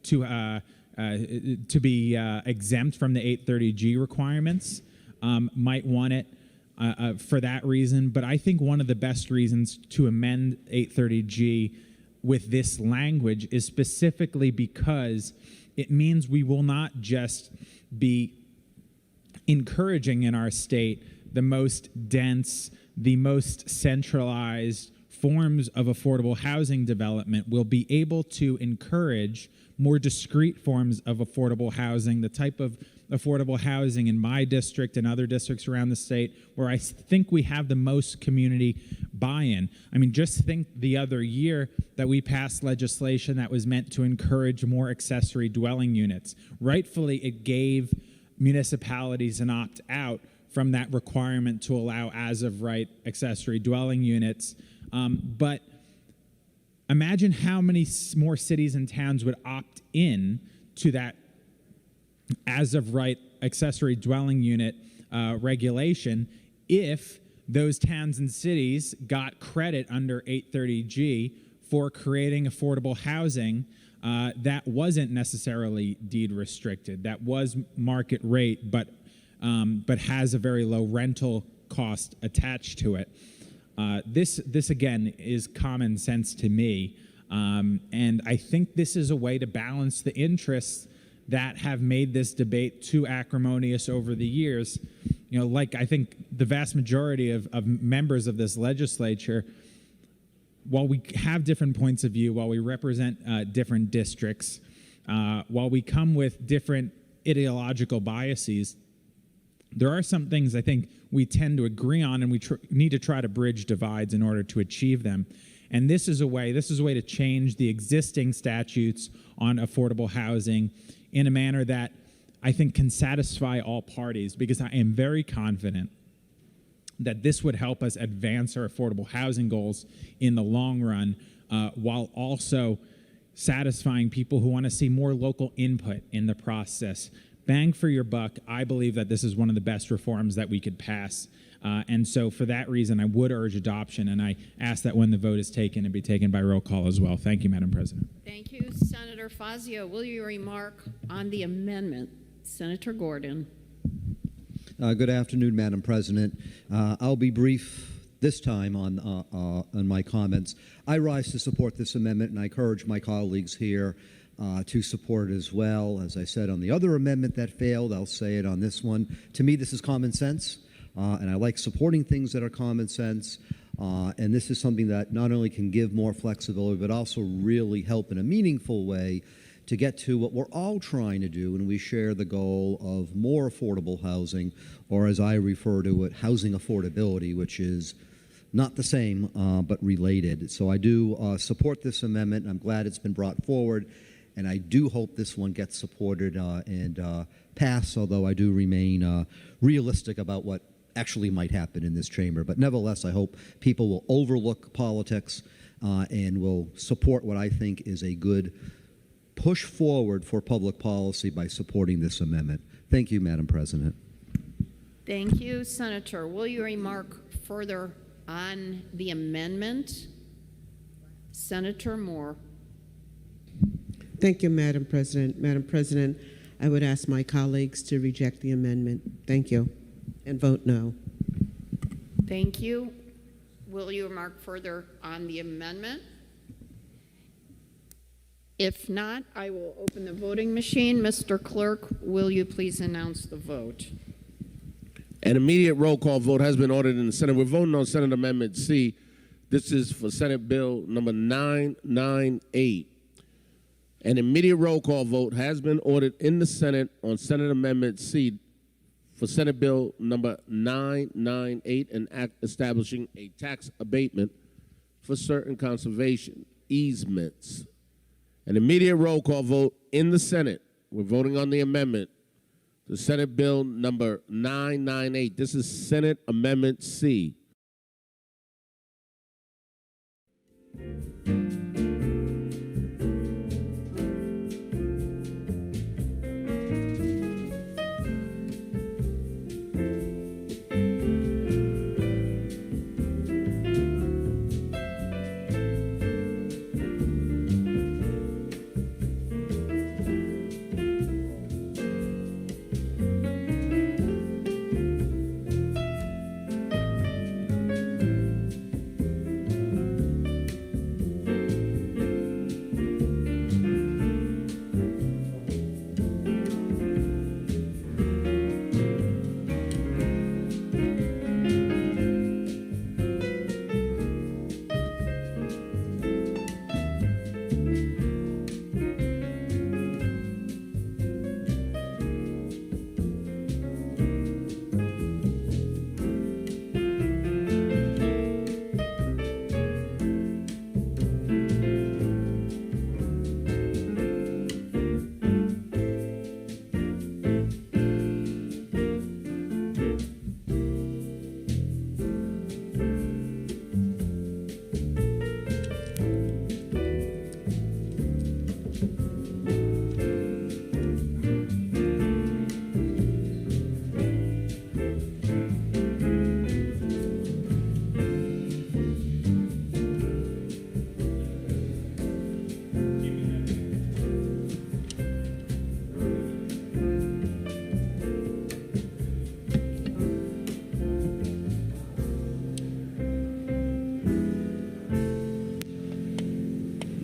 to be exempt from the 830G requirements might want it for that reason. But I think one of the best reasons to amend 830G with this language is specifically because it means we will not just be encouraging in our state the most dense, the most centralized forms of affordable housing development. We'll be able to encourage more discrete forms of affordable housing, the type of affordable housing in my district and other districts around the state where I think we have the most community buy-in. I mean, just think the other year that we passed legislation that was meant to encourage more accessory dwelling units. Rightfully, it gave municipalities an opt-out from that requirement to allow as-of-right accessory dwelling units. But imagine how many more cities and towns would opt in to that as-of-right accessory dwelling unit regulation if those towns and cities got credit under 830G for creating affordable housing that wasn't necessarily deed restricted, that was market rate, but has a very low rental cost attached to it. This again is common sense to me, and I think this is a way to balance the interests that have made this debate too acrimonious over the years. Like I think the vast majority of members of this legislature, while we have different points of view, while we represent different districts, while we come with different ideological biases, there are some things I think we tend to agree on, and we need to try to bridge divides in order to achieve them. And this is a way to change the existing statutes on affordable housing in a manner that I think can satisfy all parties, because I am very confident that this would help us advance our affordable housing goals in the long run, while also satisfying people who want to see more local input in the process. Bang for your buck, I believe that this is one of the best reforms that we could pass. And so for that reason, I would urge adoption, and I ask that when the vote is taken, it be taken by roll call as well. Thank you, Madam President. Thank you. Senator Fazio, will you remark on the amendment? Senator Gordon. Good afternoon, Madam President. I'll be brief this time on my comments. I rise to support this amendment, and I encourage my colleagues here to support it as well. As I said on the other amendment that failed, I'll say it on this one. To me, this is common sense, and I like supporting things that are common sense. And this is something that not only can give more flexibility, but also really help in a meaningful way to get to what we're all trying to do, and we share the goal of more affordable housing, or as I refer to it, housing affordability, which is not the same, but related. So I do support this amendment, and I'm glad it's been brought forward, and I do hope this one gets supported and passed, although I do remain realistic about what actually might happen in this chamber. But nevertheless, I hope people will overlook politics and will support what I think is a good push forward for public policy by supporting this amendment. Thank you, Madam President. Thank you, Senator. Will you remark further on the amendment? Senator Moore. Thank you, Madam President. Madam President, I would ask my colleagues to reject the amendment. Thank you. And vote no. Thank you. Will you remark further on the amendment? If not, I will open the voting machine. Mr. Clerk, will you please announce the vote? An immediate roll call vote has been ordered in the Senate. We're voting on Senate Amendment C. This is for Senate Bill number 998. An immediate roll call vote has been ordered in the Senate on Senate Amendment C for Senate Bill number 998, an act establishing a tax abatement for certain conservation easements. An immediate roll call vote in the Senate. We're voting on the amendment to Senate Bill number 998. This is Senate Amendment C.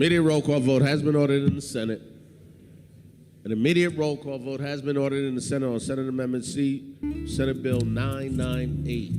Immediate roll call vote has been ordered in the Senate. An immediate roll call vote has been ordered in the Senate on Senate Amendment C, Senate Bill 998.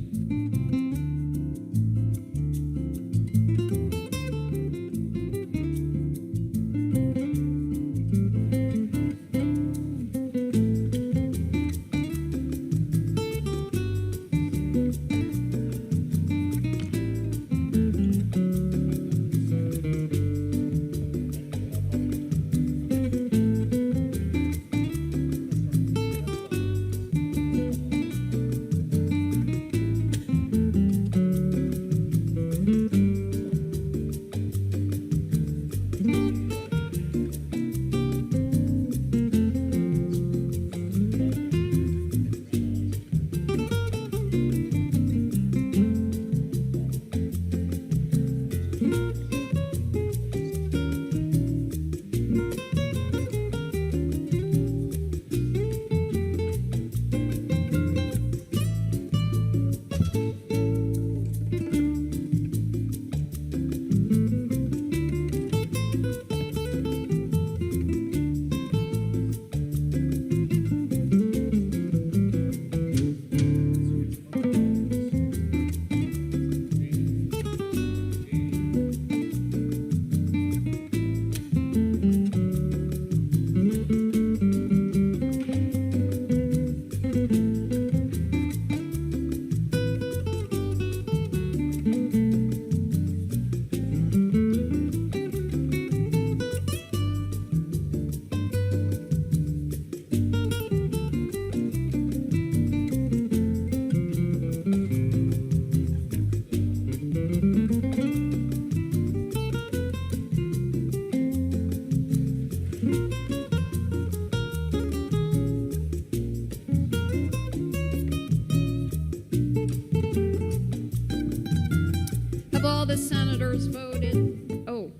Have all the senators voted? Oh.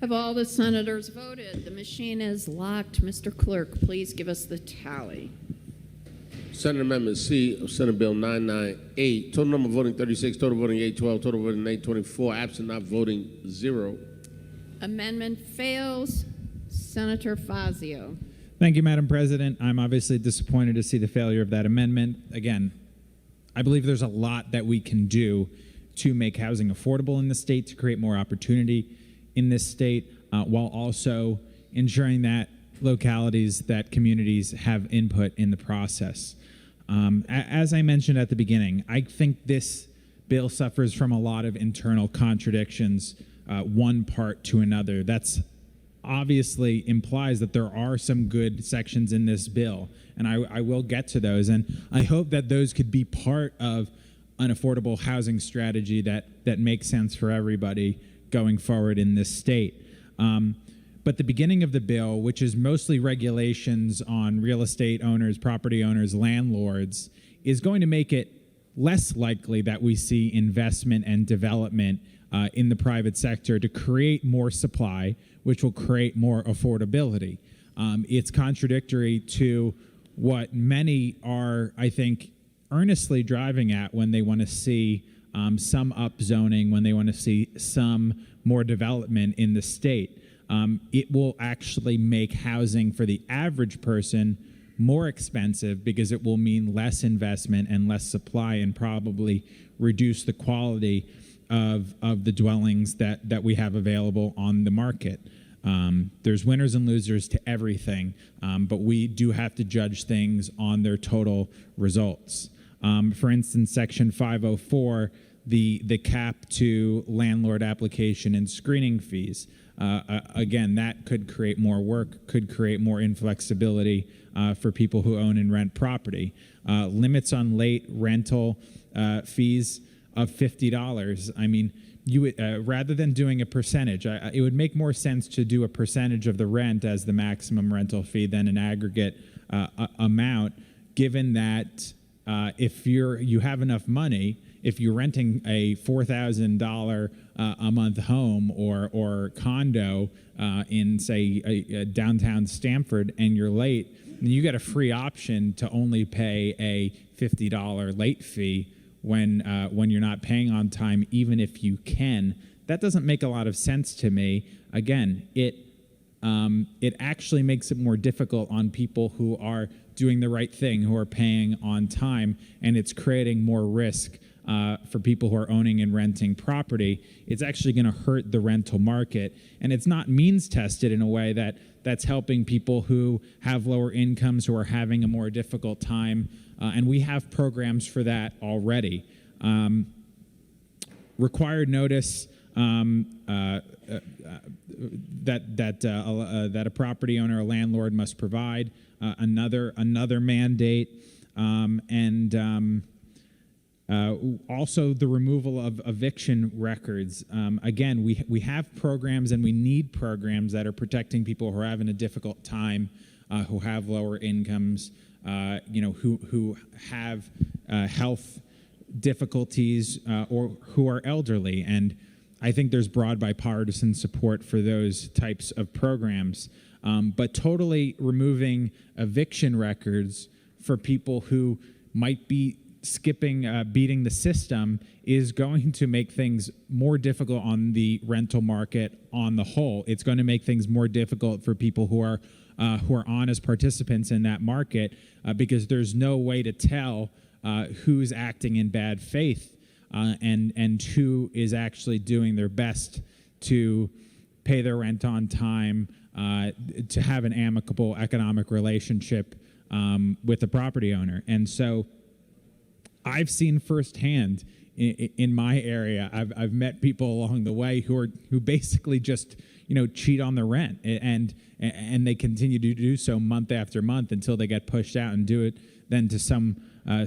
Have all the senators voted? The machine is locked. Mr. Clerk, please give us the tally. Senate Amendment C of Senate Bill 998. Total number voting 36, total voting 812, total voting 824, absent not voting 0. Amendment fails. Senator Fazio. Thank you, Madam President. I'm obviously disappointed to see the failure of that amendment. Again, I believe there's a lot that we can do to make housing affordable in the state, to create more opportunity in this state, while also ensuring that localities, that communities have input in the process. As I mentioned at the beginning, I think this bill suffers from a lot of internal contradictions, one part to another. That's obviously implies that there are some good sections in this bill, and I will get to those. And I hope that those could be part of an affordable housing strategy that makes sense for everybody going forward in this state. But the beginning of the bill, which is mostly regulations on real estate owners, property owners, landlords, is going to make it less likely that we see investment and development in the private sector to create more supply, which will create more affordability. It's contradictory to what many are, I think, earnestly driving at when they want to see some upzoning, when they want to see some more development in the state. It will actually make housing for the average person more expensive because it will mean less investment and less supply, and probably reduce the quality of the dwellings that we have available on the market. There's winners and losers to everything, but we do have to judge things on their total results. For instance, Section 504, the cap to landlord application and screening fees. Again, that could create more work, could create more inflexibility for people who own and rent property. Limits on late rental fees of $50. I mean, you would, rather than doing a percentage, it would make more sense to do a percentage of the rent as the maximum rental fee than an aggregate amount, given that if you have enough money, if you're renting a $4,000 a month home or condo in, say, downtown Stamford, and you're late, then you get a free option to only pay a $50 late fee when you're not paying on time, even if you can. That doesn't make a lot of sense to me. Again, it actually makes it more difficult on people who are doing the right thing, who are paying on time, and it's creating more risk for people who are owning and renting property. It's actually going to hurt the rental market, and it's not means tested in a way that's helping people who have lower incomes, who are having a more difficult time, and we have programs for that already. Required notice that a property owner or landlord must provide, another mandate, and also the removal of eviction records. Again, we have programs, and we need programs that are protecting people who are having a difficult time, who have lower incomes, who have health difficulties, or who are elderly. And I think there's broad bipartisan support for those types of programs. But totally removing eviction records for people who might be beating the system is going to make things more difficult on the rental market on the whole. It's going to make things more difficult for people who are honest participants in that market, because there's no way to tell who's acting in bad faith and who is actually doing their best to pay their rent on time, to have an amicable economic relationship with the property owner. And so I've seen firsthand in my area, I've met people along the way who basically just cheat on the rent, and they continue to do so month after month until they get pushed out and do it then to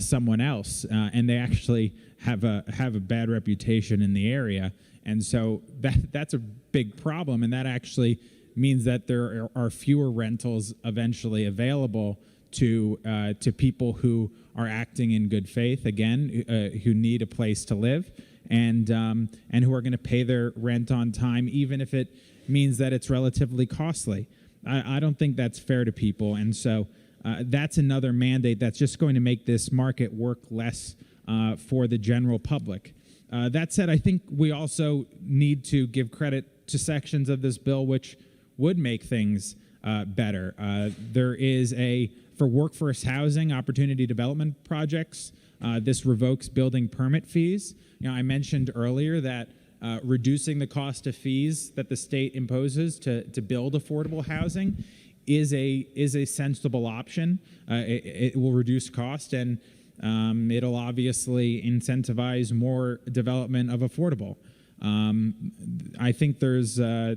someone else, and they actually have a bad reputation in the area. And so that's a big problem, and that actually means that there are fewer rentals eventually available to people who are acting in good faith, again, who need a place to live, and who are going to pay their rent on time, even if it means that it's relatively costly. I don't think that's fair to people, and so that's another mandate that's just going to make this market work less for the general public. That said, I think we also need to give credit to sections of this bill which would make things better. There is for workforce housing opportunity development projects, this revokes building permit fees. I mentioned earlier that reducing the cost of fees that the state imposes to build affordable housing is a sensible option. It will reduce cost, and it'll obviously incentivize more development of affordable. I think there's a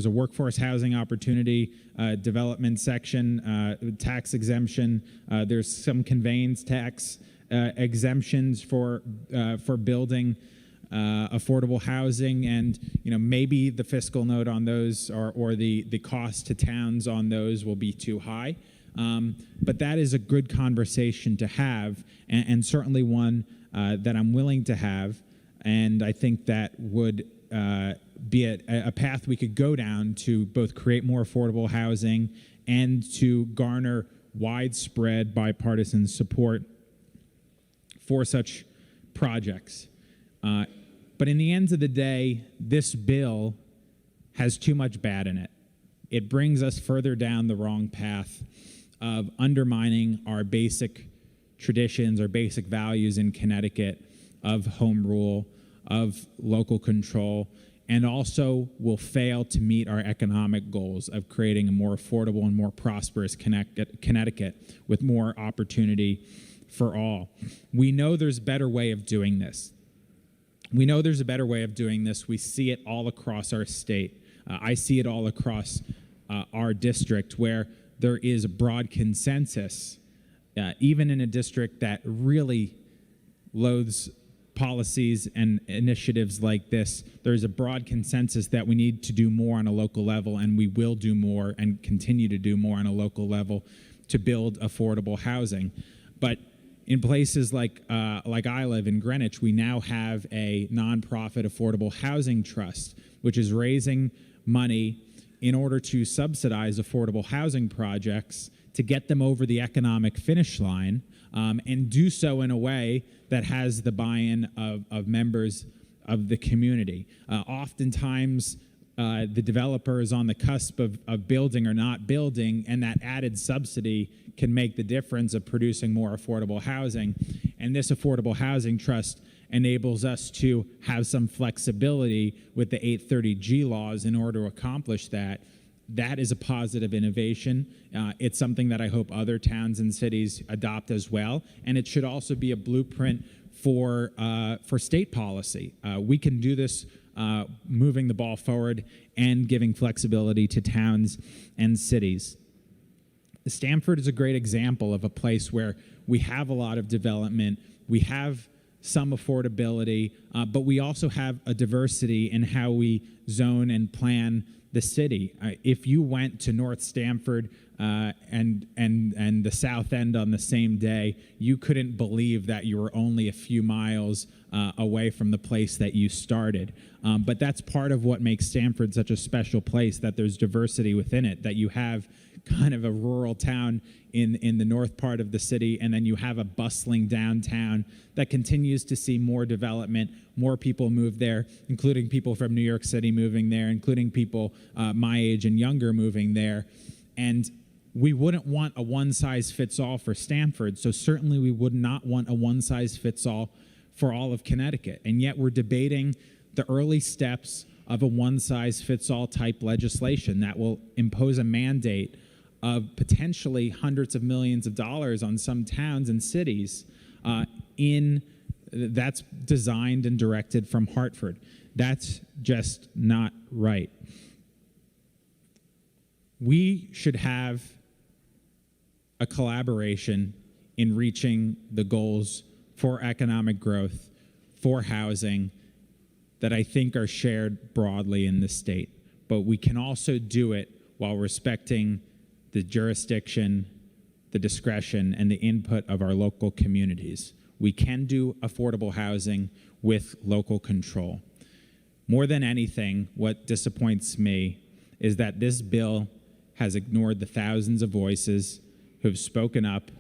workforce housing opportunity development section, tax exemption. There's some conveyance tax exemptions for building affordable housing, and maybe the fiscal note on those or the cost to towns on those will be too high. But that is a good conversation to have, and certainly one that I'm willing to have. And I think that would be a path we could go down to both create more affordable housing and to garner widespread bipartisan support for such projects. But in the end of the day, this bill has too much bad in it. It brings us further down the wrong path of undermining our basic traditions, our basic values in Connecticut of home rule, of local control, and also will fail to meet our economic goals of creating a more affordable and more prosperous Connecticut with more opportunity for all. We know there's a better way of doing this. We know there's a better way of doing this. We see it all across our state. I see it all across our district, where there is a broad consensus, even in a district that really loathes policies and initiatives like this. There's a broad consensus that we need to do more on a local level, and we will do more and continue to do more on a local level to build affordable housing. But in places like I live in Greenwich, we now have a nonprofit affordable housing trust, which is raising money in order to subsidize affordable housing projects to get them over the economic finish line, and do so in a way that has the buy-in of members of the community. Oftentimes, the developer is on the cusp of building or not building, and that added subsidy can make the difference of producing more affordable housing. And this affordable housing trust enables us to have some flexibility with the 830G laws in order to accomplish that. That is a positive innovation. It's something that I hope other towns and cities adopt as well. And it should also be a blueprint for state policy. We can do this moving the ball forward and giving flexibility to towns and cities. Stamford is a great example of a place where we have a lot of development, we have some affordability, but we also have a diversity in how we zone and plan the city. If you went to North Stamford and the South End on the same day, you couldn't believe that you were only a few miles away from the place that you started. But that's part of what makes Stamford such a special place, that there's diversity within it, that you have kind of a rural town in the north part of the city, and then you have a bustling downtown that continues to see more development, more people move there, including people from New York City moving there, including people my age and younger moving there. And we wouldn't want a one-size-fits-all for Stamford, so certainly we would not want a one-size-fits-all for all of Connecticut. And yet we're debating the early steps of a one-size-fits-all type legislation that will impose a mandate of potentially hundreds of millions of dollars on some towns and cities that's designed and directed from Hartford. That's just not right. We should have a collaboration in reaching the goals for economic growth, for housing, that I think are shared broadly in the state. But we can also do it while respecting the jurisdiction, the discretion, and the input of our local communities. We can do affordable housing with local control. More than anything, what disappoints me is that this bill has ignored the thousands of voices who have spoken up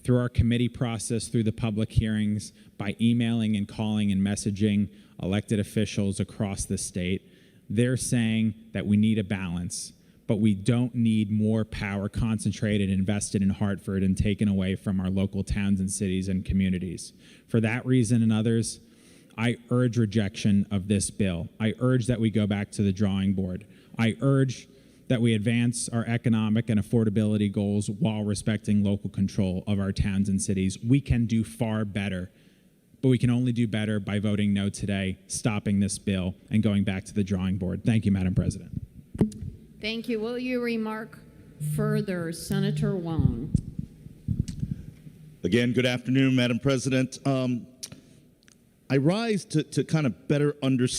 through our committee process, through the public hearings, by emailing and calling and messaging elected officials across the state. They're saying that we need a balance, but we don't need more power concentrated, invested in Hartford, and taken away from our local towns and cities and communities. For that reason and others, I urge rejection of this bill. I urge that we go back to the drawing board. I urge that we advance our economic and affordability goals while respecting local control of our towns and cities. We can do far better, but we can only do better by voting no today, stopping this bill, and going back to the drawing board. Thank you, Madam President. Thank you. Will you remark further, Senator Wong? Again, good afternoon, Madam President. I rise to kind of better understand